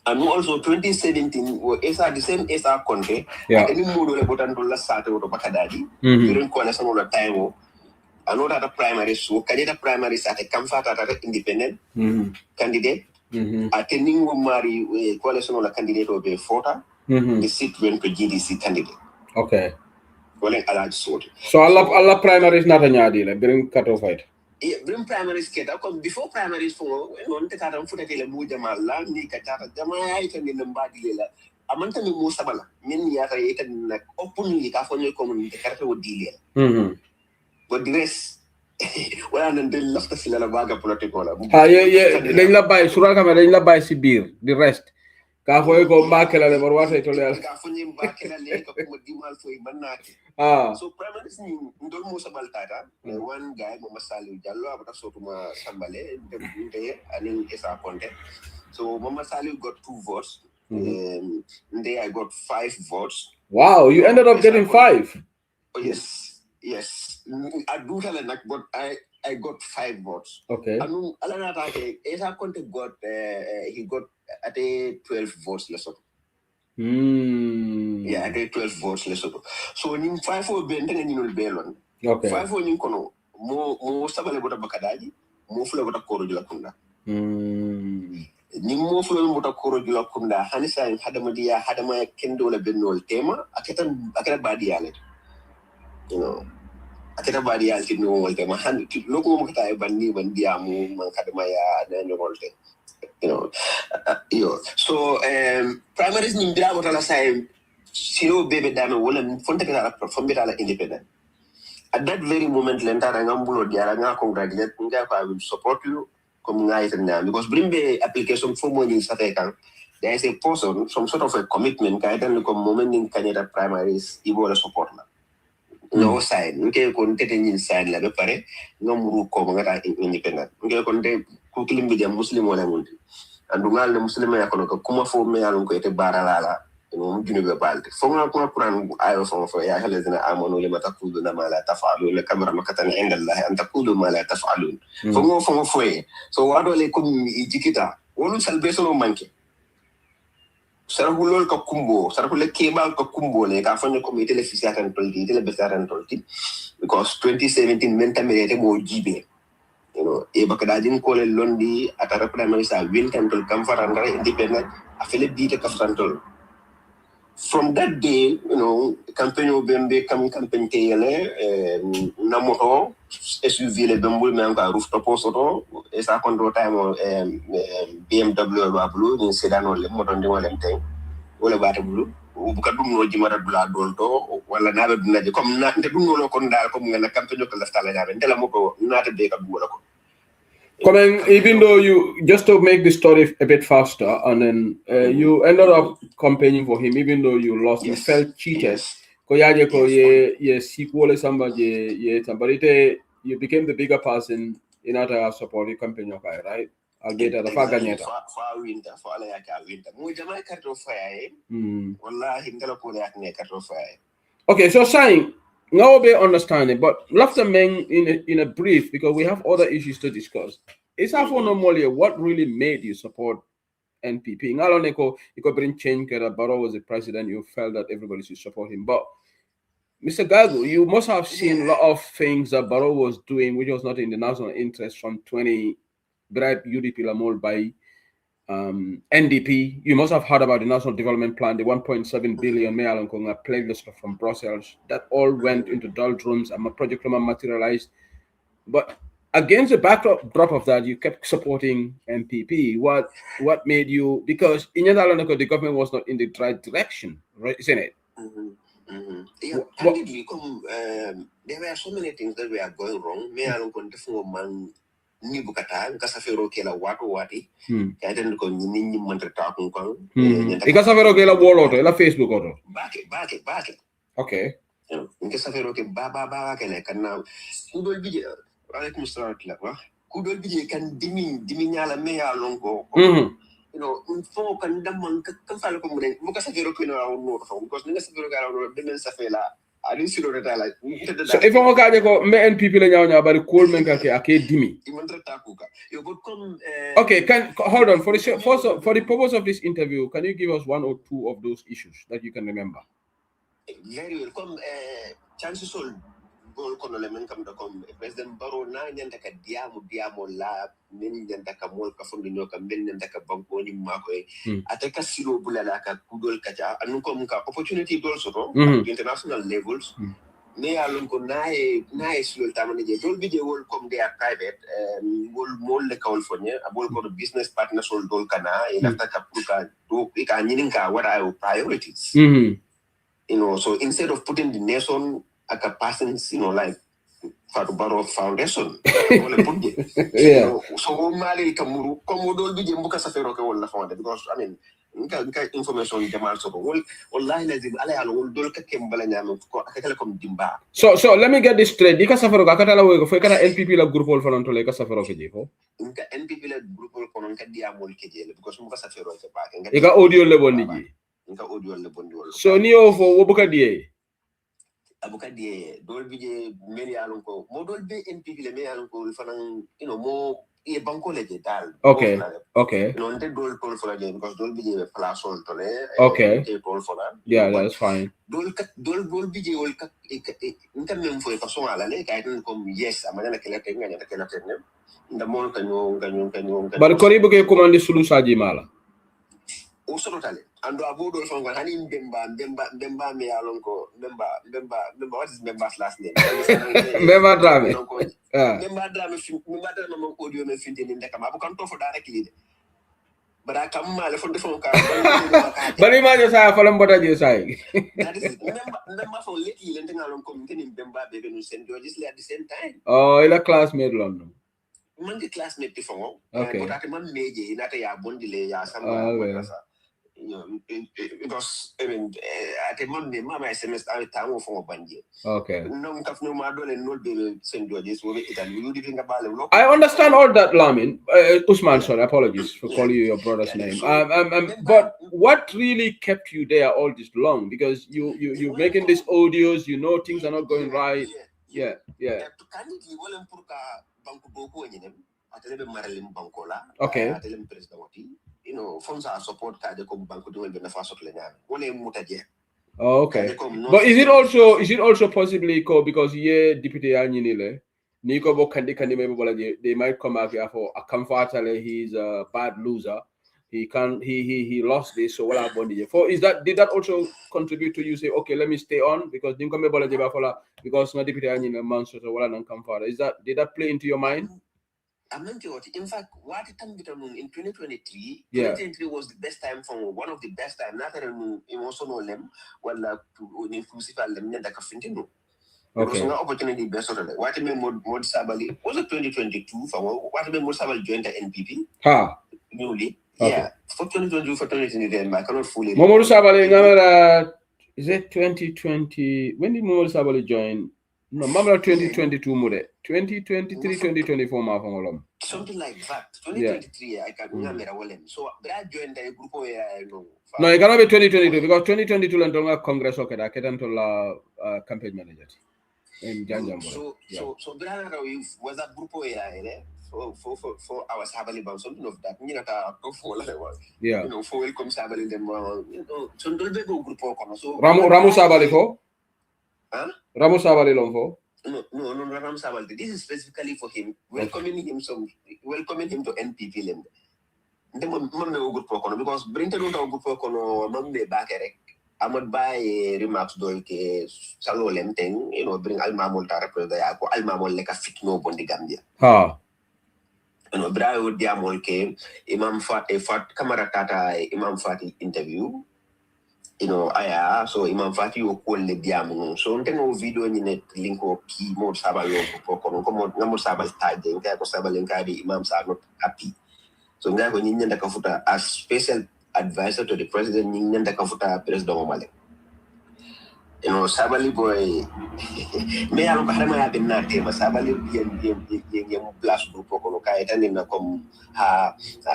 And also 2017 was the same SR country. Any mood about Andola Sato or Bakadadi during some of the time. Another primary so Canada primaries at a comfort at an independent candidate. Attending Mari coalition or a candidate of a photo, the seat went to GDC candidate. Okay. Well, a large sort. So Allah primaries not a nyadi, like bring cut off it. Bring primaries get because before primaries for on the Karam Futile Mujama, Lani Katara, Jamaica in the Badilla. Amanta Musabala, many are like openly California community, the character would deal. But the rest, well, and they left the Silavaga political. Yeah, they love by Suraka, they love by Sibir, the rest. Kafoy go back and never was it. So primarily ndol mo sa baltata one guy mo Masali Jallo abata sotuma Sambale and Esa Conte. So Mama Sali got 2 votes. And I got 5 votes. Wow, you ended up getting 5. Oh, yes. I do tell it, but I got 5 votes. Okay. And Esa Conte got he got at a 12 votes less. Yeah, I get 12 votes less. So in 5 for Benton and you will bail on. Okay. 5 for Ninkono, more Sabale about a Bakadaji, more full about a Korojula Kunda. Nimo full about a Korojula Kunda, Hanisa and Hadamadia, Hadama Kendo Benol Tema, Akata Badialet. Akata Badial no all them. Local Mokata Bandi, Bandiamu, Mankadamaya, and then So primaries in Bravotala side, Siro baby dame will Fontekala from Bitala independent. At that very moment, Lenta and Ambulo Diaranga congratulate I will support you. Because bring the application for money in Satekan, there is a person, some sort of a commitment, guidance moment in Canada primaries, Ebola support. No side, okay, contain inside la pare, no muru komanga independent. Okay, contain cooking with a Muslim or and Dungal the Muslim Yakono, Kuma for me along with a baralala, Universal. Fonga Kuran, I was for Yahalazana Amon, Matakudu, Namala, Tafalu, the camera Makatan Endala, and Takudu Mala Tafalun. Fongo from a fue. So what do they come Ijikita? All salvation of monkey. Sarahulol Kakumbo, Sarahule Kebal Kakumbo, like I found a committee and Tolti, because 2017 mentamere more GB. Ebakadajin call a Londi at a primary win temple comfort and independent, affiliate data Kafrantol. From that day, campaign of Bembe coming campaign KLA, Namoto, SUV, the Bembu, rooftop also, as a control time or BMW blue in Sedan or Moton thing, all about a blue. Bukadum Jimara Blood Dolto, while another come not the Bruno Condal coming and a company of the Stalagan and Delamoco, not a day of Buraco. Even though you, just to make the story a bit faster, and then you ended up campaigning for him, even though you lost, you felt cheated. You became the bigger person in other support campaign, right? I'll get the Faganyeta. For winter, for winter. Mujama Catro Fire, Wallah, Hindalapolia Catro Fire. Okay, so saying No, be understanding, but Lafta Meng in a brief, because we have other issues to discuss. It's for normally what really made you support NPP. Ngaloneko, you could bring change that Barrow was the president, you felt that everybody should support him. But Mr. Gago, you must have seen a lot of things that Barrow was doing which was not in the national interest from 20 bribe UDP Lamol by NDP. You must have heard about the National Development Plan, the 1.7 billion Mealonkonga playlist from Brussels. That all went into doldrums and my project materialized. But against the backdrop of that, you kept supporting NPP. What made you? Because in Yadalonoko, the government was not in the right direction, right? Isn't it? Yeah, candidly, there were so many things that were going wrong. Me along man ni bukata kasafero kela wati ya den ko ni mantra ta kun kan kasafero kela woloto la Facebook oto baake okay kasafero ke ba kele kana kudol bije alaikum salam wa kudol bije kan dimi nyala me ya lon ko you know fo kan damman kan fala ko mun bu kasafero ko no no to because ni kasafero ga no demen safela ali silo reta la so if on ka ko me NPP la nyaaw bari cool men ka ke ake dimi okay, hold on for the purpose of this interview, can you give us one or two of those issues that you can remember? Very well. Come chances all goal kono le men kam da kom president Barrow na nyanda ka diamo la men nyanda ka mol ka fondi nyoka men nyanda ka banko ni mako ateka silo bulala ka kudol kacha anu kom ka opportunity dol soto international levels me alon ko nae silo tamane je dol bije wol kom they are private wol mol le kawol fonye abol ko business partners all dol kana ilafta ka puka do ka nyininka what are your priorities you know, so instead of putting the nation at a person's, you know, like Fatu Barrow Foundation, yeah. So Mali Kamuru, Komodo, the Jimbuka Safero, all founded because I mean, information Jamal so online as in Alay Dolka Kimbalan, Telecom Dimba. So let me get this straight. Dika Safero, Kakatala, if we can NPP la group for Antoleka Safero Kijipo. NPP la group for Diamol Kijel because Mukasafero is back. You got audio level. So Neo for Wobuka DA. Abukadie dol bije meri alonko mo dol be NPP le meri alonko fanan you know mo e banko le dal okay non te dol tol for le because dol bije place sol tole okay tol for la yeah that's fine dol bije wol kat nta même fo ka so ala le kay tan comme yes amana la kala te nganya kala te nem nda mon kanyo bar ko ribu ke commande sulu saji mala o solo tale ando abodo fongo hani Mbemba me alonko Mbemba what is Mbemba's last name Mbemba Drame Mbemba Drame mon audio me finte ni ndeka ma bu kan to fo directly bara kam ma le fo defon ka bari ma jo sa fa lam bota jo sai that is Mbemba fo leti le ndenga lon ko mteni Mbemba be no St. George's at the same time oh ila classmate london man di classmate fongo okay but at man meje inata ya bondile ya sama you know, because I mean, at the Monday, my semester I time for Banji. Okay. No, no, my dollar no be St. George's. I understand all that, Lamin. Usman, sorry, apologies for calling you your brother's name. But what really kept you there all this long? Because you're making these audios, you know things are not going right. Yeah. Okay. You know, funds are support card come bank do the faso plenya. Ole mutaje. Okay. But is it also possibly because deputy Anyinile Nico Bokandi maybe they might come out here for a comfortable he's a bad loser. He lost this so well did that also contribute to you say okay let me stay on because because my deputy Anyinile man so well and comfort did that play into your mind? In fact, what it in 2023, 2023 was the best time for one of the best time. Not that emotional them, well, inclusive them that Cafintino. It was an opportunity best of it. What I mean, Mod Sabali was it 2022 for what I mean, Mod Sabali joined the NPP newly. Yeah, for 2022 for 2023, I cannot fully. Mod Sabali, is it 2020? When did Mod Sabali join? No, Mamma 2022 mode. 2023, 2024 something like that. 2023, I can remember well. So I joined the group where I know. No, it cannot be 2022 because 2022 and Congress okay, I can't campaign manager. in Janjambura. So Brana was a group for our Sabali Bang, something of that. Yeah. For welcome Sabali them. So don't be group so Ramu Sabali for? Huh? Ramu Sabali long for? No, Ramu Sabali. This is specifically for him. Welcoming him to NPP land. The mom group because Brinton group Mambe Bakere. I would buy remarks do ke salo lenteng, bring Almamol Tarapro da ko Almamol like a fit no bondi Gambia. Ha. Brayo diamol ke Imam Fat Kamara Tata Imam Fati interview. So Imam Fati o call le diamo. So no video ni net link o ki mo sabalo ko kono ngamo sabal tag nga ko sabalenka di Imam sa not happy. So nga ko nyinda kafuta as special advisor to the president nyinda kafuta president Omale. Sabali boy me alo harama ya binna tema Sabali yen plus group ko kay tan na kom ha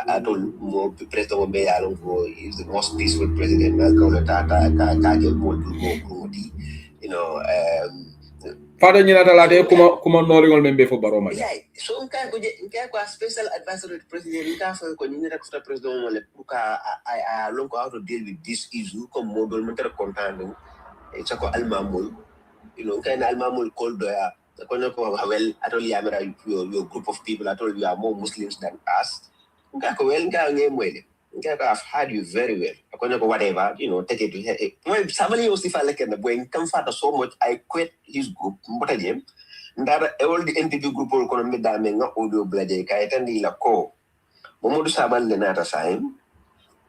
atol mo president Omale alo ko is the most peaceful president na ko tata ka ke mo di Father Nyinata Lade kuma Noringol membe for Baroma. Yeah, so nka ko special advisor to the president nka fa ko nyinda ko president Omale puka I long how to deal with this issue comme model mental content it's a Almamul, kind of Almamul called there. Well, I told you your group of people, I told you are more Muslims than us. I've heard you very well. Whatever, take it to head. Well, somebody was if I like the way comfort so much, I quit his group. But again, that all the NPP group will come with that men audio blade, Kaitani Lako. Momodu Sabal Lenata sign.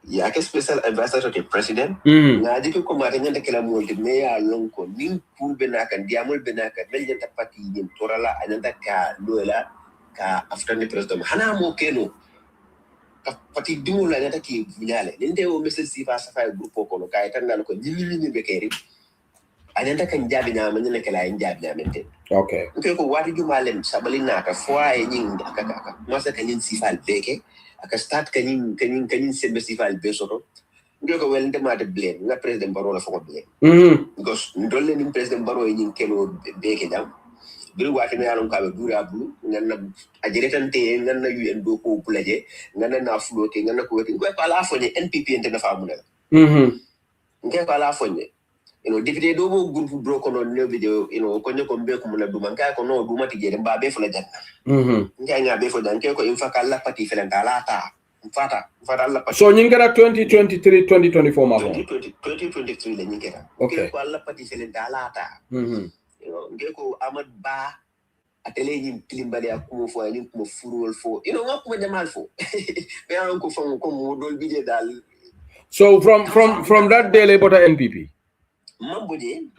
Yeah, special advisor to the president. Na di ko matanya de kala mo me ya long ko nin pul benaka diamol benaka belja tapati yin torala ananda ka loela ka after the president hana mo keno ka pati dimula ananda ki bunyale ninde o message sifa safa group ko no kay tan dal ko nyimi be keri ananda kan jabi na man ne kala jabi na mente okay ko wati jumalen sabali naka fois yin aka masa kan yin sifa beke aka start kanin sembe sifal besoto ngoko wel ndema de blame na president baro la foko blame because ndolle ni president baro yin kelo beke jam biru wati na yalon kabe dura bulu nganna ajiretante nganna UN do ko pulaje nganna na flote nganna ko wati ngoko ala fonye NPP ente na famunela ngoko ala fonye député do bo groupe bro ko non video ko nyoko mbe ko mula duma nka ko no duma tije mba be fula janna nga be fo dan ko infaka la pati felenta la ta fata la pati so nyingera 2023 2024 ma 2023 le nyingera ko la pati felenta la ta ngeko Amad Ba atele nyim klimbali akumo fo nyim ko furul fo ngako jamal fo be an ko fam ko mo dol bije dal so from that day labor NPP Mamboje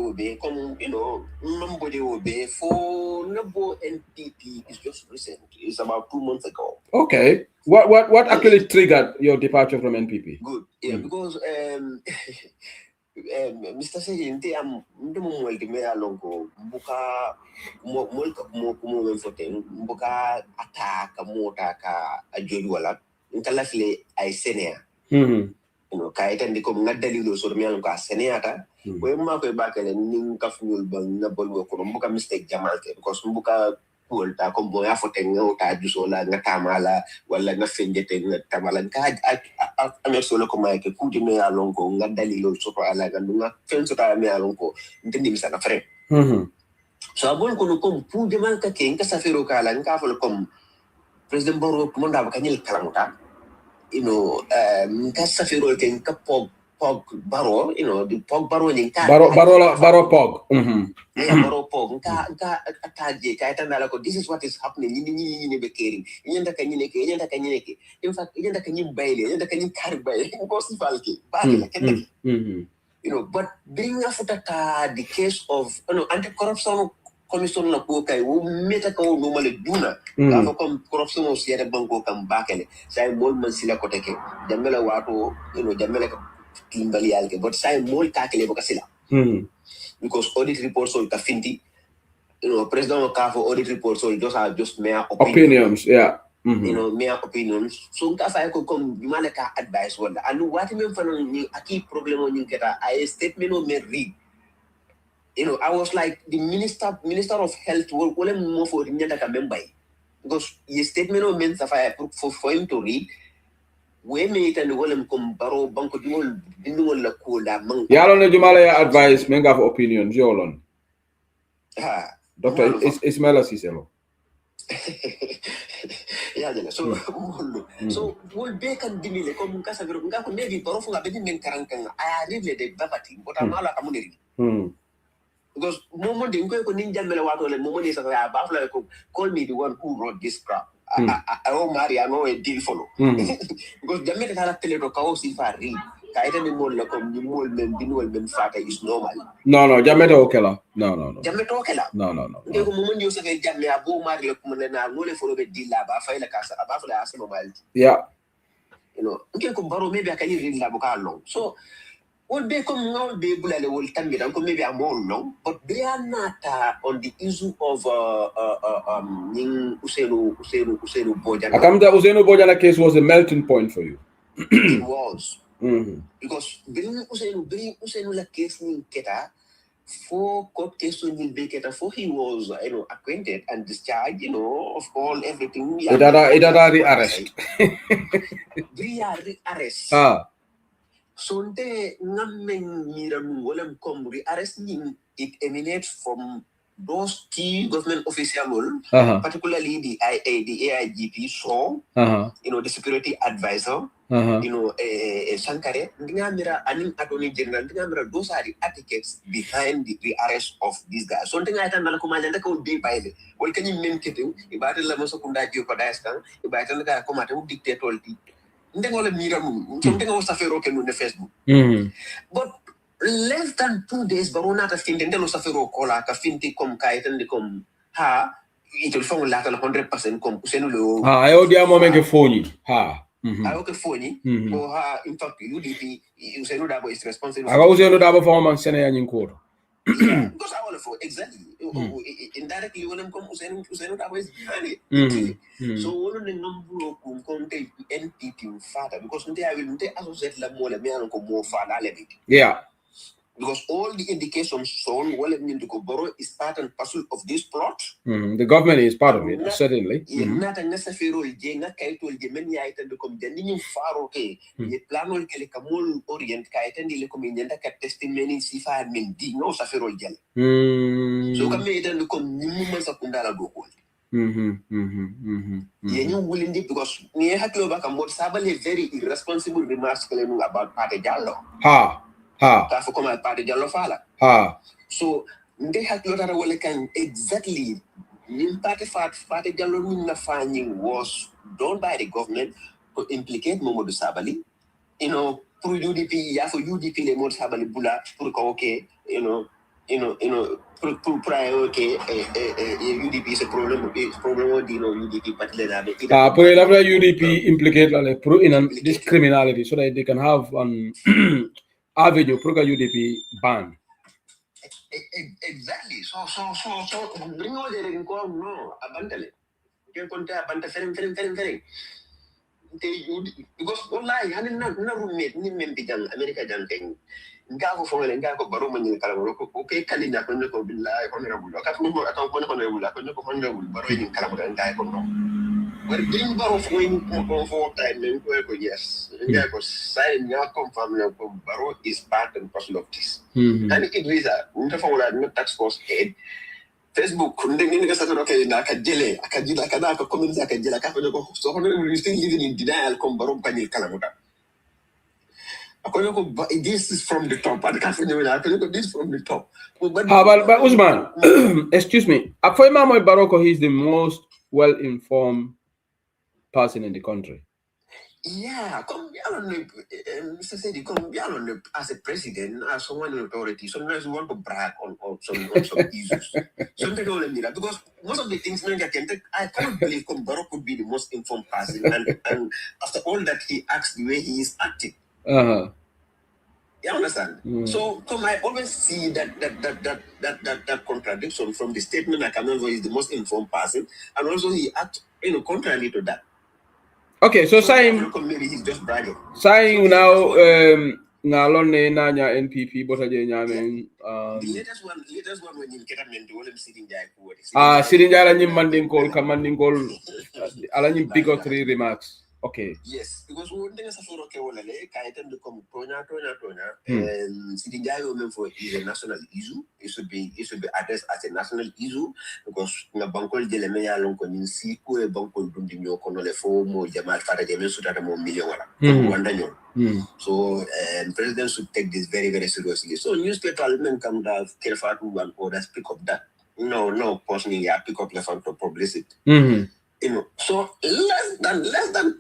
will be Mamboje will be for Nabo NPP is just recent. It's about 2 months ago. Okay. What actually triggered your departure from NPP? Good. Yeah, because Mr. Sejinte am ndemo multimea longo mbuka mo menfoten mbuka ataka mota ka ajodi wala nkalafile ay senea. Kaitan di ko ngadali lo so mian ko senata we ma ko bakale nin kafnyul bang na bolwo ko mbuka mistake jamal ke because mbuka pol ta ko bo ya fote ngota jusola ngata mala wala nga fenjete ngata ka amer solo ko may ke kudi me alon ko ngadali lo so ko ala ga nga fen so ta me alon ko ndindi mi sana frère so abon ko no ko pu jamal ka ke nka safiro kala nka fol kom president boro mo nda ba kanyel kalamuta nka safiro ke nka pog baro the pog baro ni nka baro pog baro pog nka ataje ka tandala ko this is what is happening ni be caring nyenda ka nyine ke in fact nyenda ka nyim bayle nyenda ka nyim kar bayle ko sifal ke ba la ken but bring afuta the case of anti-corruption commission la ko kay wo meta ko no male duna ka fa comme corruption o siete banko kam bakele say mol man sila ko teke jamela wato jamela ko timbali alke but say mol ka kele ko sila because audit report so ka finti president ka for audit report so just mere opinions mere opinions so ka fa ko comme mala ka advice wala anu wati men fa ni aki problème ni keta ay statement o me read you know, I was like the minister of health. Wole more for the nyanda member because his statement of meant for him to read. We made and wole come baro banko dingol la kola man. Ya lo ne jumala ya advice men have opinion jolon. Doctor Ismaila Cicelo. Yeah, so so we'll bake and dimile come casa ngako maybe baro funga bedi men karankanga. I really the babati but I'm not amuneri. Because moment in ko ninja mele wato le moment is call me the one who wrote this crap. I don't marry, I know a deal follow. Because the minute I tell you to see if I read, I don't know like the mole men fata is normal. No, Jamaica okela. No. Jamaica okela. No. The moment you say Jamaica bo marry like na no le follow the deal lab, I file like I file as normal. Yeah. You know, okay, baro maybe I can read lab long. So will be come now be able will tell me that maybe I'm more long, but they are not on the issue of Usenu Bojana. Akamda Usenu Bojana case was a melting point for you. It was. Because bring Usenu la case in Keta for court case in Beketa for he was acquainted and discharged, of all everything. Idada arrest. Arrest. So they namen miram wolem komri arresting it emanates from those key government officials, particularly the AIGP, the security advisor, Sankare, Attorney General, those are the architects behind the arrest of these guys. Something I can could be by the well, can you make it? If I tell them Sokunda Geopardistan, if I tell the Commander dictate all the something was a on the Facebook. But less than 2 days, Barona Fin, then was a fero cola, Cafinti com kite and the com ha, it will form like 100% com Senulo. I owe the moment a phony. Ha. I okay phony, or ha, in fact, UDP, you say no double is responsible. I was the double form and Senate in court. Because I want to exactly indirectly when I'm come that was behind it. So one of the number of contain NPP father because they will associate la more more father. Yeah. Because all the indications shown to go is part and parcel of this plot. The government is part of it, certainly. Not a necessary jenga kaito gemeni item to come the new far okay. The plan will kill a camul orient kite the communion testimony si fa mendi no safero gel. So come made and come moments of Kundala go hold. You willing because near Hakiloba Kamot Sabali very irresponsible remarks about Pate Jallo. For come Pate Jallo Fala. So they had to can exactly Pate Jallo finding was done by the government to implicate Momodu Sabali. For UDP, for UDP, the most Sabali Bula, okay, prior okay, UDP is a problem UDP, but UDP implicate in this criminality so that they can have an avenue for UDP ban. Exactly. So bring all the recall no abandon. You can abandon very. Because online, I didn't know roommate, Nimbi America Janting. Gavo for and Gavo Baroman in Calamoroco, okay, Kalina Conco Villa, Honorable, I can't Honorable, I can't Honorable, Baroin in Calamor and Diacono. But bring Baro for time and yes, because sign your confirm Baro is part and parcel of this. And it is a wonderful tax force head. Facebook, okay, Nakajele, Akajila Kanaka, comments Akajila Kapano, so we're still living in denial, Combarum Panil Kalamuta. This is from the top, and this is from the top. But Usman, excuse me, Afoima Baroko, he's the most well informed person in the country. Yeah, Mr. Sedi, as a president, as someone in authority, sometimes you want to brag on some issues. Sometimes don't let me that because most of the things I cannot believe Kombaro could be the most informed person, and after all that he acts the way he is acting. You understand? So I always see that contradiction from the statement that Kamelvo is the most informed person, and also he acts contrary to that. Okay, so saying maybe he's just bragging. Saying now ngalon ne nanya NPP botaje nyamen the latest one when you get a mentor sitting there sitting there and mandingol kamandingol ala nyim bigotry remarks. Okay. Yes, because we think as a sort of Keola, Kaitan become Tonya, sitting there for is a national issue. It should be addressed as a national issue because na bankol jelemea long konin si ku e bankol dundi nyo kono le fo mo jamal fata jemen sutata mo million wala. Wanda nyo. So president should take this very, very seriously. So newspaper men come down Kelfatu one orders pick up that. No, personally, yeah, pick up the front of publicity. So less than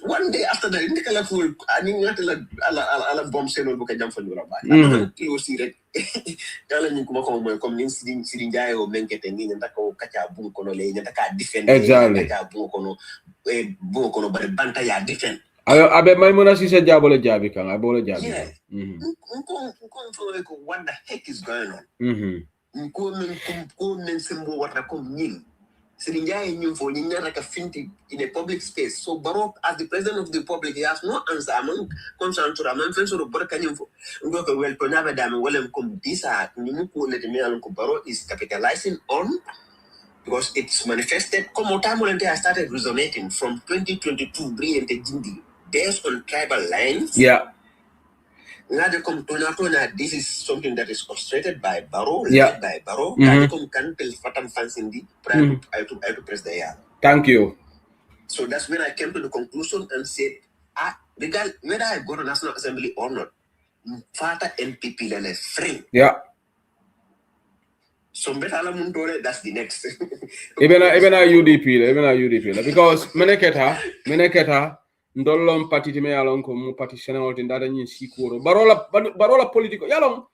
1 day after the indicator full, I mean, not a bomb sale book a jump for your body. You see that telling you come in sitting guy or men getting in and Taka book on a lane and Taka defend exactly book on a book on but banta ya defend. I bet my mona said Jabole Jabikan, I bought a Jabi. Yeah. What the heck is going on? What I come in. Sirinjai knew for like a finti in a public space. So Barok, as the president of the republic, he has no answer. Among comes on to Raman Fenso or Burkanium for well to never damn well come this Nimuku let me Uncle Barok is capitalizing on because it's manifested. Como Tamulente has started resonating from 2022 Bri and Jindi based on tribal lines. Yeah. Now they come to this is something that is orchestrated by Barrow, led by Barrow. Now they come can tell Fatam fans in the prior to press the air. Thank you. So that's when I came to the conclusion and said, regard whether I go to National Assembly or not, Fata NPP lele free. Yeah. So that's the next. even a UDP, because Meneketa ndolom parti me yalon ko mu parti Sénégal tin dada nyin sikoro barola politiko yalon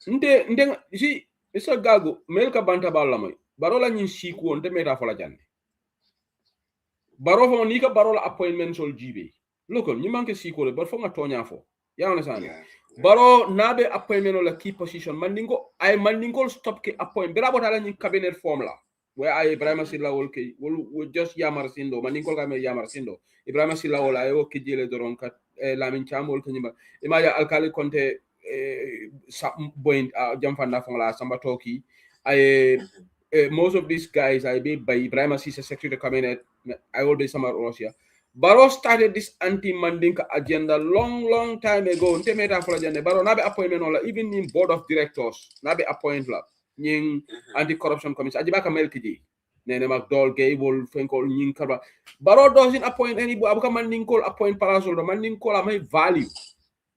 nde si isa gago melka banta balla moy barola nyin sikwo nde meta fola jande baro fo ni ka barola appointment sol jibe lokon ni manke sikoro bar fo nga tonya fo ya on sane baro nabe appointment la key position mandingo stop ke appoint bera botala nyin cabinet form la where I Ibrahim Silla will just Yamar Sindo, Maninko Game Yamar Sindo, Ibrahim Silla will I okay Jele Doronka, Lamin Chamol Kanima, Imaya Alkali Conte Point Jamfanda Fonla, Sambatoki. Most of these guys I be by Ibrahim Sisa Secretary Cabinet, I will be Samar Russia. Baro started this anti-Mandinka agenda long time ago. Ntemeta for agenda. Baro nabe appointment or even in board of directors, nabe appoint la. Nying anti-corruption commission ajibaka melkiji nene magdol gable fenkol nying kaba Baro doesn't appoint anybody abuka mandingol appoint parasol mandingol am value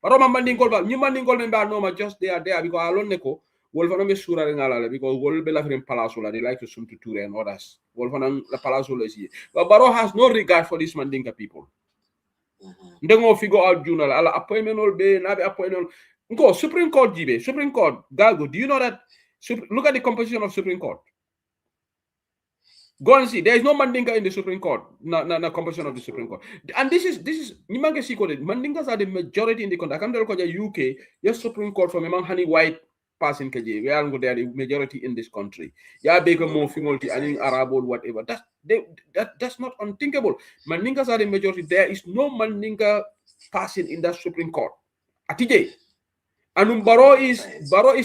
Baro mandingol ba nyu mandingol member no ma just there because alone neko wol fana be surare ngala because wol be la frem parasol they like to sum to tour and others wol fana la parasol is but Baro has no regard for these mandinka people ndengo figure out journal ala appointment ol be nabe appointment go Supreme Court jibe Supreme Court gago do you know that look at the composition of Supreme Court. Go and see. There is no Mandinka in the Supreme Court. No composition of the Supreme Court. And this is Nimanke Sikode. Mandinkas are the majority in the country. I can tell you UK, yes, Supreme Court from Imam Hani White passing KJ. We are the majority in this country. Yeah, Baker more female and Arab or whatever. That's not unthinkable. Mandinkas are the majority. There is no Mandinka passing in that Supreme Court. Atije. And Baro is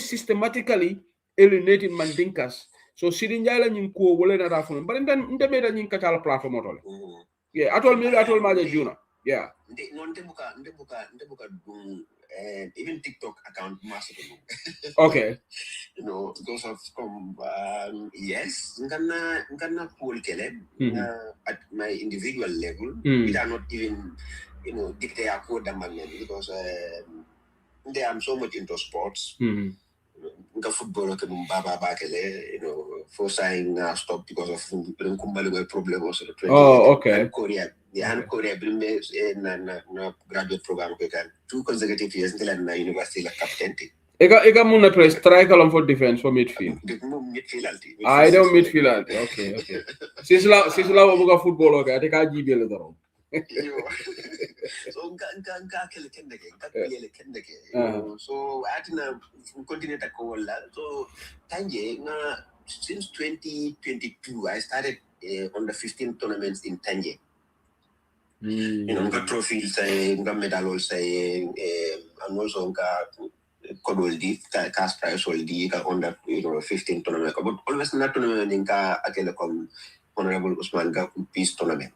systematically alienating Mandinkas. So Sirinjala Ninko will let that from but then the made a Ninkatala platform. Yeah, I told Mother Juna. Yeah. Even TikTok account massive. Okay. Because of yes, ngana pool kele at my individual level, we are not even dictate a code because they am so much into sports. Football for saying stop because of problem also. Oh, okay. Korea, Korea bring me graduate program 2 consecutive years until I'm university like captain. Ega muna press strike along for defense for midfield. I don't midfield. Okay. Since la buga football okay, I think I give you the so so atina continue to call so tanje since 2022 I started on the 15 tournaments in Tanje. You know, got trophy say, got medal say, and also got code di cash prize all di under 15 tournament. But always not tournament in akele come Honorable Usman Gaku Peace Tournament.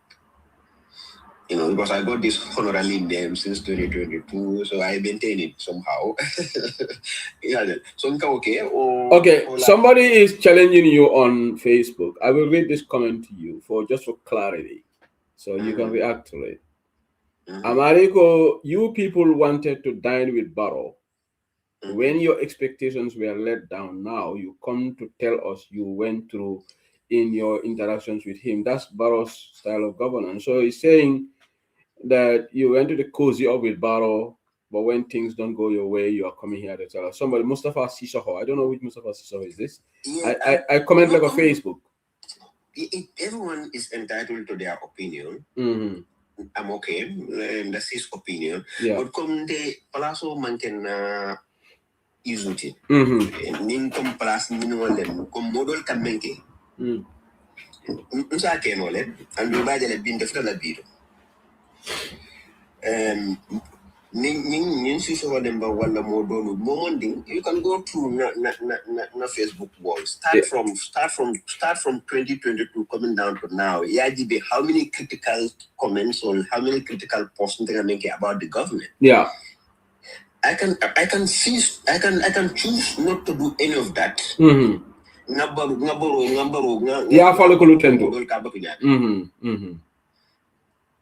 You know, because I got this honorary name since 2022, so I maintain it somehow. Yeah, so okay. Okay, somebody is challenging you on Facebook. I will read this comment to you for clarity, so you can react to it. Americo, you people wanted to dine with Barrow. When your expectations were let down, now you come to tell us you went through in your interactions with him. That's Barrow's style of governance. So he's saying that you went to the cozy up with Barrow, but when things don't go your way, you are coming here to tell us. Somebody, Mustafa Sissoho, I don't know which Mustafa Sissoho is this. Yeah, I comment like on Facebook. Everyone is entitled to their opinion. I'm okay, and that's his opinion. Yeah. But come the Palazzo Manken Izuti. Nin come Palas Minolen, come model can make it. Usa Kenole, and you buy the bin the Fella Nin Sissoho Demba Walla Modolo, Momonding, you can go through na Facebook wall. Start from 2022 coming down to now. Yajibe, how many critical comments or how many critical posts they make about the government? Yeah. I can choose not to do any of that. Yeah, follow Kulutendo.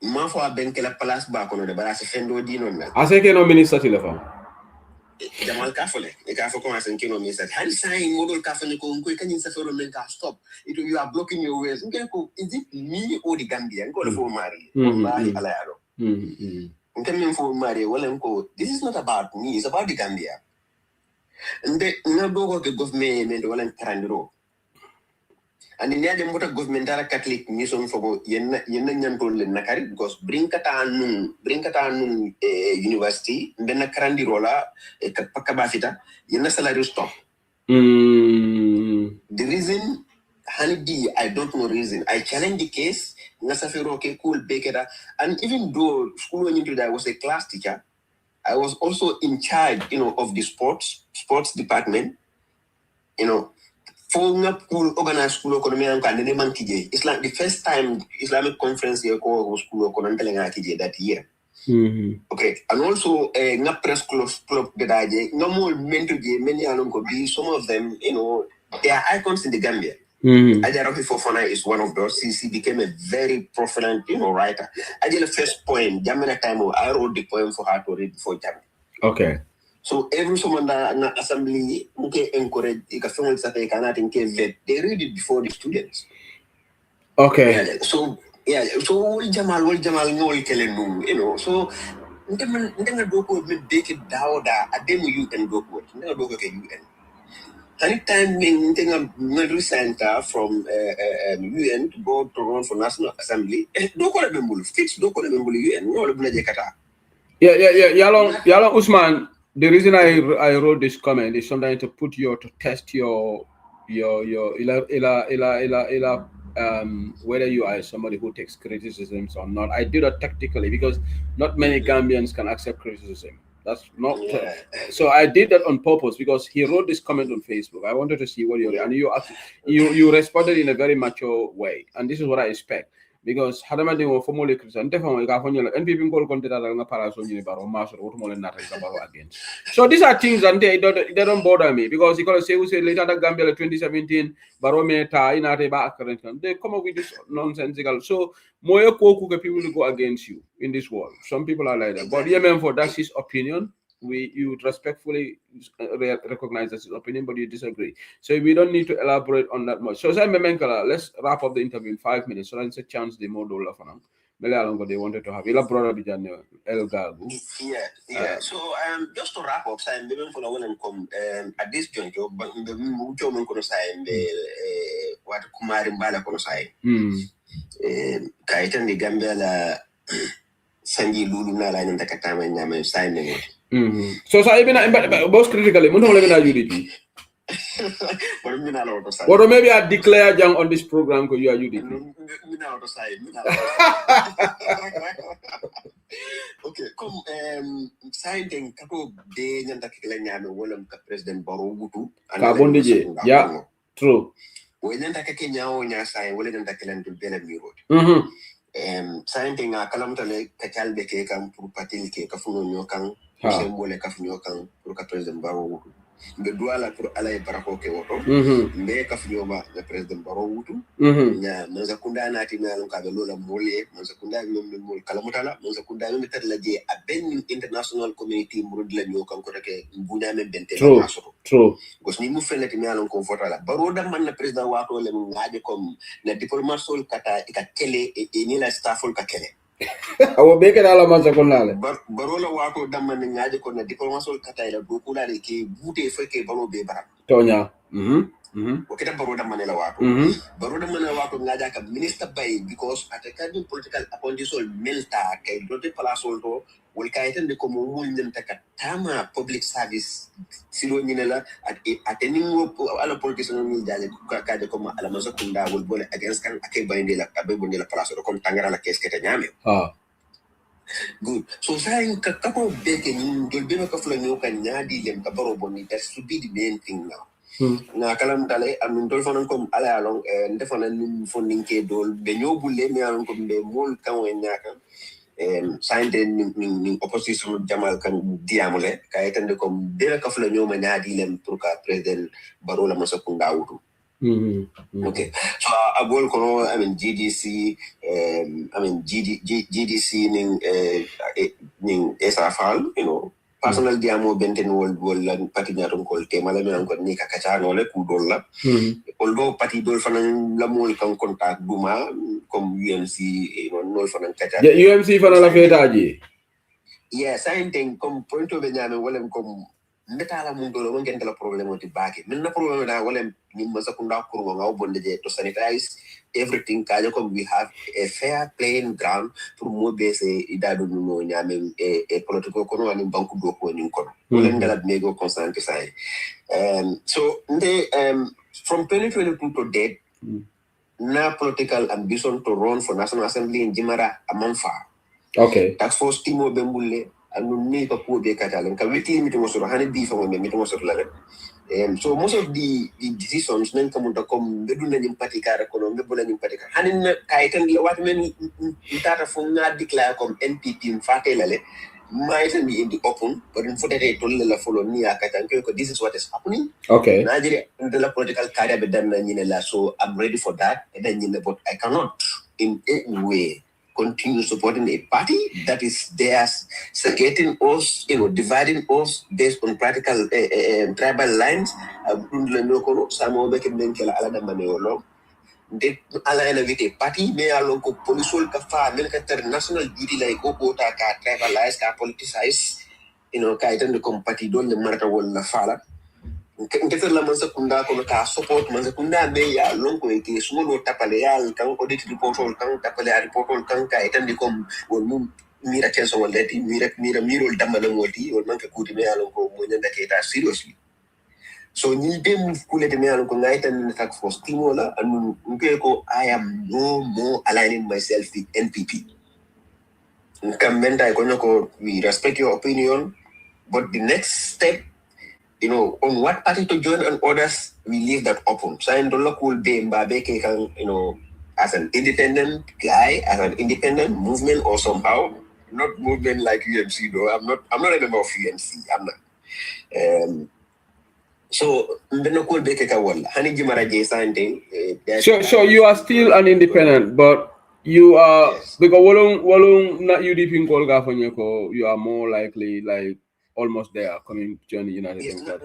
Mafo abenkela place ba kono de barasi fendo dino na. Aseke no minister telephone. Jamal Kafole, e ka fo commencer kino minister. Han sign model Kafole ko nko kan sa fero men ka stop. You are blocking your ways. Nko ko is it me or the Gambia? Nko le fo mari. Wallahi ala yaro. Nko men fo mari wala nko this is not about me, it's about the Gambia. Nde na dogo ke government wala tarandiro. And in the other government Catholic mission for yenna nyantol nakari because brinkata nun university benna karandi rola e pakabafita yenna salary stop. The reason Hanidi, I don't know reason. I challenge the case. Nasafero okay, cool, Bekeda. And even though school went into that I was a class teacher, I was also in charge, of the sports department, organized school economy and it's like the first time Islamic conference here called school economy that year. Okay, and also na press club that no more mental many could be some of them, they are icons in the Gambia. Ajarafi Fofana is one of those. He became a very prominent, writer. I did the first poem, Jamina time I wrote the poem for her to read before Jam. Okay. So every someone that na assembly encourage they read it before the students. Okay. Yeah, so Jamal no telling so ndanga doko me deke dawda ademu UN doko ndanga doko ke UN. Anytime ndanga recenter from UN to go to run for National Assembly doko le bembulu fix doko le bembulu UN no le bunaje kata. Yeah, Yalong Usman. The reason I wrote this comment is sometimes to put you to test your whether you are somebody who takes criticisms or not. I do that tactically because not many Gambians can accept criticism. That's not so. I did that on purpose because he wrote this comment on Facebook. I wanted to see what and you responded in a very mature way, and this is what I expect. Because hadama dingo formally Christian defamo ga fonyo NPP ngol kon tata nga para so ni baro maso to mo len nata ga baro again. So these are things and they don't bother me because you say we say later that Gambia 2017 baro meta inate ba current they come up with this nonsensical. So moyo koku ke people go against you in this world. Some people are like that. But Yemen for that's his opinion. You would respectfully recognize that's his opinion, but you disagree. So we don't need to elaborate on that much. So let's wrap up the interview in 5 minutes. So that's a chance the more dollar for them. They wanted to have El Gagu. Yeah. So just to wrap up, I'm maybe for one come at this juncture, but the mucho man kono say what Kumari Mbala kono say. Kaitan the Gambia la Sanji Lulu na line in the Katama and Yama signing it. So I mean, most critically, Muno Levina UDP. But Or maybe I declare Jang on this program because you are UDP. Okay, come signing kato de nyanda kila nyame wolem ka president Barrow wutu. Yeah, true. We nyanda kake nyao nya sai wole nyanda kila ndul bela miro. Signing a kalamtale kachalbe ke kam pour patil ke kafuno nyokan. Sembole kafunyo kan pour ka president Barrow wutu. Mbe douala pour alay barako ke woto. Mbe kafunyo ba le president Barrow wutu. Nya manza kunda na tina lon ka be lola mole manza kunda mi mol kalamutala manza kunda mi tadla je a ben international community murudla nyokan ko take bunya men bente na soto. True. Because ni mu felati mi alon ko votala Barrow da man na president wato le ngaje comme na diplomatie kata ika tele e ni la staffol ka kele. Awo beke na la manza konale. Barrow la wato da man ngaje ko na diplomatie kata ila do kula le ke bute feke Barrow be bara. Tonya. Okay, Barrow da man la wato. Barrow da man la wato ngaja ka minister bay because at a kind of political appointment melta kay dote palasol to wol kayten de ko mo mul nyanta ka tama public service silo nyinela at any ala politician ni jaje ka de ko ala masakunda wol bole against kan akay bayinde la abe bonde la palasol comme tangara la keskete nyame. Good. So saying kako beke ni dol be ka fula nyoka nyaadi lem ka Barrow bonni that should be the main thing now. Na kalam dale amin dol fanan kom ala along ndefana nim funding ke dol be nyobulle mi alon kom be mol kan we nyaka signed in opposition Jamal kan diamole kay tande kom de ka fula nyoma nyaadi lem pour ka president Barrow la masakunda wutu. Okay, so I will call GDC, GDC ning SFL, you know, personal diamo benten wol parti nyaton kol te mala mi ankon ni ka kachano le ku dolla. Although parti dol fanan la mol kan contact duma comme UMC, you know, nol fanan kacha. Yeah, UMC fanan la fetaji. Yeah, same thing comme pointo be nyame wolem comme metala mun dolo won gentala problème ti baake min na problème da wala ni masakunda kurgo ngaw bonde je to sanitize everything kaje comme we have a fair playing ground pour mo bese idadu no nyame e political kono ani banku do ko ni kono wala ngala mego constant sai so from 2022 to date na political ambition to run for National Assembly in Jimara amanfa. Okay, tax force timo bembulle anu ni ka ko be katalen ka weti mi to so hani bi fa mi to so la so most of the decisions nen kamunta kom bedu na nyim parti kara kono be nim parti kara hanin kayten wat men tata fo nga declare comme NPP fate lale might be in the open but in footage to la follow ni akata ko this is what is happening. Okay, Nigeria in the political career be dan na la so I'm ready for that and then but I cannot in any way continue supporting a party that is there segregating us, you know, dividing us based on practical tribal lines. Some of the de ala elevate party me alon ko policeol ka fa military national duty like ko ta ka tribalize ka politicize, you know, ka iten ko party don le marta wala fala nketer la man sakunda ko ka support man sakunda be ya lon ko ke sumo tapale ya kan audit report kan tapale report kan ka iten di kom won mum mira kenso wala ti mira damana ngoti won man ka kuti me ya lon ko mo nyanda ke ta seriously. So ni dem kulete me alon ko ngaitan tak for stimola and ko I am no more aligning myself with NPP. Kamenda ko we respect your opinion, but the next step, you know, on what party to join and others, we leave that open. So in the local be Mbabeke can, you know, as an independent guy, as an independent movement or somehow, not movement like UMC though. I'm not a member of UMC. I'm not. So So you are still an independent, but you are yes. Because walung not UDP in Kolga you are more likely like almost there coming join the United States. Yes,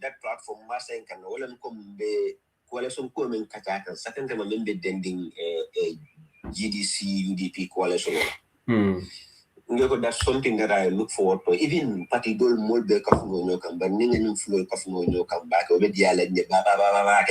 that platform masen kan walang kombe coalition ko men katakan second time member dending GDC UDP coalition. That's something that I look forward to. Even party dol mol be kafungo nyokam ba ninga nim flow kafungo nyokam ba ko be diala ne ba.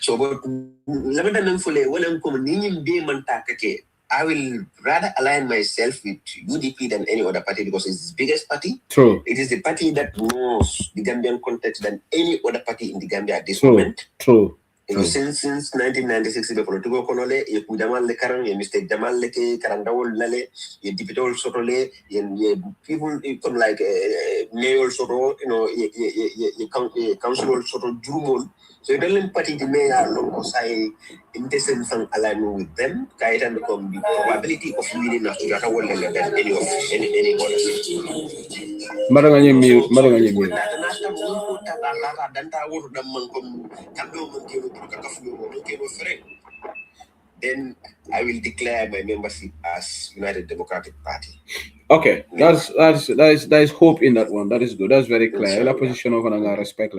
So but lamada nan fule wala ko ninga be man ta kake I will rather align myself with UDP than any other party because it's the biggest party. True. It is the party that knows the Gambian context than any other party in the Gambia at this True. moment. True. You know, since 1996, the political konole, ye kujamal le karang, ye Mr. Jamal leke, karandawol lale, ye dipitol sotole, ye people come like mayor soto, you know, ye council soto jumol. So the only party the mayor long say intention from alignment with them, kaitan become the probability of winning a Gatawol than any of any others. Maranganya mil. Then I will declare my membership as United Democratic Party. Okay, that is hope in that one. That is good. That's very clear. La position of an respect.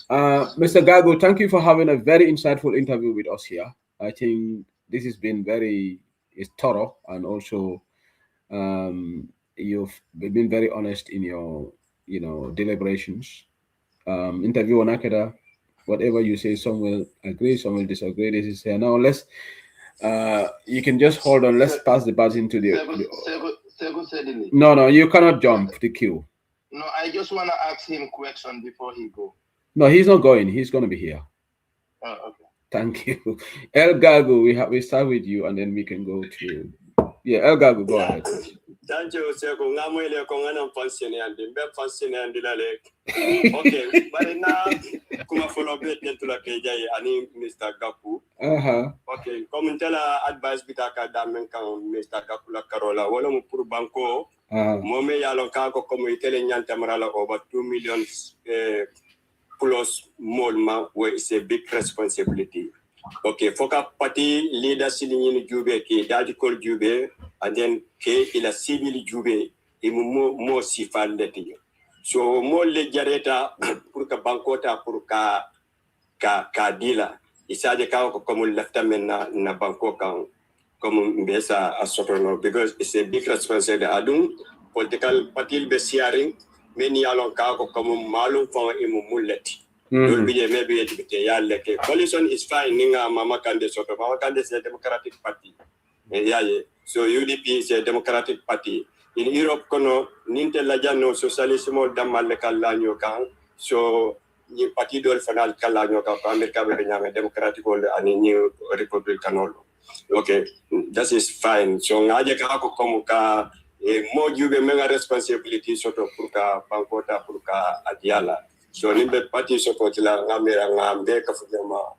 Mr. Gago, thank you for having a very insightful interview with us here. I think this has been very thorough, and also you've been very honest in your deliberations. Interview on Akeda, whatever you say, some will agree, some will disagree. This is here now. Let's you can just hold on. Let's pass the baton to the no, you cannot jump the queue. No, I just want to ask him a question before he go. No, he's not going. He's going to be here. Oh, okay. Thank you. El Gago, we start with you, and then we can go to El Gago. Go ahead. Thank you, Seko. Ngamwele kongana function and the function and the okay, but now kuma follow bit to la KJ ani Mr. Gaku. Okay, come tell advice bitaka damen kan Mr. Gaku la Carola. Wala mo pur banko. Mome yalon ka ko como itele nyanta marala over 2 million plus more where it's a big responsibility. Okay, foka party leader sini jube ke dadikol jube and then ke ila civil jube imu mo sifal leti. So mo le jareta pour ka bankota pour ka dila isaje ka ko comme lefta menna na banko kan comme mbesa asotono because it's a big responsibility adun political party be sharing many alon ka ko comme malum fa imu muleti. Maybe a coalition is fine. Ninga Mama Kande Soto. Mama Kande is a Democratic Party. So UDP is a Democratic Party. In Europe, kono ninte lajano socialismo damal kalanyo kan. So ni party dol fanal kalanyo kan. America be nyame Democratic or ani new Republican. Okay, that is fine. So ngaje ka ko komuka mo jube menga responsibility soto purka bankota purka adiala. So nimbe party support la ngamera ngambe ka fujama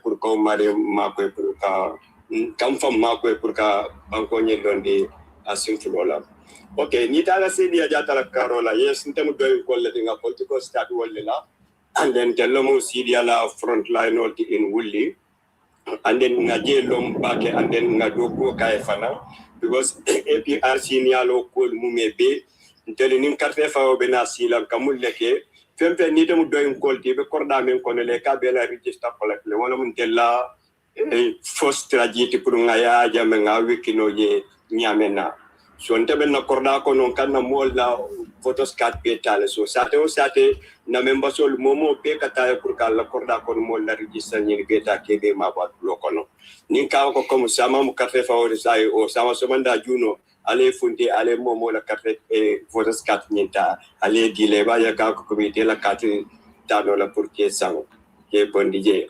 pour ko mari mako pour ka kam fam mako pour ka banko nyedondi asimfulola. Okay, ni tala sedi ajata la Carola. Yes, ntemu do ko le dinga political start wolela and then telomo sidi ala front line ol in wulli and then ngaje lom back and then ngado ko kay fana because APRC ni alo ko mumebe ntele nim carte fa obena sila kamul leke fempe ni demu doyin kolti be korda men konele ka be la register collecte wala mun tella first tragedy pour ngaya jame nga wikino ye nyamena so ntebe na korda ko non kan na molla photos card petale so sate na member sol momo pe kata pour ka la korda ko molla register ni beta ke be ma ba lokono nin ka ko comme sama mu carte favorisai o sama so manda juno ale funde ale momo la carte photos card nyenta ale dile ba ya ka ko comité la carte tano la pour que sang ke bondije.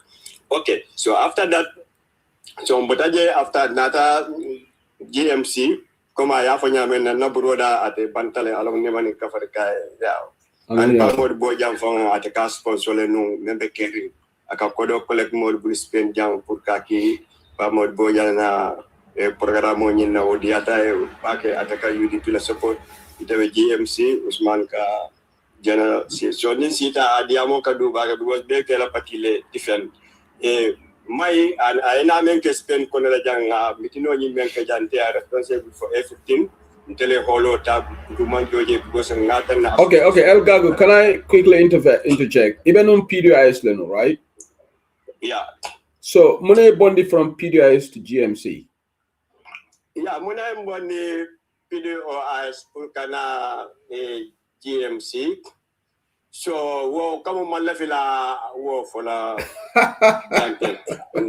Okay, so after that so mbotaje after nata GMC koma ya fanya men na buroda ate bantale along ne mani kafarika ya and pamod bo jam fon ate ka sponsor le no membe keri aka kodo collect mod bu spend jam pour kaki pamod bo jana programme ni na odiata pake ataka UDP la support itewe GMC Usman ka jana so ni sita adiamo ka du baga because be kala patile defend my and I na men ke spend kono la janga mitino ni men ke jante are responsible for everything until holo tab du man joje because ngata na Okay, El Gago, can I quickly interject? Even on PDIS Leno, right? Yeah. So money bondi from PDIS to GMC. Yeah, money bondi PDIS kana GMC. So, wo kamo malafila wo for la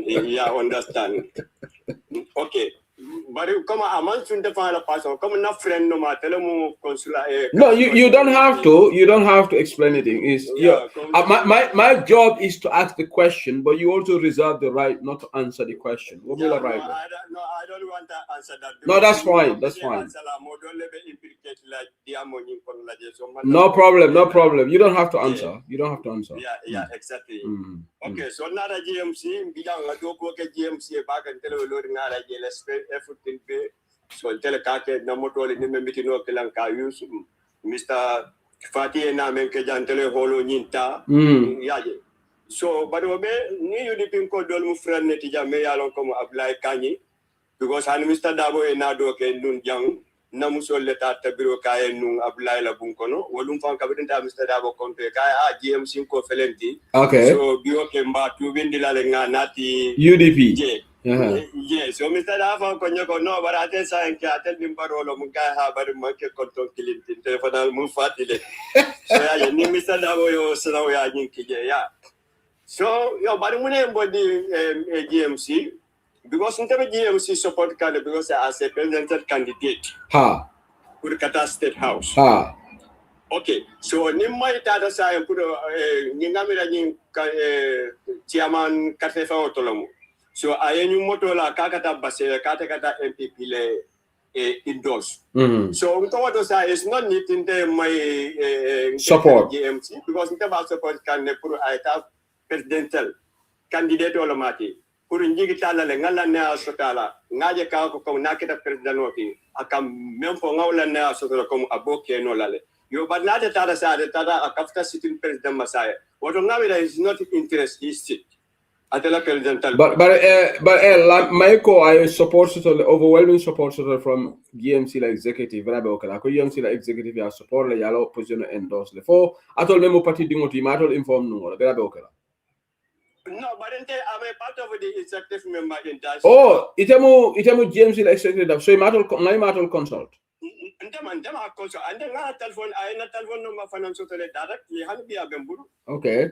yeah, understand. Okay. but come a man soon to find a person. Come enough friend no matter consular. No, you don't have to. You don't have to explain anything. My job is to ask the question, but you also reserve the right not to answer the question. I don't want to answer that. No, that's fine. That's fine. No problem. You don't have to answer. You don't have to answer. Yeah, exactly. Okay, so now the GMC, GMC back and tell you everything. So tell a cat no motor in the meeting of Kelanka use Mr. Fatih and Amenke Tele Holo Ninta. So, but you didn't call Dolmu friend Netija may along come up like Kanye because I Mr. Dabo and Nado can do young Namuso let out the bureau Kai Nung Ablaila Bunkono, Wolum Fan Cabinet Mr. Dabo Conte Kai GMC Cofelenti. Okay. So, Bio came back to Vindilalenga Nati UDP. Yes, so Mr. Dava Konyako, no, but I tell him Barolo Mukai, but market control killing for the Mufatile. So, I need Mr. Davo, so we are in Kija. So, but when I body GMC, because in terms of GMC support candidate, because as a presidential candidate, for Qatar State House. Okay, so Nimai Tata Sai put a Ningamira chairman Katefa Otolomo. So I am motola kakata base katakata MPP indoors. So Utosa is not needing my support GMC because in terms of support can put I have presidential candidate olamati. Put Jigitala Ngala Nea Sotala, Naja Kako Naketa Presidanoki, Akam Memfongola Nea Sotokom Aboke no Lale. You but not a Tata Sada Tata a Kafka sitting President Messiah. What on Navida is not interest, he sit. But Michael, I support the overwhelming support from GMC executive. GMC executive has support the yellow position endorse the four. I told them party dingoti matter inform no. No, but I'm a part of the executive member in that. Oh, itemu GMC executive. So my matter consult. And then I telephone. I not telephone number financial directly. Okay.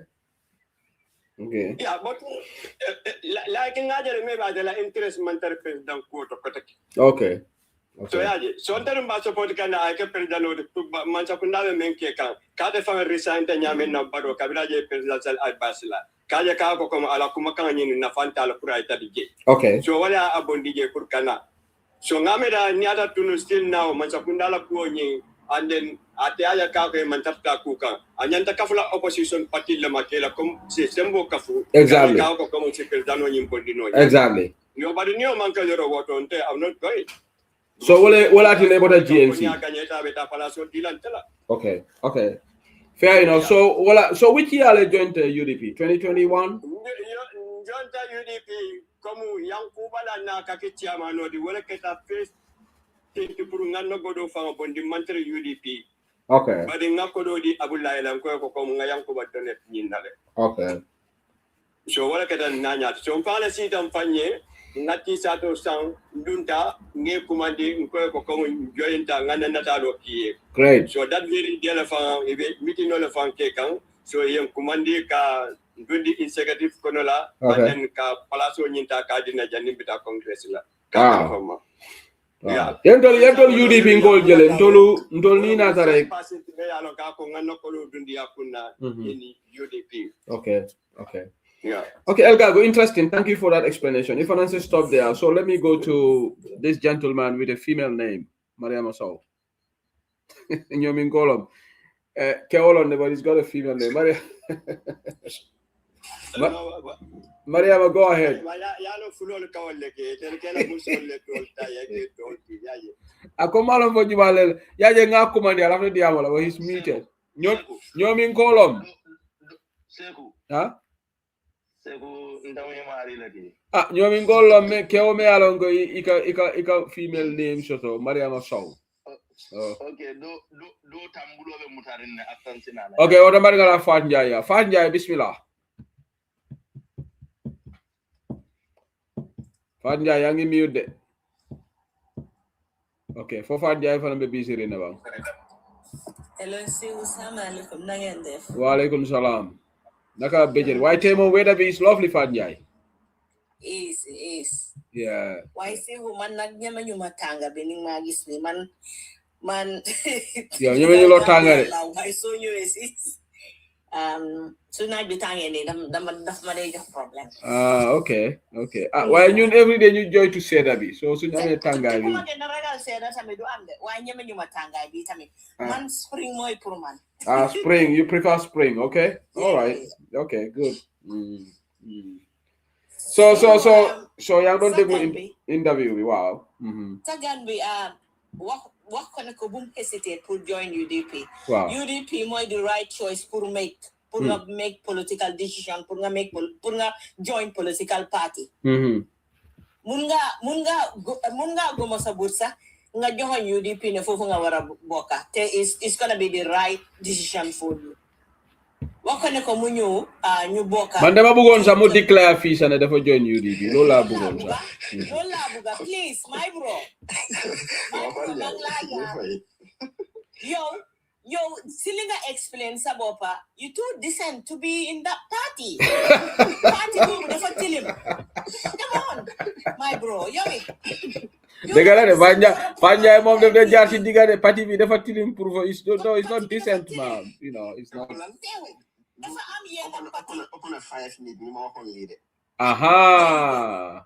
Okay. Yeah, but like in other maybe the interest mental president quote. Okay. So yeah, so there must support can I can president to Mansakunda men keka. Kade fan resign the Yamen of Baro Kabila presidential advisor. Kaya Kako come ala Kumakan in Nafanta Puraita DJ. Okay. So what are Abondi Kurkana? So Nameda Niata Tunu still now Mansakundala Kuoni and then Ataya Kaka Mantapta Kuka. And Yanta Kafla opposition party Lamakela come Sembo Kafu. Exactly. Exactly. Nobody knew Manka what on there. I'm not going. So what are you about GMC? Okay. Fair enough. So which year are you joined UDP? 2021? Joined UDP. Come young Kubala na Kakichama no the Weleketa first thing to Purungano Godo from the Mantra UDP. Okay. But in Nakodo di Abulai and Koko Yankuba Donet Nindale. Okay. So what I can Nanya. So policy don't find Nati Sato Sound Dunta, near commanding Koko joined Nanatalo. Great. So that very elephant meeting elephant cake. So young commandika. Good executive Konola, and then Palazzo Ninta Cardina Janibita Congress. Yeah. Yentol UDP in gold jelen Ntolu Nazarek. Okay. Yeah. Okay, Elgago, interesting. Thank you for that explanation. If I answer stop there, so let me go to this gentleman with a female name, Maria Masao. In your Mingolum. Keolon, but he's got a female name. Mariama, go ahead. Akomalo for Jibale. Yaje Nakumani, I love the Diamola, he's muted. Nyomin Kolom. Huh? Nyomin Golom, Keome Alongo, Ika female name, Shoto, Mariama Song. Okay, do tambulo be mutarin atansinana. Okay, what am I gonna find Jaya? Find Jaya, Bismillah. Find Jaya, I'm mute. Okay, for find Jaya, I'm busy in about. Hello, Assalamualaikum. Walaikum salam. Naka budget. Why Temo weather is lovely, find Jaya. Is. Yeah. Why say woman nagyama nyuma tanga bening magis ni man. Yeah, you lo tanga. Why so you is so na bitanga ni daf manage problem. Okay. Why you every day you joy to say that be so you tanga bi. Kuma ke naragal say that me do ande. Why nyama nyuma tanga bi tami. Man spring moy pour man. Spring. You prefer spring, okay? All right. Okay, good. So you don't take interview. Wow. Tagan bi what can ko bum hesitate to join UDP. Wow. UDP moy the right choice pour make political decision pour nga join political party. Munga go sa bursa nga join UDP ne fofu nga wara boka. It's gonna be the right decision for you. Wakane ko mu ñu boka. Man dama bëggoon sax mu declare fii sax ne dafa join UDP loolu laa bëggoon sax. Loolu laa bëgga please my bro. Yo, Silinga explain sa bopa, you too decent to be in that party. Party boobu dafa tilim. Come on, my bro, yowi. Dëgg la de Fanja moom daf de jaar ci digga de parti bi dafa tilim pour it's not decent man, you know, it's not. Dafa am yenn parti. Open a 5 minute ni ma waxoon lii de. Aha.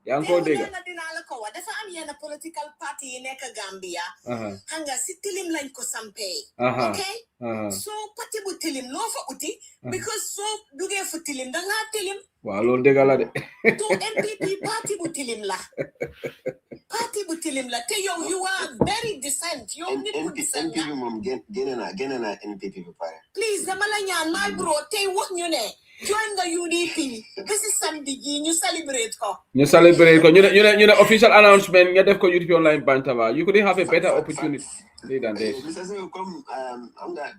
Yaa ngi ko dégg. Dafa am yenn political party yi nekk Gambia. Hanga si tilim lañ ko sampee. Okay? So parti bu tilim loo fa uti. Because so duggee fu tilim da ngaa tilim. Waaw loolu dëgg la de. To NPP parti bu tilim la. Parti bu tilim la te yow you are very decent. Yow nit bu decent la. NPP moom génne na NPP ba pare. Please dama la ñaan my bro tey wax ñu ne join the UDP. This is samedi gi ñu celebrate ko. ñu ne official announcement nga def ko UDP online Bantaba. You could have a better opportunity than this. Comme am nga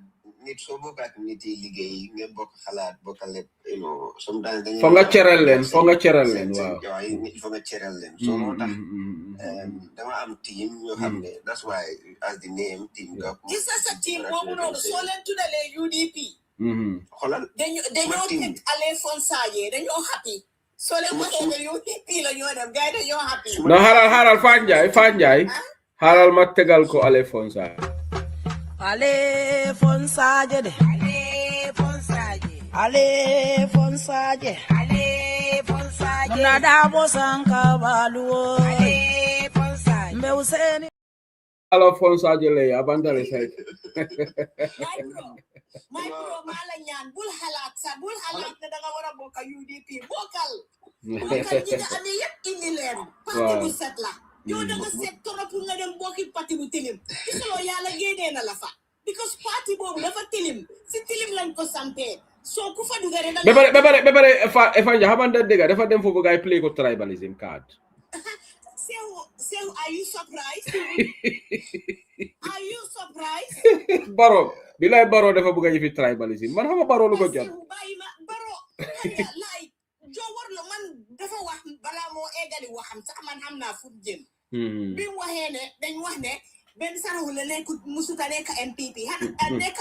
nit soo bokk ak nit yi liggéey ngeen bokk xalaat bokk lépp you know sometimes dañuy foo nga ceral leen waaw foo nga ceral leen so moo tax dama am team yoo xam ne that's why as the name team Gaku gis sa team boobu noonu soo leen tuddalee UDP xoolal dañoo teg Alphonse Saye dañoo happy soo leen waxee ne UDP la ñoo dem gars yi dañoo happy no xaaral Fanjaay xaaral ma tegal ko Alphonse Saye Alphonse Saye de Alphonse Saye muna dabo sanka baluo mbe useni Alphonse Saye le abandale say my bro mala ñaan bul xalaat ne da nga wara bokk UDP bokkal ñi nga amee yépp indi leen parti bu set la yow da nga set trop pour nga dem bokki parti bu tilim gisuloo yàlla génnee na la fa because parti boobu dafa tilim si tilim lañ ko sampee so ku fa dugare da ba pare Fanja xamante dëgg dafa dem foofu gaay play ko tribalism card so are you surprised Baro dafa bëgg ñu fi tribalism man xama Baro lu ko jot Baro like joo war la man dafa wax balaa moo eggali waxam sax man xam naa fu jëm bi mu waxee ne dañ wax ne benn saraxu la nekk musuta nekk MPP nekk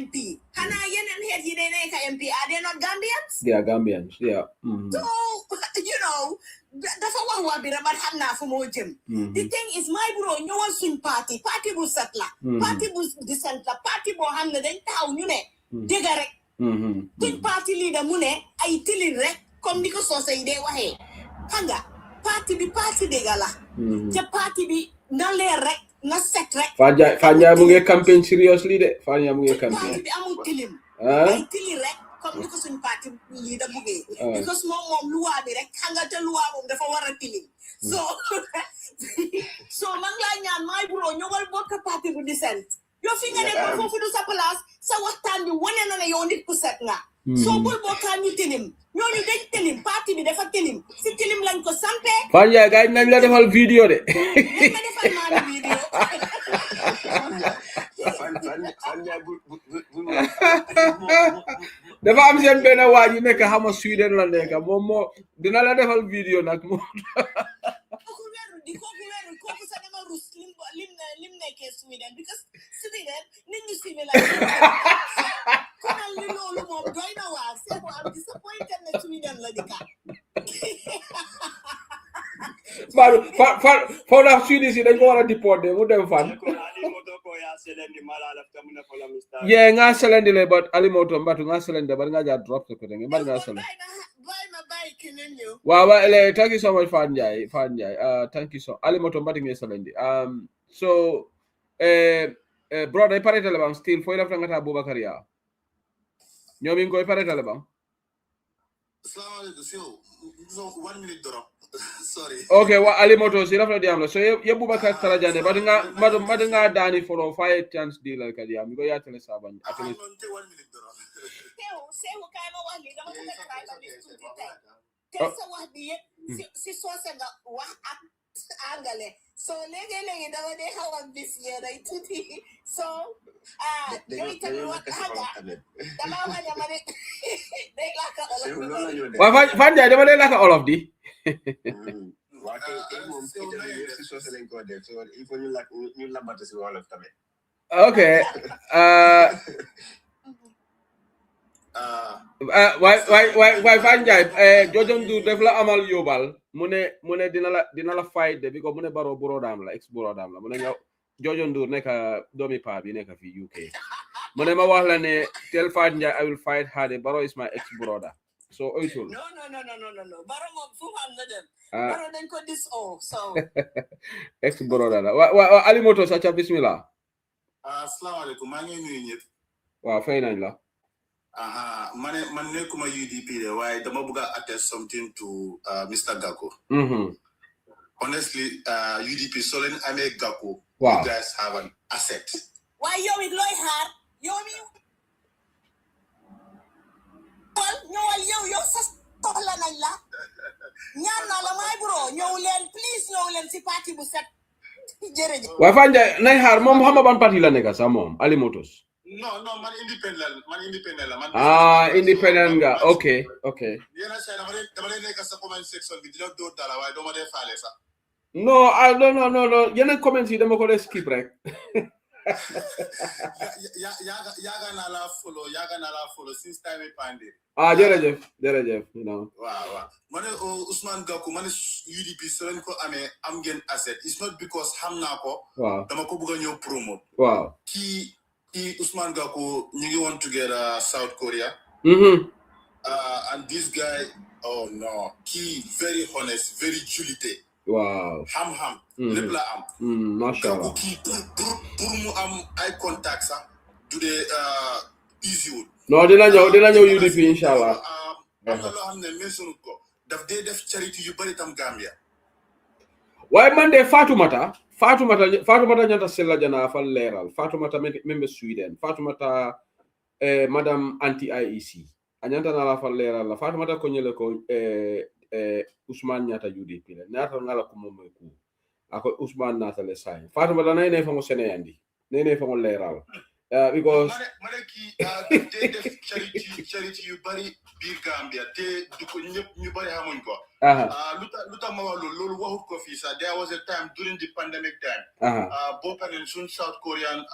MP xanaa yeneen xeet yi day nekk MP are they not Gambians? They are Gambians, yeah. So you know dafa wax bi rabat xam naa fu moo jëm the thing is my bro ñëwal suñ parti bu set la parti bu decent la parti boo xam ne dañ taxaw ñu ne dëgg rek suñ parti leader mu ne ay tilin rek comme ni ko soose yi dee waxee xam nga parti bi parti dëgg la te parti bi na leer rek na set rek Fanja mu ngi campaign seriously de Fanja mu ngi campaign parti bi amul tilim ay tilin rek comme ni ko suñ parti leader buggee because moom luwaa bi rek xam nga te luwaa moom dafa war a tilim so man laa ñaan my bro ñëwal bokk parti bu decent yow fi nga nekk foofu du sa place sa waxtaan bi wane na ne yow nit ku set nga soo bul bokkaan ñu tilim ñooñu dañ tilim parti bi dafa tilim si tilim lañ ko sampee Fanja gaay nañ la defal vidéo de nañ ma defal maa vidéo dafa am seen benn waa ji nekk xama Sweden la nekk moom moo dina la defal vidéo nag moom kooku sa dama rus lim nekkee Sweden because Sweden nit ñu similar konal li loolu moom doy na waar c'est am disappointed ne Sweden la dika for the Swedish, they go on a deport them. Would them fun? Yeah, nga selendile, but alimoto mbatu nga selende, but nga just drop the thing. But nga selende. Wow, thank you so much, Fanjai. Thank you so. Alimoto mbatu nga selende. So, brother, pare talabang still for ila franga ta Abubakar ya. Nyomi ko pare talabang. So 1 minute drop. Sorry. Okay, wa alimoto si rafla diamlo. So ye Abubakar talajane, but nga dani for 5 chance deal like diam. Go ya tele saban. Actually, 1 minute drop. So legi dawa de hawan this year right so you tell me what haga dama wanya mane they like all of Fanja dama they like all of the okay why Fanja Jojon du def la amal yobal mune dina la fight de because mune baro burodam la ex burodam la mune nga Jojon du neka domi pa bi neka fi UK mune ma wax la ne tel Fanja I will fight hard Baro is my ex brother so oytul no Baro mo fu han na dem Baro den ko dis all so ex brother la wa alimoto sa cha bismillah Assalamu alaikum ma ngi nuyu ñep wa fay nañ la man nekuma UDP de why dama bëgg attest something to Mr. Gako. Honestly, UDP Solen Ame Gako, wow. You guys have an asset. Why you with Loy Hart? You la naila. Nyana la my bro, please si party bu set. Wa Fanja nay har mom xama ban parti la nekk sa mom Ali Motos. No, man independent. Independent nga. Okay. Yena say dama nekk sa comment section bi dina do dara way do ma def faale sax. No, yena comment yi dama ko skip rek. Yaga na la follow since time we pandit. Jërëjëf, you know. Wow. Mane Ousmane Gakou mane UDP so len ko amé am ngeen asset. It's not because xam na ko. Wow. Dama ko bëgg ñëw promote. Wow. Ousmane Gakou ñu ngi won together South Korea. And this guy, oh no, he very honest, very julité. Wow. Ham. Lepp la am. Mashallah. Pour mu am eye contact sax du dé easy wul. No, dina ñëw UDP inshallah. Am na loo xam ne mention ko. Daf dee def charity yu bari tam Gambia. Waaye man de Fatoumata ñanta sella jana fa leral. Fatoumata membe Sweden. Fatoumata madame anti IEC. Anyanta na la fa leral la. Fatoumata ko ñele ko Ousmane ñata UDP le. Ñata ngala ko mom ko. Ako Ousmane nata le say. Fatoumata nay ne fa mo Sénéandi. Nay fa mo leral. Because they def charity yu bari biir Gambia te du ko ñëpp ñu bari xamuñ ko. Luta ma wax loolu waxut ko fii sax there was a time during the pandemic time. Bokk nañ suñ South Korean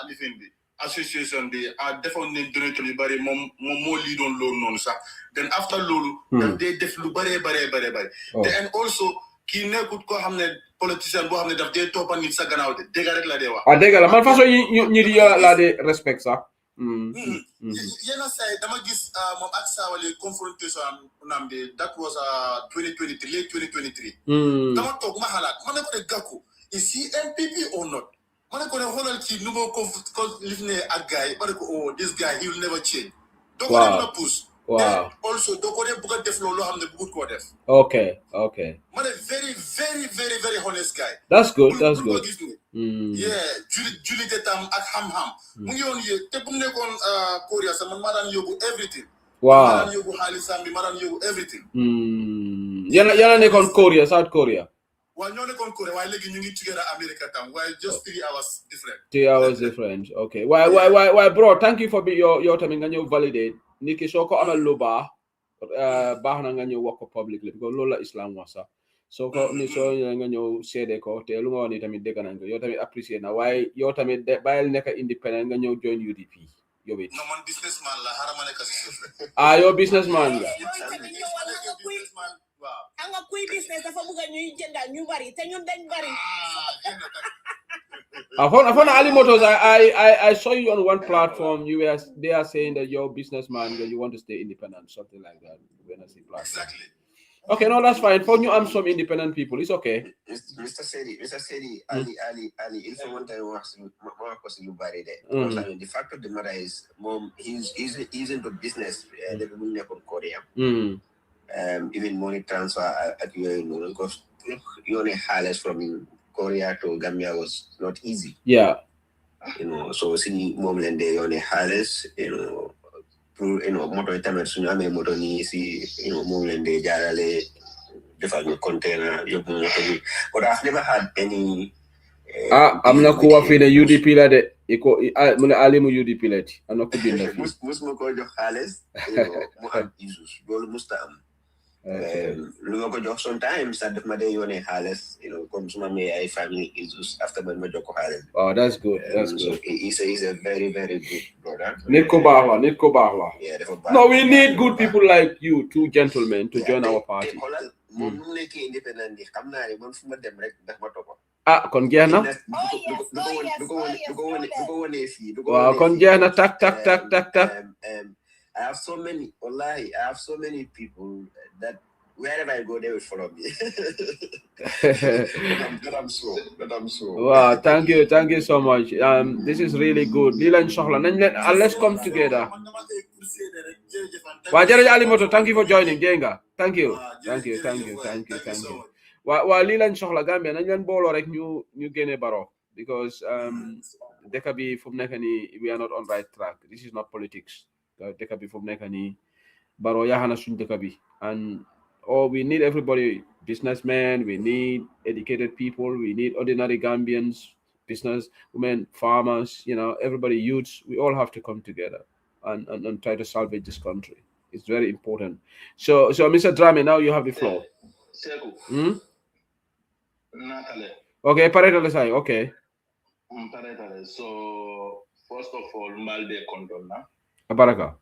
living bi association bi defoon nañ donateur yu bari moom moo lii doon loolu noonu sax then after loolu daf dee def lu bari. Te and also kii nekkut koo xam ne politicien boo xam ne daf dee toppa nit sa gannaaw de dégg rek la dee wax. Dégg la man façon ñi di la de respect sax. Yena say dama gis moom ak Sawale confrontation nam bi that was 2023 late 2023. Dama toog ma xalaat ma ne ko ne Gakou is he MPP or not? Ma ne ko ne xoolal ci nu ma ko lif ne ak gars yi ma ne ko oh this guy he will never change. doo ko def na pousse. Wow. Also doo ko def bëgg a def loolu xam ne bëggut koo def. Okay. Ma ne very honest guy. That's good. Yeah, julite tam ak xam-xam. Mu ngi woon yéeg te bu mu nekkoon Korea sax man maa daan yóbbu everything. Wow. maa daan yóbbu xaalisam bi maa daan yóbbu everything. Yana nekkoon Korea, South Korea. Waaw ñoo nekkoon Korea waaye léegi ñu ngi together America tam waaye just 3 hours different. 3 hours different. Okay. Why bro, thank you for your tamit nga ñëw validate. Nit ki soo ko amal lu baax na nga ñëw wax ko publicly because loolu la Islam wax sax. Soo nga ñëw seede ko te lu nga wax ni tamit dégg nañ ko yow tamit apprécié na waaye yow tamit bàyyil nekk independent nga ñëw join UDP yow it. No man businessman la xaaral ma nekk si suuf rek. Yow businessman la. Nga kuy muy business dafa bëgg ñuy jëndal ñu bari te ñun dañ bari. Ali Motors, I saw you on one platform. They are saying that you're a businessman, that you want to stay independent, something like that. When I see platform. Exactly. Okay, no, that's fine. For you, I'm some independent people. It's okay. Mr. Sedi, Ali, if I want to work, more possible body there. Because I mean, the fact of the matter is, Mom, he's into business. They will never Korea. Even money transfer at your, because you only highlights from Korea to Gambia was not easy. Yeah. So see, Mom and they only highlights, moto itamet suñu amé moto ni si mom len dé jaarale defal ñu container yobbu moto bi but I've never had any amna ko wa fi ne UDP la de iko mu ne alimu UDP la ti amna ko binda fi musuma ko jox xaliss mu am issues lolu musta am lu ma ko jox sometimes sa def ma day yone xaliss comme suma me ay family issues after ma jox ko xaliss. Oh, that's good. That's good. So he's a very, very good brother. Nit ko baax la. Yeah, no, we need good people like you, two gentlemen, to join our party. Kon jeex na. Waaw kon jeex na tak. I have so many people that wherever I go, they will follow me. That I'm so. Wow, thank you so much. This is really good. Let's come together. Wow, Ali Moto, thank you for joining. Jenga, thank you. Wow, Lilan Sohla Gambia, nañ leen booloo rek ñu génne Barrow because dëkk bi fu mu nekk nii we are not on right track. This is not politics. Dëkk bi fu mu nekk nii Barrow yaax na suñ dëkk bi and we need everybody, businessmen, we need educated people, we need ordinary Gambians, business women, farmers, everybody, youths. We all have to come together and try to salvage this country. It's very important. So Mr. Drame, now you have the floor. Okay, paretale sai. Okay. Paretale. So first of all, Malde Condona. Baraka.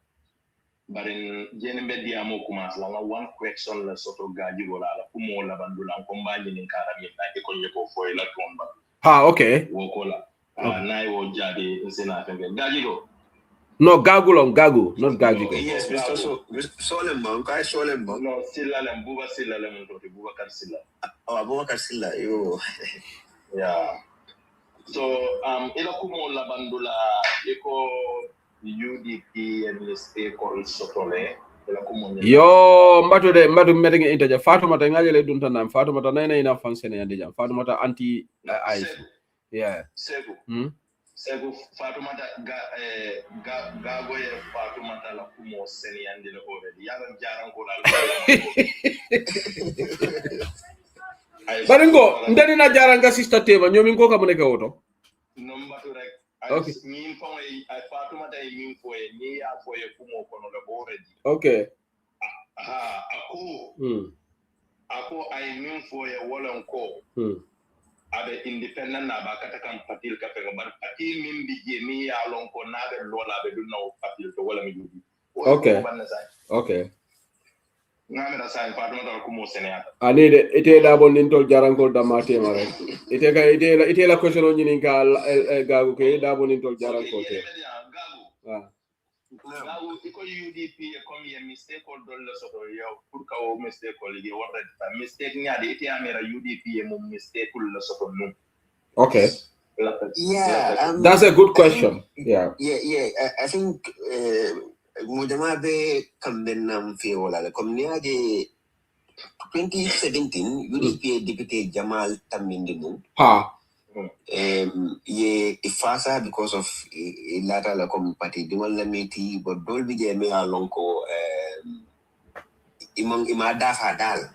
But in Jenny Diamo Kumas, one question la soto gaji wala kumo la bandula combine in Karami like a for a tomba. Okay. Wokola. Nai wo jadi insena gajigo. No, gagu, not gajigo. Yes, Mr. Solemon, Kai Solemon. No, Silla and Buba Silla Lemon to Bubakar Silla. Oh, Abubakar Silla, you. Yeah. So, Ilakumo la bandula, Eco. UDP and the state called Sotole. Yo, mbatu meeting interja Fatoumata ngajele dunta nam Fatoumata nayna ina fansene andi jam Fatoumata anti ice. Yeah. Segu. Fatoumata gago ye Fatoumata la kumo seni andi le already. Yalan jaran ko la. Baringo, ndani na jaran ga sister tema nyomi ngo ka muneka oto. Number rek. Okay. Okay. Ako I mean for a wall ko. Abe independent na ba kata kan patil ka fe bar patil min bi mi ya lon ko na be lola be du no patil to wala mi judi. Okay. Ngamira sai Fatuma dal ko mo Sénégal. Ani de ite da bon nin tol jarankol da mate mare. Ite la question o nyini ka gagu ke da bon nin tol jarankol te. Gagu iko UDP comme ye mistake ko dol la soto yow pour ka o mistake ko ligi warda ta mistake nyaade ite amera UDP mo mistake ko la soto no. Okay. Yeah, that's a good question. Yeah. I think Mujama be Kambenam Fiola, Community 2017, UDP Deputy Jamal Tamindinu. Ye Ifasa because of a lateral party, Dual Lamiti, but Dolby Jamea Lonko Imada Fadal.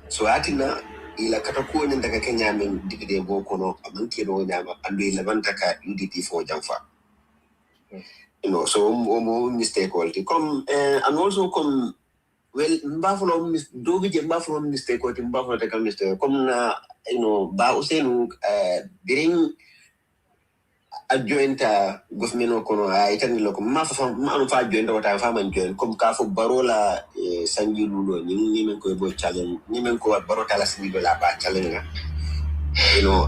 So Atina, Ila Kataku and the Kenyaman Deputy Bokono, Amankiro Yama, and the Levantaka UDP for Jamfa. So mistake quality. Come and also come Buffalo Buffalo mistake quality Buffalo take a mistake. Come ba usenu bring a jointa government kono a itani loko ma fa jointa wata fa man join comme ka fo barola sangi lulo ni men ko bo challenge ni men ko barota la sangi la ba challenge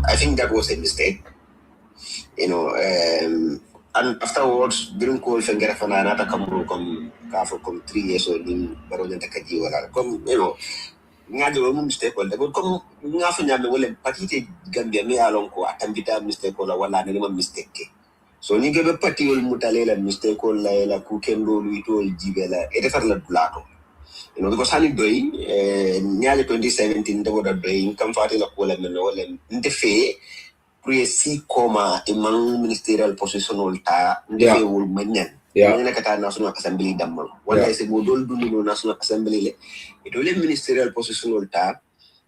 I think that was a mistake and afterwards during call fengera fana nata kamru comme ka fo comme 3 years old in barona takaji wala comme ngajo mo mistake wala comme ngafa nyame wala patite Gambia me alon ko atambita mistake wala ne ma mistake so ni gebe pati wol mutalela mistake la ku kendo luito jibela e defar la dulato because hani doy nyale 2017 dawoda doy kam fati la ko la men wala ndefe presi koma imang ministerial position ta ndefe wol manyan ne kata national assembly dammal wala se mo dol dunno national assembly le dole ministerial position ta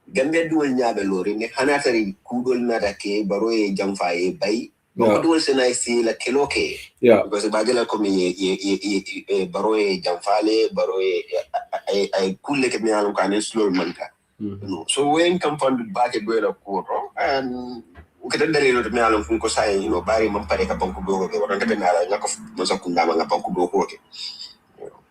Gambia duwal nyaabe lori ne hanatari kudol nadake baro e jamfaaye bay ko duwal sena si la keloke because badela ko mi baro e jamfaale baro e ay kulle ke mi alon kanen slow manka so when come from the back do ko and ukata dalelo to mi alon ko say bari man pare ka banku dogo ke wonta be nala ngako mo sakunda ma banku dogo ke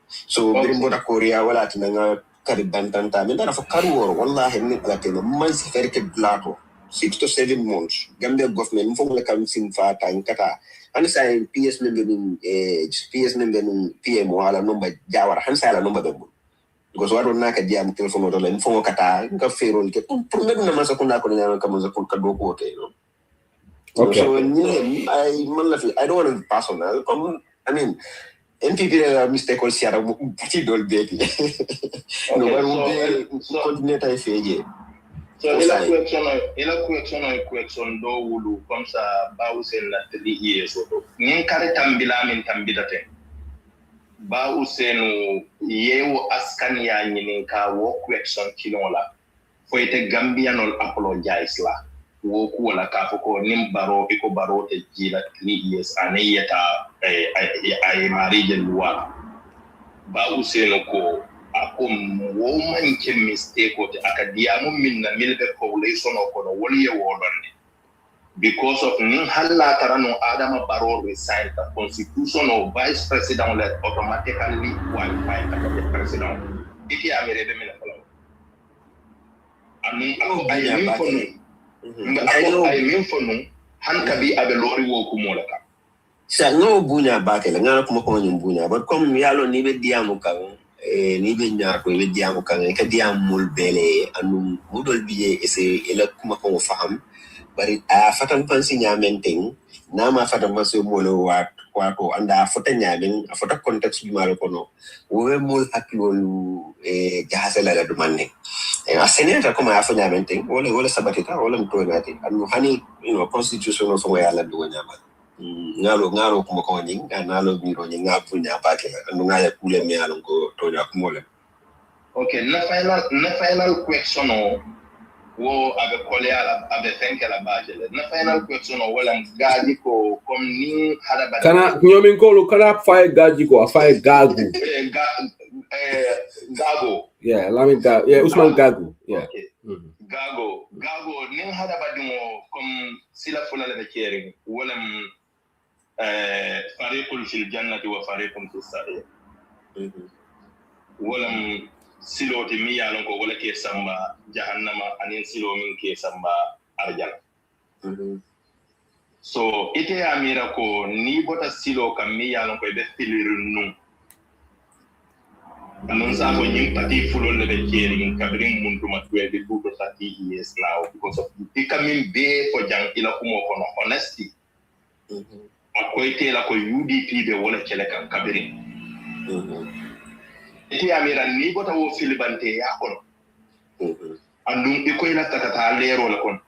so birim bota korea wala tinanga kari bantanta min dara fo karwor wallahi min alatema man si ferke glato 6 to 7 months Gambia government fo la kam sin fa tan kata an say PS member PM wala nomba jawara han say la nomba be because wado naka diam telephone do len fo kata nga ferol ke pour men na ma sakunda ko nyama kam zakul ka do ko te okay so I don't want to be personal I mean NPP la mistake all siara petit dol beti no ba so coordinator FJ so question do wulu comme ça ba usen la 3 years oto nin kare tambila min tambidate ba usenu yewo askan ya nyinin ka wo question kinola fo ite gambianol apologize la wo ko la ka foko nim baro iko baro te jila 3 years anayeta ay marije luwa ba useno ko akom wo manke mistake ko akadiamu minna milbe population ko no woliye wolonde because of nin halla tarano adama baro resign the constitution of vice president let automatically qualify as the president iki amere be mina fala ay min fonu hankabi abe lori wo ku molaka sa no bunya bakela ngana kuma ko nyum bunya but comme yalo ni be diamu kan ni be nyaako be diamu kan ka diamul bele anu mudol biye ese ela kuma ko faham bari a fatan pansi nyamenten na ma fatan maso molo wato anda fota nyamen a fota context bi malo kono wo mol hakilolu jahasela la dumande a senator kuma afa nyamenten wala sabatita wala mtonati anu hani constitution of wala do nyama ngalo kuma ko nying ngalo biro nyinga punya bake anu ngaya kule me alon ko tonya kumole okay na final question wo abe koleala abe fenkela bajele na final question wala gaji ko comme ni hada bada kana nyomin ko lu kana fay gaji ko afay gagu gago lamin gago Usman Gago okay. Gago ni hada badimo comme sila fulale be kering wala fariqul fil jannati wa fariqun fis sa'ir wala silo ti mi yalon ko wala ke samba jahannama anin silo min ke samba arjana so ite amira ko ni bota silo kam mi yalon ko be filirun nun sa ko nyim pati fulol le be keri in kabrin mundu matwe be buto 30 years now because of ikamin be ko jang ila kumo kono honesty akoyte la ko UDP be wala kele kan kabrin ite amira ni bota wo filibante ya kono andum iko ila takata lero la kono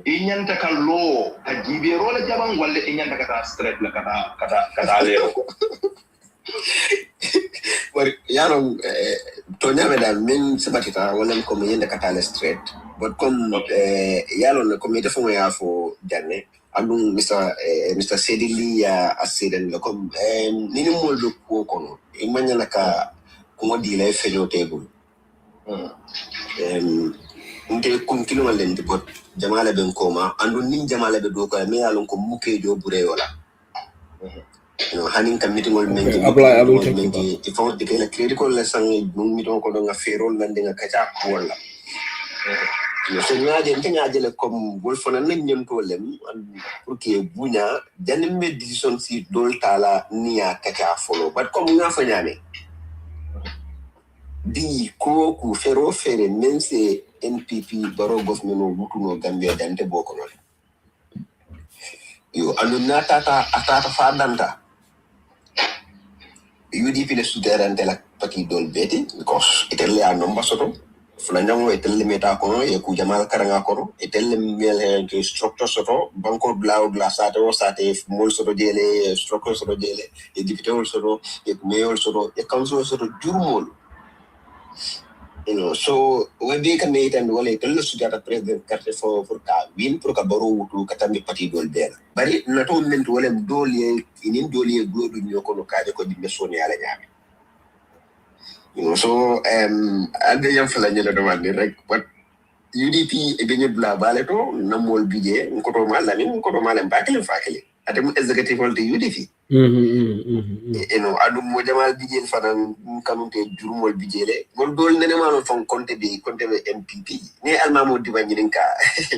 inyanta kan lo ajibe rola jaban walle inyanta kata straight la kata lero ko But yano tonya me da min sabatita wala ko me yenda kata straight but comme yalo le comité fo ya fo janne andum Mr. Sedili ya accident le comme ni mo do ko kono imanya naka ko di lay feño tegul Nte kunkino lendi bot jamala ben koma andu nin jamala be do ko me alon ko muke do bure wala no hanin kam mitingol mengi apply alu mengi il faut de la critical la sang dum mi do ko do nga ferol nan de nga kacha ko wala no so nyaaje nyaaje le comme bol fona nan nyento lem pour que bunya janim me decision si dol tala niya kacha follow but comme nga fa nyame di ko ku fero fere même c'est NPP baro government no mutuno Gambia dante boko non yo anu natata atata fa danta UDP le suderante la pati dol beti because itelle a nomba soto fulanjango itelle meta ko e ku jamal karanga ko itelle mel ke structure soto banko blaud la sate o sate mol soto jele structure soto jele e député soto e mayor soto e council soto jurmol so when they can meet and wale tell us that president carte for ka win pour ka baro to katambi parti dol bel bari na to men to wale doli inin doli do do nyoko no kaje ko di mesoni ala nyame so ande yam fala nyela do wande rek but UDP e benye bla bale to na mol bije ko to mala ni ko to mala bakale fakale atem executive hol de UDP adu mo jamal bijel fanan kanunte jurmol bijele gol dol nene mano fon konte be MPP ni almamo dibanyi ka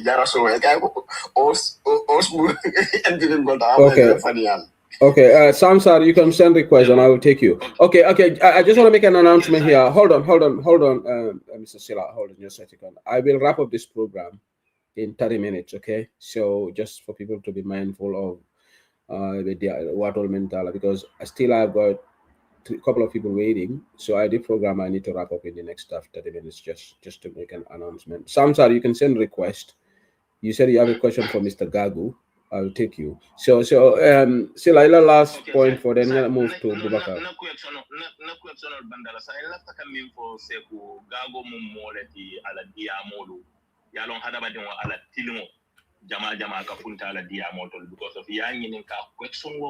jara so ka ko os MPP gol da fanial. Okay, Samsar, you can send request and I will take you. Okay. I just want to make an announcement here. Hold on, Mr. Silla, hold on just a second. I will wrap up this program in 30 minutes, okay? So just for people to be mindful of what all mental, because I've got a couple of people waiting. So I did program. I need to wrap up in the next 30 minutes just to make an announcement. Samsar, you can send request. You said you have a question for Mr. Gagu. I will take you. So Sila, last point for then move to Bubakar. Na question bandala sa lafta kamin for seku Gago mumoleti ala diamolu. Yalon hada badin wa ala tilimo. Jama ka funta ala diamolu because of yangi nin ka question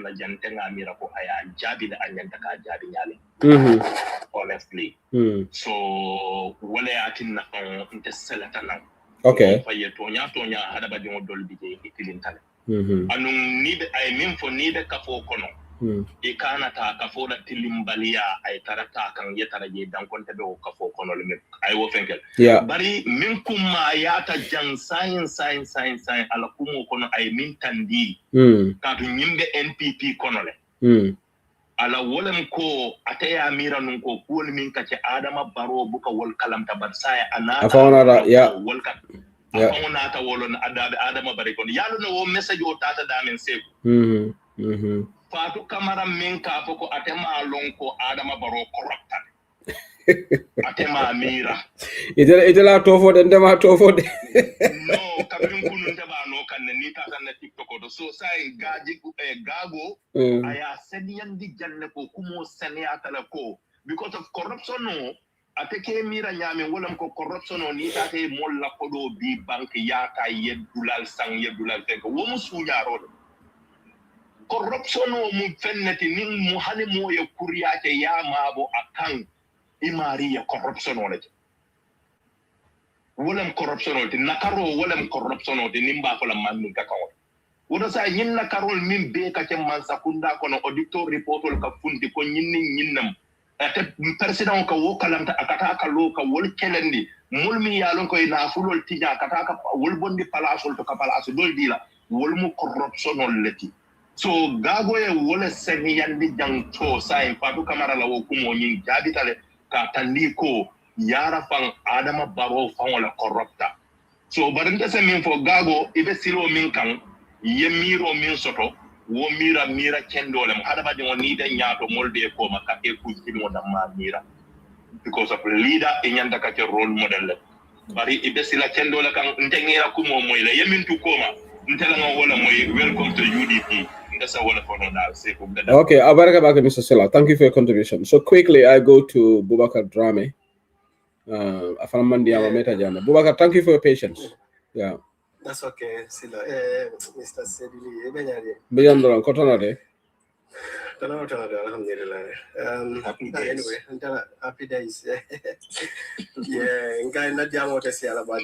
la jante ngamira ko aya jabi la anyanta ka jabi nyale. Honestly. So wale atin na inteselata na. Okay. Faye tonya hada badin dol bije itilin tale. Anung need I mean for need kafo kono. Ikana ta kafo da tilimbalia ay tarata kan yetara je dan konte be kafo kono le ay wo fenkel. Yeah. Bari min kuma yata jang science ala kumo kono ay min tandi. Ka to nyimbe NPP kono le. Ala wolem ko ataya mira nun ko wol min kace Adama Baro buka wol kalamta bar saya anata wol ka afonata wolon Adama Bari kon yalu no message o tata damen seku Fatu Kamara min ka foko atema lon ko Adama Baro corrupta atema mira itela tofo de ndema tofo de no kabin kunun taba no kan ni ta kan TikTok do so sai gago aya sediandi janne ko kumo seniata la ko because of corruption no ateke mira nyame wolam ko corruption no ni ta te molla ko do bi bank ya ka yedulal sang yedulal tek wo musunya ro corruption no mu fennati nin mu hani mo ye kuriya ke ya mabo akan imari ya corruption wala wolam corruption wala nakaro wolam corruption wala nimba ko la man ka kawo wodo sa nyin nakarol min be ka ke man sakunda kono auditor report wala ka funti ko nyinnam ate president ko wo kalamta akata ka lo ka wol kelendi mulmi yalon ko ina fulol tija akata ka wol bondi palasol to ka palasol dol dila wol mu corruption leti so gago e wala seni yandi jang to sai Fatu Kamara la wo kumo nyin jabitale ka tandi ko yara fan Adama Baro fan wala corrupta so barinde se min fo gago ibe silo min kan ye miro min soto wo mira kendole mo hada badi woni den nyaato molde ko maka e ku jino dam ma mira because of leader e nyanda ka role model bari ibe sila kendole kan ntengira ku mo moyle ye min tu koma ntela ngo wala moy welcome to UDP. Okay, Abaraka Baka, Mr. Silla. Thank you for your contribution. So quickly, I go to Bubakar Drame. Bubakar, thank you for your patience. Yeah. That's okay, Silla. Mr. Sedili, Alhamdulillah. Happy days. Anyway, happy days. Yeah, ngai na jamo te siala ba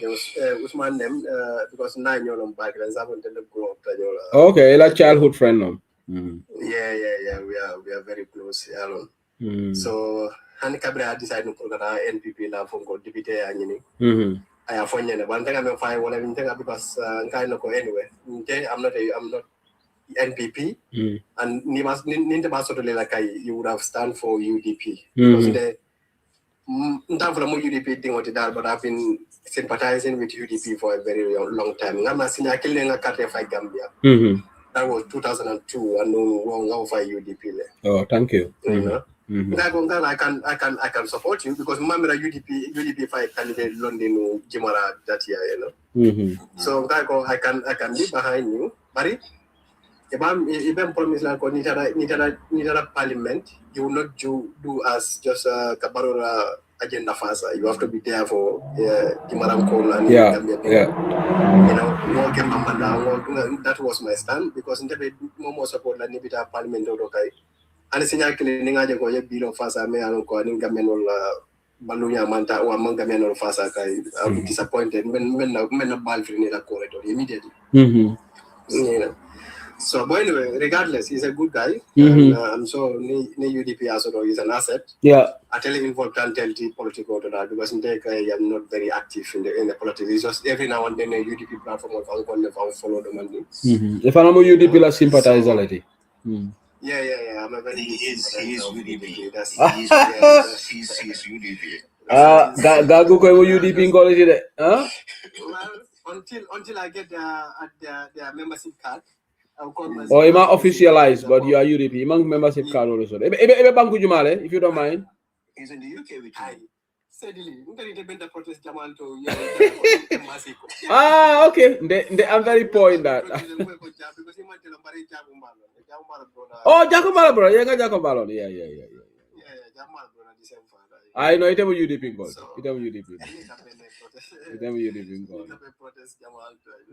Usman them because 9 years on back and seven to grow up. Okay, like childhood friend no. Yeah. We are very close. So Han Kabra decided to put NPP la from go deputy anyini. I have found one thing I'm fine when I'm thinking because kind of anyway. I'm not NPP and you would have stand for UDP because the time for the UDP thing what it does, but I've been sympathizing with UDP for a very long time. I'm a senior killing a cat if I Gambia. That was 2002 and no for UDP. Oh, thank you. You know. I can support you because remember UDP fight candidate London Jimara that year, you know. So I can be behind you, but if promise like Nitara Parliament, you will not do as just Kabarora agenda fasa. You have to be there for Jimara Kola and you know, that was my stand because in the more support like Nibita Parliament or okay. And sinya kile ninga je ko ye bilo fasa me anu ko ninga menol balunya manta o manga menol fasa kai I'm disappointed when na bal free la corridor immediately. You know. So but anyway, regardless, he's a good guy. And I'm sure ni UDP also is an asset. Yeah. I tell him involved and tell the political to that because in the I am not very active in the politics. It's just every now and then a UDP platform I'll follow them and if I'm a UDP la sympathize already. Yeah. I'm a very He is UDP. He's UDP. Gagu ko UDP college de. Huh? Well, until I get their membership card. Or it might officialize, but you are UDP. Among membership card also. Ebe banku jumale, if you don't mind. He's in the UK with you. Okay. I'm very poor in that. Oh, Jacobalo, bro. Yeah, Jacobalo. Yeah. I know it was UDP goal. It was UDP.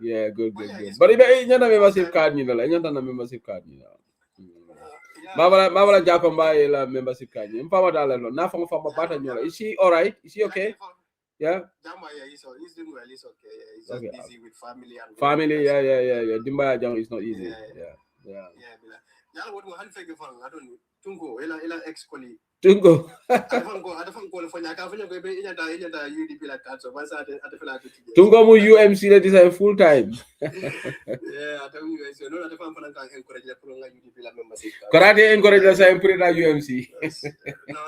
Yeah, good. But if you have a membership card, you have membership card. Mabala Jacomba la membership card. Is she all right? Is she okay? Yeah. He's doing well. He's okay. He's just busy with family and family. Yeah. Dimbaya Jang is not easy. Yeah. What will I don't know. Tungo, ela ex-colleague. Tungo. Tungo mu UMC that is a full time. Karate encourage us to put it UMC. No.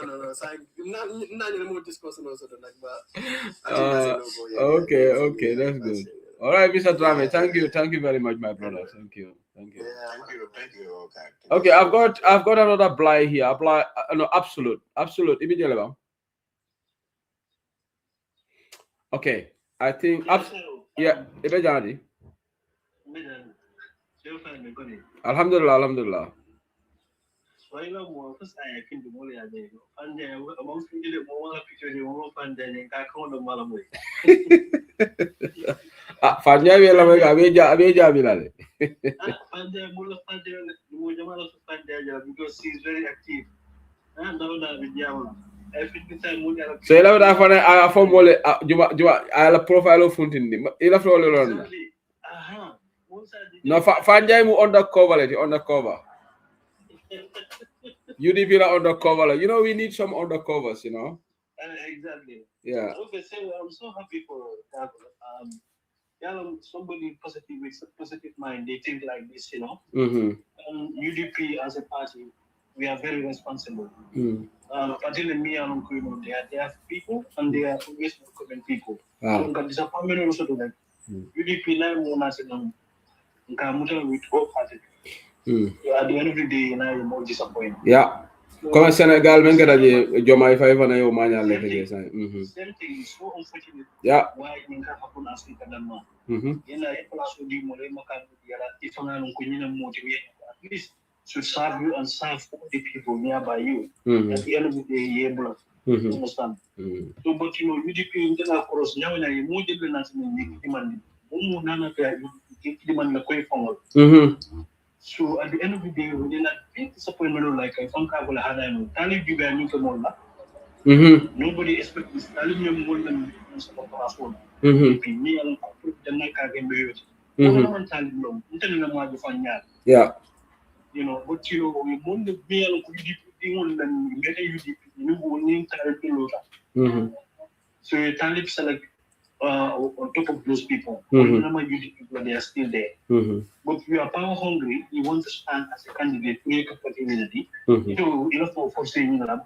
Okay, that's good. All right, Mr. Drame, thank you very much, my brother. Thank you. Thank you. Okay, I've got another blind here. No, absolute. Immediately. Okay, I think yeah. Alhamdulillah. Fanya vela mega abeja bilale. Because he's very active. So ila da fana a formole juma ala profile of funtindi ila flole lon. No Fanya mu undercover. UDP la undercover. You know we need some undercovers, you know. Exactly. Yeah. Okay, so I'm so happy for that. Somebody positive with positive mind, they think like this, you know. UDP as a party, we are very responsible. Particularly me and Uncle, they are people and they are always welcoming people. So disappointment also to them. UDP now with wholehearted. At the end of the day, now you're more disappointed. Yeah. Comme Senegal, men gada je Joma if I even know manya like this. Same thing is so unfortunate. Yeah. Why you can't happen as we can do. Yena so di mo le makan yara ifanga no kunyina motivate at least should serve you and serve the people nearby you. At the end of the day, you understand. So, but you know, UDP internal cross now na you mo debe na sin ni demand. Umu nana ka demand na koy fongo. So at the end of the day, we did not big disappointment like I found Kabul had I Talib you guys nobody expected this Talib more than phone. Me alone put the night again be yeah. You know, but you know, we want to be able to be on and better UDP, you know, so you Talib select on top of those people. But they are still there. But if you are power hungry, you want to stand as a candidate, make a opportunity. You know, for saying, you know,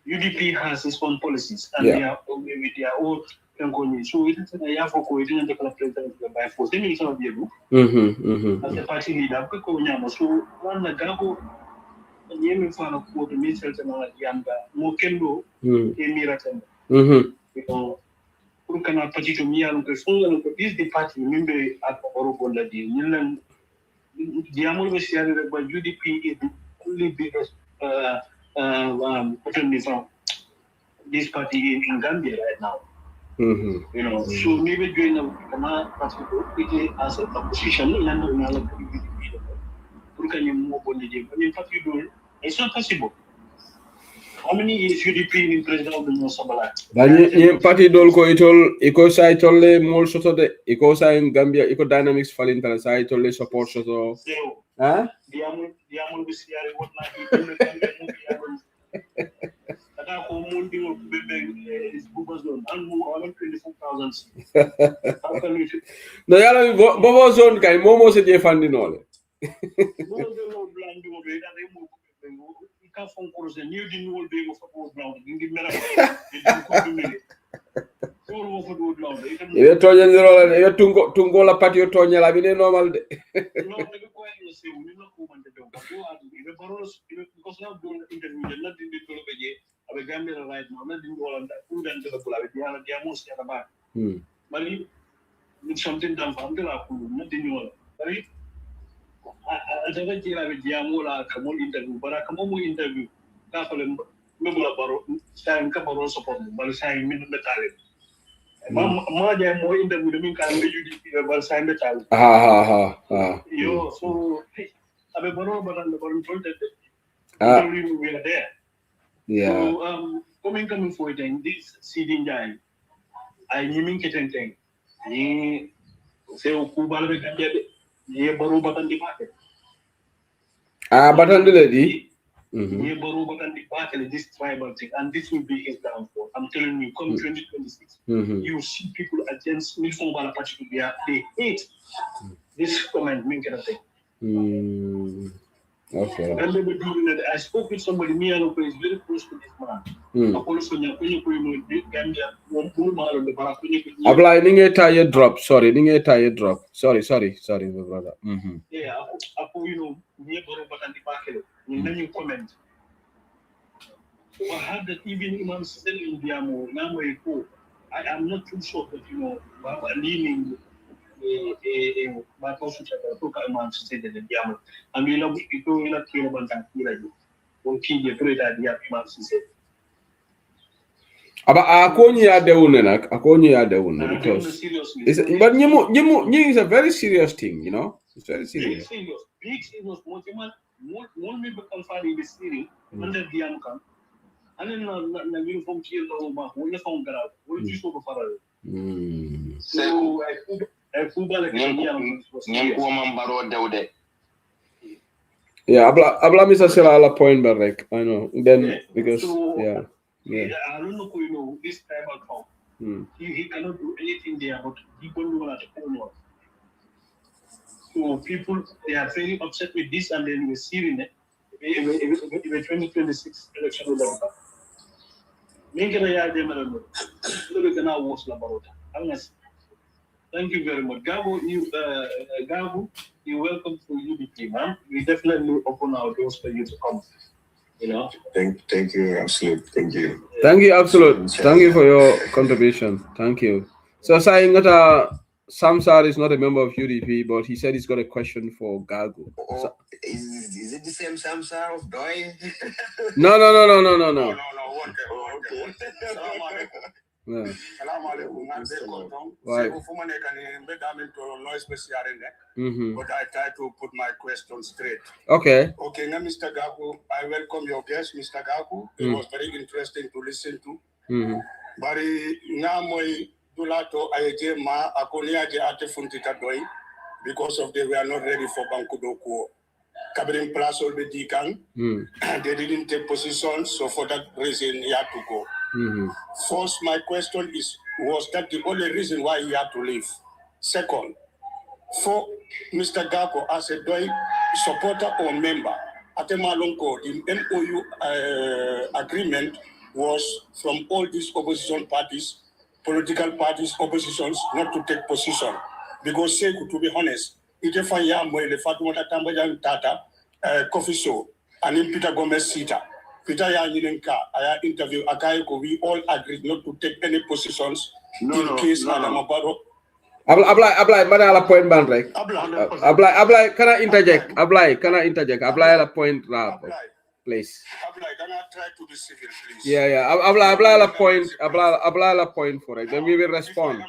UDP has its own policies and they are with their own. So it is a year for coordinating the president by force. They may not be able as a party leader. So one the Gabo and Yemen fan of what the minister and Yanga, Mokendo, Emiratan. You know, who cannot put it to me and the phone is the party member at Orobola. The Amul was shared by UDP is the only biggest from this party in Gambia right now. You know, so maybe during the party as a opposition, it's not possible. How many years UDP in president of the Sabala? Party dolko iko sa itole mol soto de iko sa in Gambia iko dynamics falling tan sa itole support soto. Huh? Diamond was here what not no yala bobo zone kay momo se je fandi nole e toñe ndiro e tungo la patio toñe la bine normal de right now, not in all of that food and the most Mali, something done from the not in all. I never did have a Diamola, come on interview, but I come on interview. Catholic, Mabula, Sam Cabaron support, but sign me the talent. Mamma, more interview, the mean can be UDP, but sign the talent. Yo, so I have a borrow, but I'm the borrow we are there. Yeah. So, coming for it, this seeding guy, I mean, getting ye say, Kubal, ye borrow button the market. Button the lady. Ye borrow button the market, this tribal thing, and this will be his downfall. I'm telling you, come 2026, you see people against me from Balapachi, they hate this comment, mean kind of thing. Okay. And they were doing it. I spoke with somebody, me and is very close to this man. Apply ninge tire drop. Sorry, ninge tire drop. Sorry, my brother. Yeah, you know, near Borobat and the market. Then you comment. So I had that even Imam still in Diamo, now I am not too sure that, you know, leaning. My person took a man to say that the Diamo. I mean, people will not kill about that. Will kill the great idea, Imam said. Aba akonyi ya deune because but nyimu is a very serious thing, you know. It's very serious. Big serious. One may become funny in the city under the Diamo. And then na uniform kill over. When you found that out, what did you so far? So I feel like yeah, abla Mr. Sela ala point barrek. I know. Then because yeah. I don't know, you know, this time account. He cannot do anything there, but he can do at home. So people, they are very upset with this, and then we're seeing it. In the 2026 election will come. Thank you very much. Gabo, you're welcome to UDP, man. We definitely open our doors for you to come. You know. Thank you, Absolute. Thank you. Thank you, Absolute. Thank you for your contribution. Thank you. So saying that Samsar is not a member of UDP, but he said he's got a question for Gago. So, is it the same Samsar of Doi? No. No. Okay. Salam alaikum. But I try to put my question straight. Okay. Okay, now Mr. Gaku, I welcome your guest, Mr. Gaku. It was very interesting to listen to. Bari na moi dulato ayeje ma akonia je ate funtita doi because of they were not ready for Bankudoku. Kabrin Plus will be deacon. They didn't take positions, so for that reason he had to go. First, my question is, was that the only reason why he had to leave? Second, for Mr. Gako as a DOI supporter or member, Atemalonko, the MOU agreement was from all these opposition parties, political parties, oppositions, not to take position. Because, to be honest, ite fanya mwele Fatumata Tambajan Tata coffee show and in Peter Gomez Sita. Peter Yaninka, I interview Akaiko, we all agreed not to take any positions in case Adamabaro. Ablay, mana la point ban rek. Ablay, can I interject? Ablay, can I interject? Ablay la point rap, please. Ablay, can I try to be civil, please? Yeah. Ablay la point. Ablay la point for it. Then we will respond.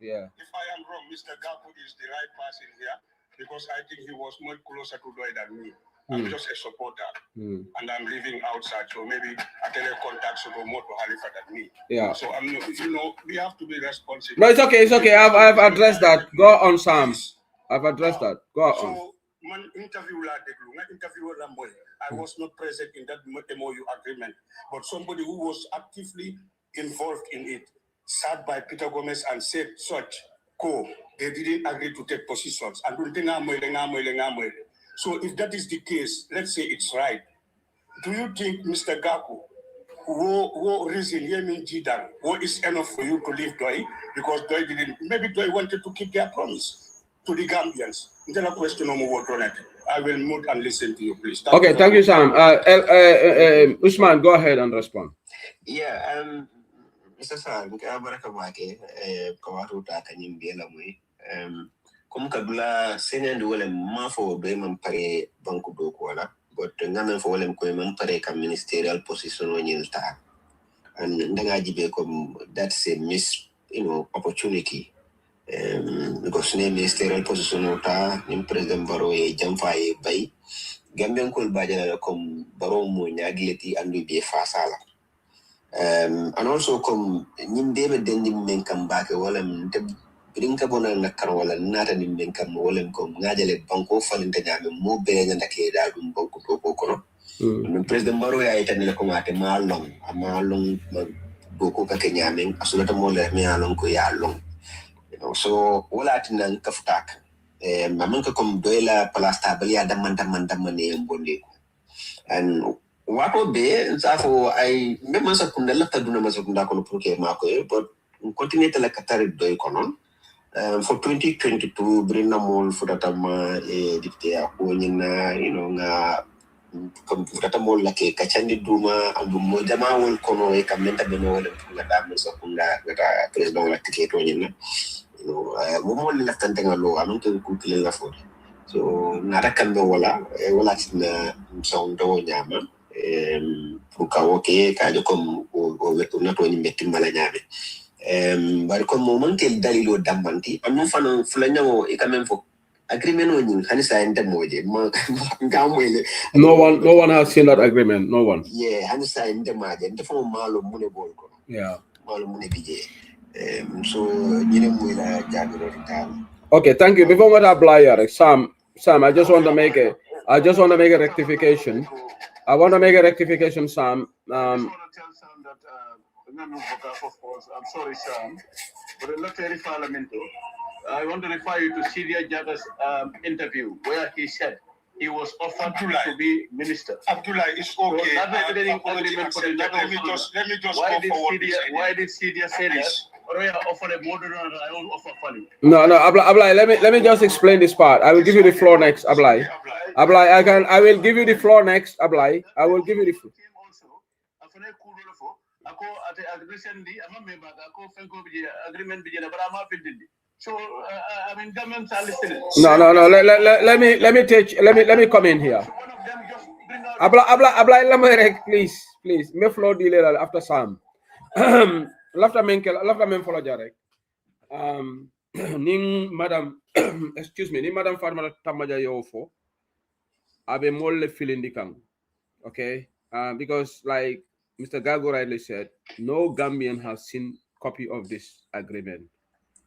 If I am wrong, Mr. Gaku is the right person here because I think he was more closer to Doi than me. I'm just a supporter and I'm living outside, so maybe I can contact so more to Halifa than me. Yeah. So I'm, we have to be responsible. No, it's okay. I've addressed that. Go on, Sam. I've addressed that. Go on. So, I was not present in that MOU agreement, but somebody who was actively involved in it sat by Peter Gomez and said such, they didn't agree to take positions. So if that is the case, let's say it's right. Do you think, Mr. Gaku, what reason what is enough for you to leave Doi? Because Doi didn't, maybe Doi wanted to keep their promise to the Gambians. Question on what on it. I will mute and listen to you, please. Thank you, Sam. Usman, go ahead and respond. Yeah, Mr. Sam, comme kabla senen wala ma fo do man pare banku do ko wala but ngamen fo wala ko man pare kam ministerial position o nyilta and ndanga jibe comme that's a miss opportunity because ne ministerial position o ta nim president baro e jamfa e bay gamben ko bajala comme baro mo nyagleti andu be fasala and also comme nim debe dendi men kam baake wala Brinka bona na karwala nata ni menkam wolem ko ngajale banko falinte nyame mo be nyanda ke da dum banko to ko kono president Baro ya itani ko mate malong boko ka ke nyame asulata mo le me along ko ya long so wala tinan kaftak maman ko kom doela palasta bali ya damman ne bonde and wato be safo ay même sa kunda la taduna ma sa kunda ko pour que mako but continue tele katari doy kono. For 2022, Brina Mol for that dipte ako na nga kamputamol lake kachandi duma albu moja mawol kono e kamenta beno wala nga dam so kunda gata president la ticket wonyina mo mo la tante ngalo anon to kutile la fo so nara kambe wala na so ndo nyama pour ka woke ka jo kom o wetu na to ni metti mala nyame bari comme moment kel dalilo dambanti am fana fulanyo e quand même fo agreement on hanisa ente moje ngamwele no one has seen that agreement, no one. Yeah, hanisa ente maje ente fo malo mune bol ko yeah malo mune bije so nyine muila jagoro tan. Okay, thank you. Before what I Sam, I just want to make a rectification. I want to make a rectification, Sam. I'm sorry, Sam, but I'm not very parliamentary. I want to refer you to Syria Jada's interview where he said he was offered to be minister. Abdullah, it's okay. So let me just why did Syria say that? Or I offer a moderate, I don't offer funny. No, Ablai, let me just explain this part. I will give you the floor next, Ablai. I will give you the floor next, Ablai. I will give you the floor. Recently, I'm a member of agreement, but I'm not so I mean, governments are listening. No. Let me come in here. Abla, please. Me floor dealer after Sam. lafta men follow jarek. Ning madam excuse me, ni madam Farmata Tamaja Yofo abe molle filindikang. Okay? Because like Mr. Gago rightly said, no Gambian has seen copy of this agreement.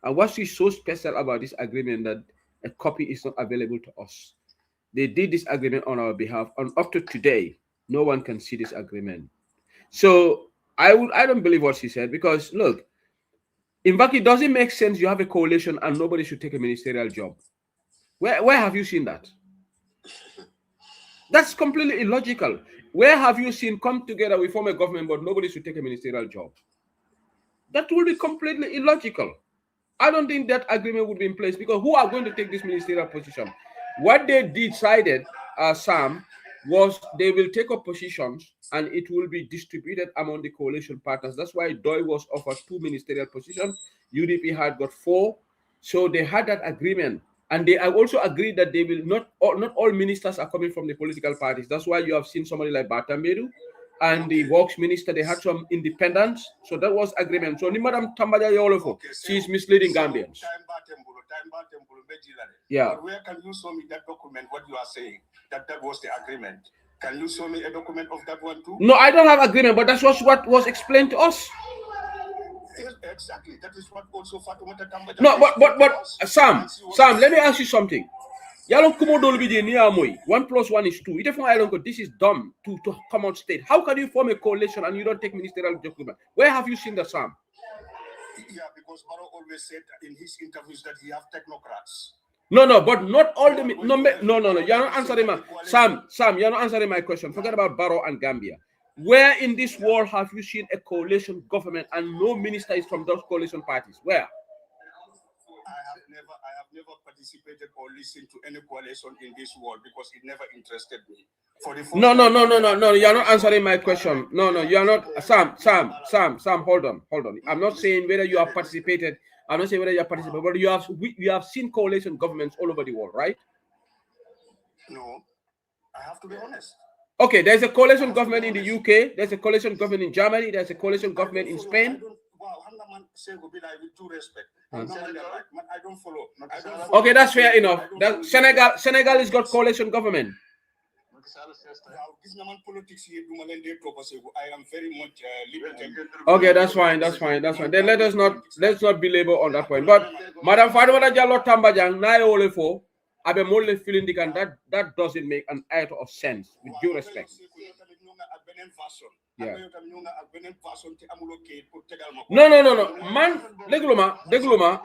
And what is so special about this agreement that a copy is not available to us? They did this agreement on our behalf, and up to today, no one can see this agreement. So I don't believe what she said, because look, in fact, it doesn't make sense you have a coalition and nobody should take a ministerial job. Where have you seen that? That's completely illogical. Where have you seen come together, we form a government, but nobody should take a ministerial job? That will be completely illogical. I don't think that agreement would be in place, because who are going to take this ministerial position? What they decided, Sam, was they will take up positions and it will be distributed among the coalition partners. That's why Doi was offered 2 ministerial positions. UDP had got 4. So they had that agreement. And they also agreed that they will not all ministers are coming from the political parties. That's why you have seen somebody like Batambedu and the works minister, they had some independence. So that was agreement. So Madam Tambaja Yolofo, she is misleading Gambians. Yeah. But where can you show me that document, what you are saying, that was the agreement? Can you show me a document of that one too? No, I don't have agreement, but that's what was explained to us. Exactly. That is what also Fatoumata Tambaja. No, but Sam, let me ask you something. Yalon Kumodol Bidi Niamoy, 1 + 1 is 2. This is dumb to come on state. How can you form a coalition and you don't take ministerial document? Where have you seen that, Sam? Yeah, because Barrow always said in his interviews that he have technocrats. No, but not all the no. You're not answering my Sam, you're not answering my question. Forget about Barrow and Gambia. Where in this world have you seen a coalition government and no minister is from those coalition parties? Where? I have never participated or listened to any coalition in this world because it never interested me. No, you're not answering my question. No, you're not. Sam, hold on. I'm not saying whether you have participated. I'm not saying whether you have participated, but you have seen coalition governments all over the world, right? No, I have to be honest. Okay, there's a coalition government in the UK, there's a coalition government in Germany, there's a coalition government in Spain. With due respect, I don't follow. Okay, that's fair enough. Senegal has got coalition government. I am very much limited. Okay, that's fine. Then let's not belabor on that point. But Madam Fatoumata Jallow Tambajang, Nayo Olefo, Abe Mole feeling that doesn't make an iota of sense, with due respect. Yeah. No. Man, Degluma.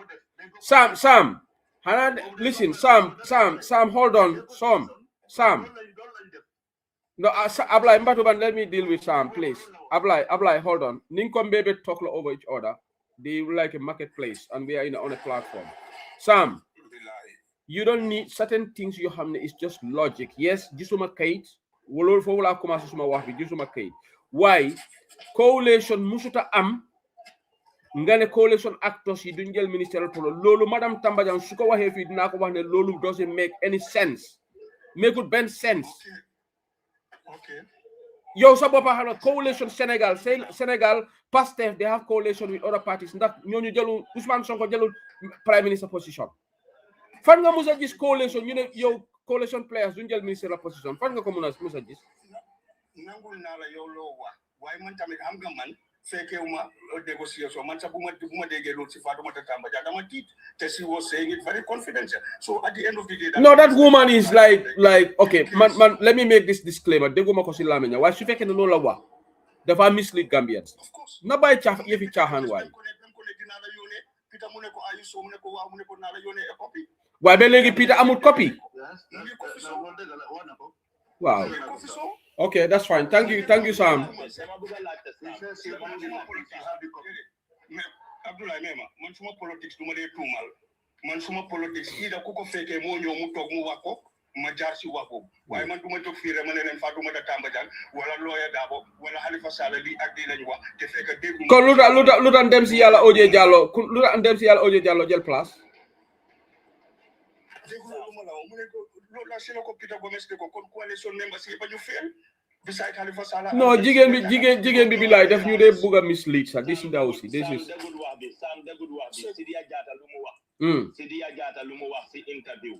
Sam. Listen, Sam, hold on. Sam. No, Ablai Mbatuban, let me deal with Sam, please. Ablai, hold on. Ninkom baby talk over each other. They like a marketplace, and we are on a platform. Sam, you don't need certain things you have. It's just logic. Yes, Jisuma Kate. Why? Coalition musuta ngane coalition actors yi duñ jël ministerial polo lolu madame Tambajang su ko waxe fi dina ko wax ne lolu doesn't make any sense. Make it ben sense. Okay. Yo sa bopa xala coalition Senegal Pastef, they have coalition with other parties. Ndax ñoñu jëlu Ousmane Sonko jëlu prime minister position. Fan nga musa gis coalition ñu ne yow coalition players duñ jël ministerial position. Fan nga ko musa gis? Nangul na la yow lo wax waaye man tamit am nga man fekkewuma negotiation man sax bu ma déggee loolu si Fatoumata Tambajang dama tiit te she was saying it very confidential. So at the end of the day, no, that woman is like okay, man, let me make this disclaimer. Dégguma ko si lamiña waaye su fekkee ne loolu la wax dafa mislead Gambians. Na bàyyi yëfi caaxaan waay. Waaye ba léegi Peter amul copy. Wow. Okay, that's fine. Thank you, Sam. Abdoulaye Mema, man suma politics duma dee tuumal. Man suma politics ida ku ko fekkee moo ñëw mu toog mu wax ko ma jaar si wax ko. Waaye man duma jóg fii rek ma ne leen Fatoumata Tambajang wala Lawyer Darboe wala Halifa Sallah lii ak lii lañu wax te fekk déggu. Kon lu daan dem si yàlla OJ Jallow jël place. Déggu lu ma la wax mu ne ko loolu la si la ko Peter Gomez de ko kon coalition members yi ba ñu feel beside Halifa Sallah. No, jigen bi bi lay def ñu dé bëgg mislead sa dis ndaw si this is Sam degul wax bi Sidia Jatta lu mu wax Sidia Jatta lu mu wax ci interview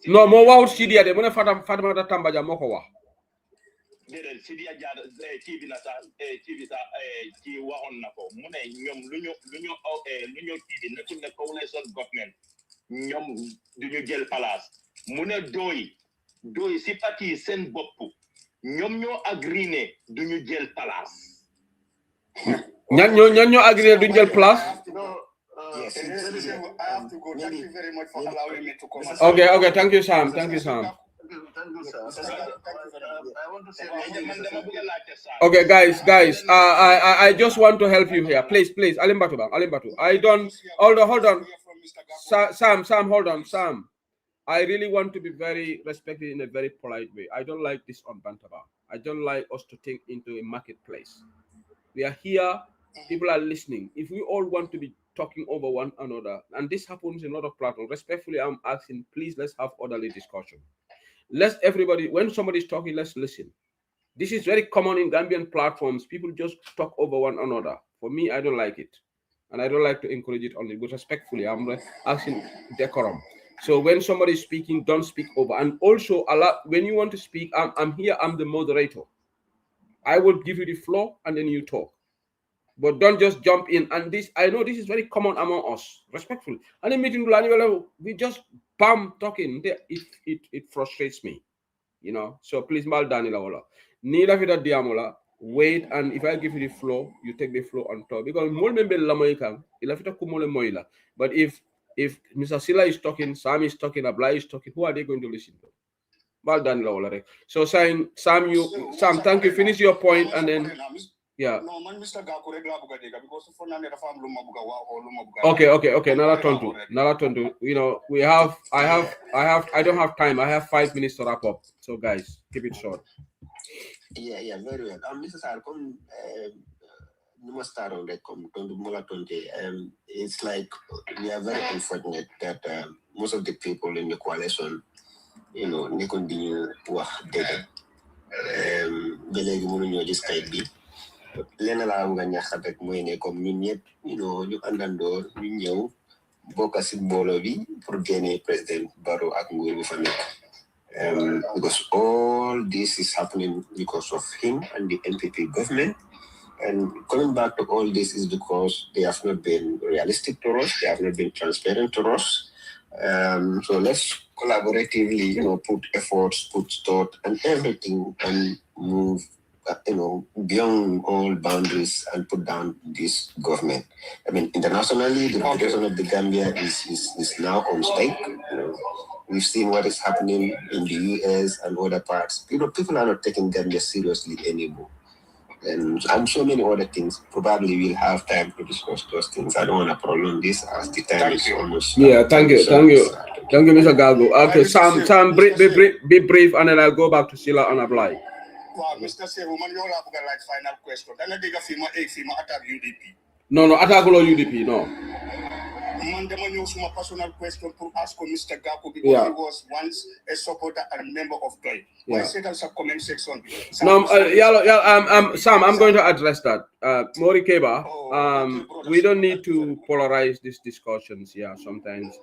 non mo waxut Sidia de mu ne Fatimata Tambaja moko wax déedéet Sidia Jatta kii bi na sa kii waxoon na ko mu ne ñoom lu ñu kii bi nekkul ne coalition government ñoom duñu jël place mu ne dooy si parti seen bopp ñoom ñoo agree ne duñu jël place ñan ñoo agree ne duñu jël place Yes, I have to go. Thank you very much for allowing me to come. Okay, thank you, Sam. Thank you, sir. I want to say okay, guys. I just want to help you here. Please, Alimbatu. I don't. Hold on. Sam, hold on, Sam. I really want to be very respectful in a very polite way. I don't like this on Bantaba. I don't like us to think into a marketplace. We are here. People are listening. If we all want to be talking over one another, and this happens in a lot of platforms, respectfully, I'm asking, please, let's have orderly discussion. Let's everybody, when somebody's talking, let's listen. This is very common in Gambian platforms. People just talk over one another. For me, I don't like it. And I don't like to encourage it only, but respectfully, I'm asking decorum. So when somebody is speaking, don't speak over. And also, when you want to speak, I'm here, I'm the moderator. I will give you the floor and then you talk. But don't just jump in. And this, I know this is very common among us, respectfully. And in meeting, we just bam talking. It frustrates me, you know. So please, mal Daniela, Nila Vida Diamola, wait, and if I give you the floor, you take the floor on top. Because but if Mr. Silla is talking, Sam is talking, Abla is talking, who are they going to listen to? Mal Daniela. So Sam, thank you. Finish your point, and then. Yeah. No, man, Mr. Gaku regular because for now, Okay. Nala Tondu. You know, I don't have time. I have 5 minutes to wrap up. So guys, keep it short. Yeah, very well. Mrs. Arcom, it's like we are very unfortunate that most of the people in the coalition, you know, they continue to dead. Just Lena la nga ñaxat rek moy ne comme ñun ñep ñu andando ñu ñew bokk ci mbolo bi pour gagner président Barrow ak nguur bi fa nek because all this is happening because of him and the NPP government. And coming back to all this is because they have not been realistic to us, they have not been transparent to us. So let's collaboratively, put efforts, put thought and everything and move beyond all boundaries and put down this government. I mean, internationally, the reputation of the Gambia is now on stake. We've seen what is happening in the US and other parts. People are not taking Gambia seriously anymore. And so many other things. Probably we'll have time to discuss those things. I don't want to prolong this as the time is almost. Yeah, thank you, Mr. Gago. Okay, Sam, be brief, and then I'll go back to Sheila and apply. Wow, Mr. Sehu, man, you're like final question. Then I dig a FEMA attack UDP. No, attack UDP, no. Man, I use my personal question to ask Mr. Gaku because he was once a supporter and member of GOI. I said as a comment section. No, Sam, I'm going to address that. Mori Keba, we don't need to polarize these discussions here sometimes.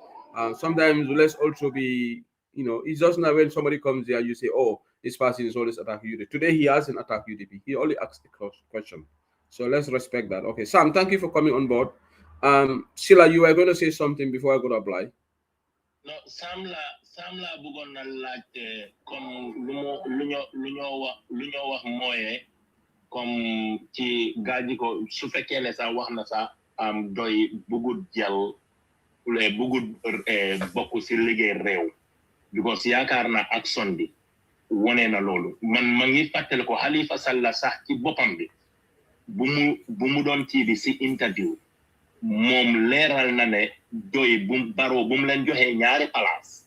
Sometimes let's also be, it's just not when somebody comes here, you say, oh, this person is always attacking UDP. Today he hasn't attacked UDP. He only asked the question. So let's respect that. Okay, Sam, thank you for coming on board. Sheila, you were going to say something before I go to apply. No, Sam la bugon na laajte comme luñoo wax mooy comme ci gaaji ko su fekkee ne sax wax na sax doy bugut jël bugut bokk ci liggéey réew because yaakaar na action bi wone na loolu man ma ngi fàttali ko Halifa Sallah sax ci boppam bi bu mu doon ci bi ci interview moom leeral na ne doy Barrow bu mu leen joxee ñaari place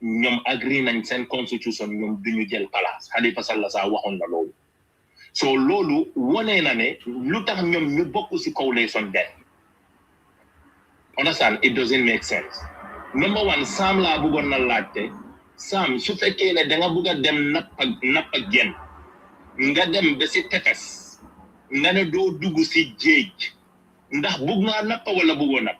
ñoom agree nañ seen constitution ñoom duñu jël place Halifa Sallah sax waxoon na loolu so loolu wone na ne lu tax ñoom ñu bokk ci coalition den understand it doesn't make sense. Number one, Sam la bëggoon na laajte Sam su fekkee ne da nga bëgg a dem napp ak jën nga dem ba si tetes nga ne doo dugg si géej ndax bugg nga nappa wala buggoo napp.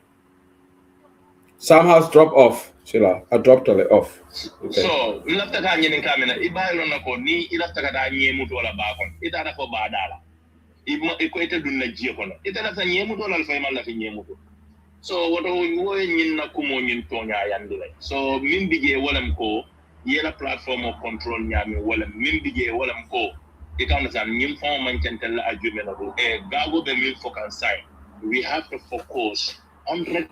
Some has dropped off. Sila, I dropped it off. Okay. So, lafta ka ñinin kamina ibaylo na ko ni ilafta ka da ñemuto wala bakon ita da ko badala ko ita dunna jiye kono ita da ñemuto wala fay mal la fi ñemuto. So woto woy ñin na kumo ñin tonya yandi lay. So min bije walam ko yela platform of control ñami wala min bije walam ko ikam san ñim fo man tentel la ajume na do e gago be min fo kan sai. We have to focus 100%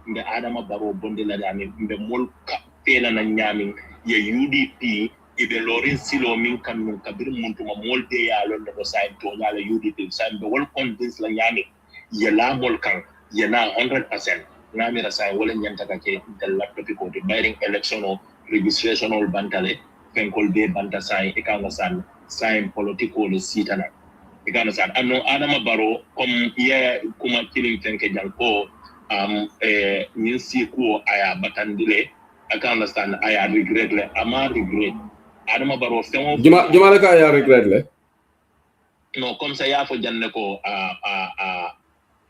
nde Adama Barrow bonde la dami mbe mol ka pela na nyami ye UDP ibe lorin silo min kan min kabir muntuma mol de ya lon do say to nyala UDP say be wol convince la nyami ye la mol kan ye na 100% ngami ra say wala nyanta ka ke del laptop ko de bayring election o registration ol bantale fenkol de banta say e kan san say political le sitana e kan san anno Adama Barrow comme ye kuma killing tenke janko min si ko aya batandile I can understand aya regret le ama regret Adama Barrow fengo juma la ka aya regret le no comme ça ya fo janne ko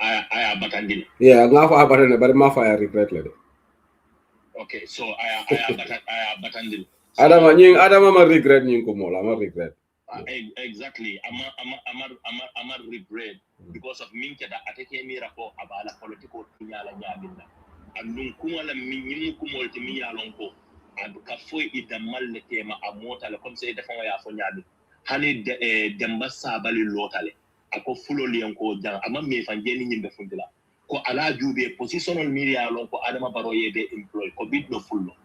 aya batandile yeah nga fa batandile bari ma fa aya regret le de okay so aya batandile Adama ma regret ñing ko mola ma regret exactly ama regret because of min kada atake mi rako abala political nyala nyabinda andun kuma la min yimu kumol timi yalon ko and ka foi idamal le tema amota le comme c'est defon ya fo nyabi hani demba sabali lotale ako fulo liyan ko jang ama me fanjeni nyimbe fundila ko ala jube positional media lon ko Adama Barrow yebe employ ko biddo fullo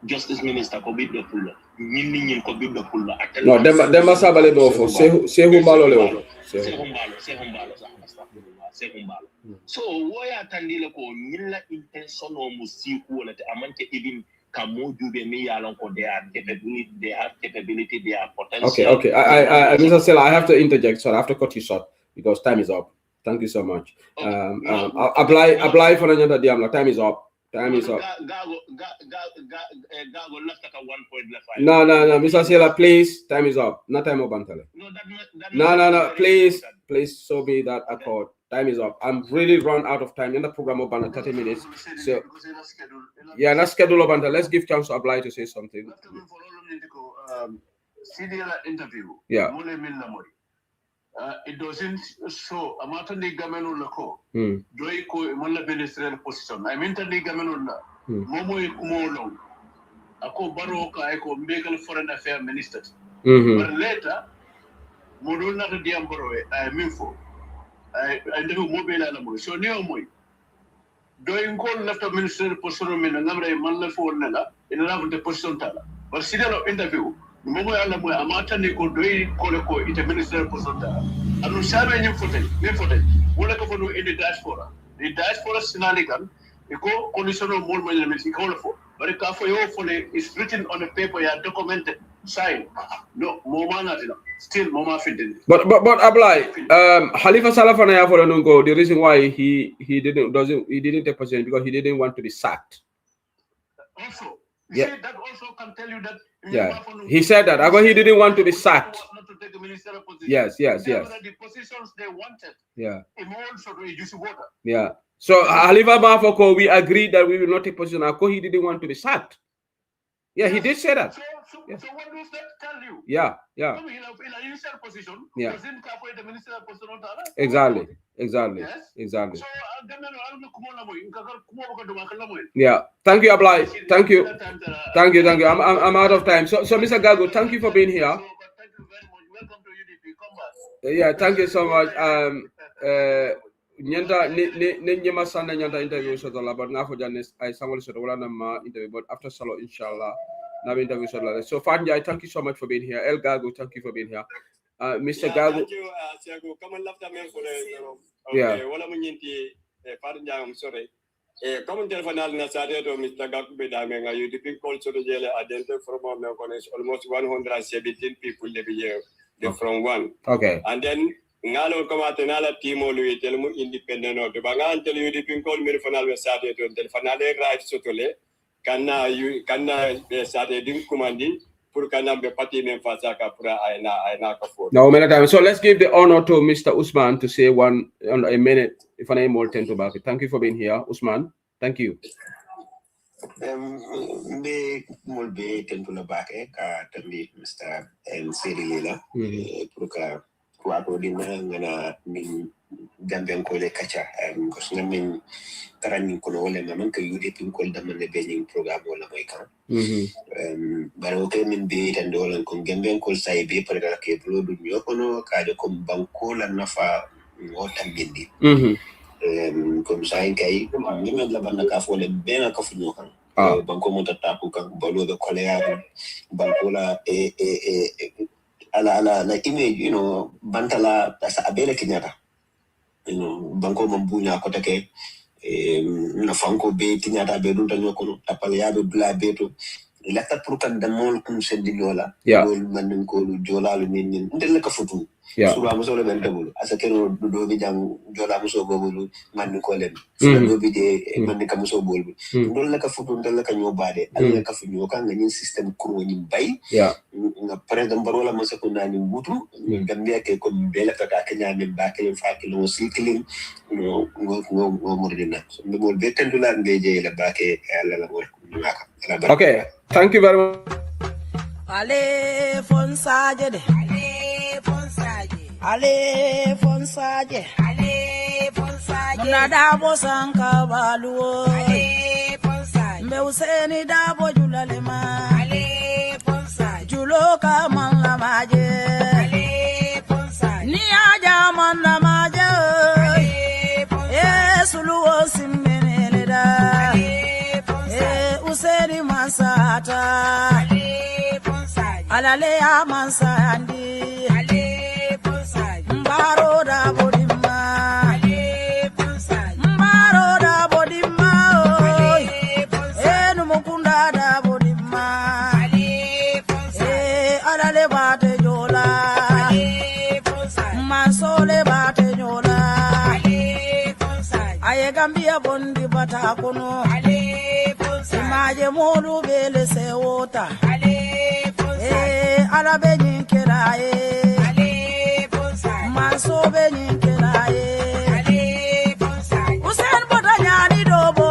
justice minister ko biddo fullo ñin ko biddo fullo atel no demba sabale do fo sehu mbalo le o sehu mbalo so woya tandile ko ñilla intention o musiku wala te amante ibin kamo jube mi yalon ko they have capability they are potential. Okay I Mr. Sela, I have to interject, so I have to cut you short because time is up. Thank you so much. Apply for another diam. Time is up. Gago left at 1 point left. No, Mr. Sela, please. Time is up. Not time of bantale. No. Please show me that accord. Time is up. I'm really run out of time in the program of 30 minutes. So yeah, not schedule of bantale. Let's give chance to apply to say something. Interview. Yeah. It doesn't show a matter de gameno lako. Doi ko mala ministerial position. I mean tandi gameno la. Momo kumolo. Ako Barrow ka ako mbekal foreign affairs minister. But later, modul na to diam Barrow I mean for. I never mobile ala mo. So neo mo. Doi ko left of ministerial position men ngamre mala for nela. In love the position tala. But sidalo interview. Momo ala mo amata ni ko doi ko ite ministerial position tala. Anu sabe ni fote wala ko fonu in the diaspora sinalikan iko condition of more money means iko fo but ka fo yo fole is written on a paper ya documented signed no moma natina still moma fitting but apply Khalifa Salafana ya fole nungo the reason why he didn't take position because he didn't want to be sacked also yeah that also can tell you that yeah he said that he didn't want to be sacked. Not to take a ministerial position. Yes. The positions they wanted. Yeah. Also to use water. Yeah. So Khalifa Mafoko, we agreed that we will not take position. He didn't want to be sacked. Yeah, he did say that. So what does that tell you? Yeah. In a ministerial position. Yeah. Doesn't cover the ministerial position. Exactly. Yes. Exactly. So yeah. Thank you, Ablai. Thank you. I'm out of time. So Mr. Gago, thank you for being here. Thank you very much. Welcome to UDP. Come back. Yeah, thank you so much. Nyanta nyema sana nyanta interview shota la but ngafo janes I sangol shota wala na interview but after salo inshallah na interview shota. So Fanja, thank you so much for being here. El Gago, thank you for being here. Mr. Gago. Thank you, Siago. Come on, left me for the yeah. Wala munyinti Fanja, I'm sorry. Come on, telephone na Saturday to Mr. Gago Bedamenga. You depend call to the jail identity from almost 117 people every year. From one. Okay. And then ngalo kama tenala timo lui telmu independent no to bangan tell you dipin call me fanal we sade to telefonale right sotole kana you kana sade dim kumandi No, many times. So let's give the honor to Mr. Usman to say a minute, if I more tend to back it. Thank you for being here, Usman. Thank you. Be mulbe tentula baake ka tambi Mr. Seri Lila puruka kuako dina ngana min Gambian ko le kacha ko sna min tarani ko wala man ka UDP ko damane beñing programme wala moy kan baro ke min be tan dolan ko Gambian ko say be pare da ke blodu ñokono ka de ko banko la nafa ngotam bindi comme ça kay ni men la banda ka fo le ben ka fu ñokan banko mo tatapu kan balo de koleya banko la ala image bantala asa abele kinyata banko mambunya ko take na fanko be kinyata be dun tanyo ko tapal ya be bla beto lata pour kan damol kum sendi lola dol man ko jola lu nin ndel ka futu suba mo solo ben tabulu asa kero do bi jang jola mo so bobulu man ko len suba do bi de man ka mo so bolbu ndol la ka futu ndol la ka nyobade ala ka fu nyoka nga ñin système ko ni bay nga président barola mo ko nani butu gambia ke ko bela ka ka nyame ba ke fa ke lo cycling ngo mordina so mo be tendula ngeje la ba ke ala la mo okay, thank you very much. Ale fonsaje de. Ale fonsaje. Ale fonsaje. Ale fonsaje. Muna dabo sanka baluo. Ale fonsaje. Mbe useni dabo julalema. Ale fonsaje. Juloka manga maje. Ale fonsaje. Ni aja manda maje. Ale fonsaje. Suluo simmenele da. Ale fonsaje. Useni masata. Alale amansandi ale bonsai mbaro da bodima ale bonsai mbaro da bodima ale bonsai enu mukunda da bodima ale bonsai alale bate jola ale bonsai masole bate jola ale bonsai aye gambia bondi bata kono ale bonsai maje modu bele sewota ala be nyin kera ale bonsai maso be nyin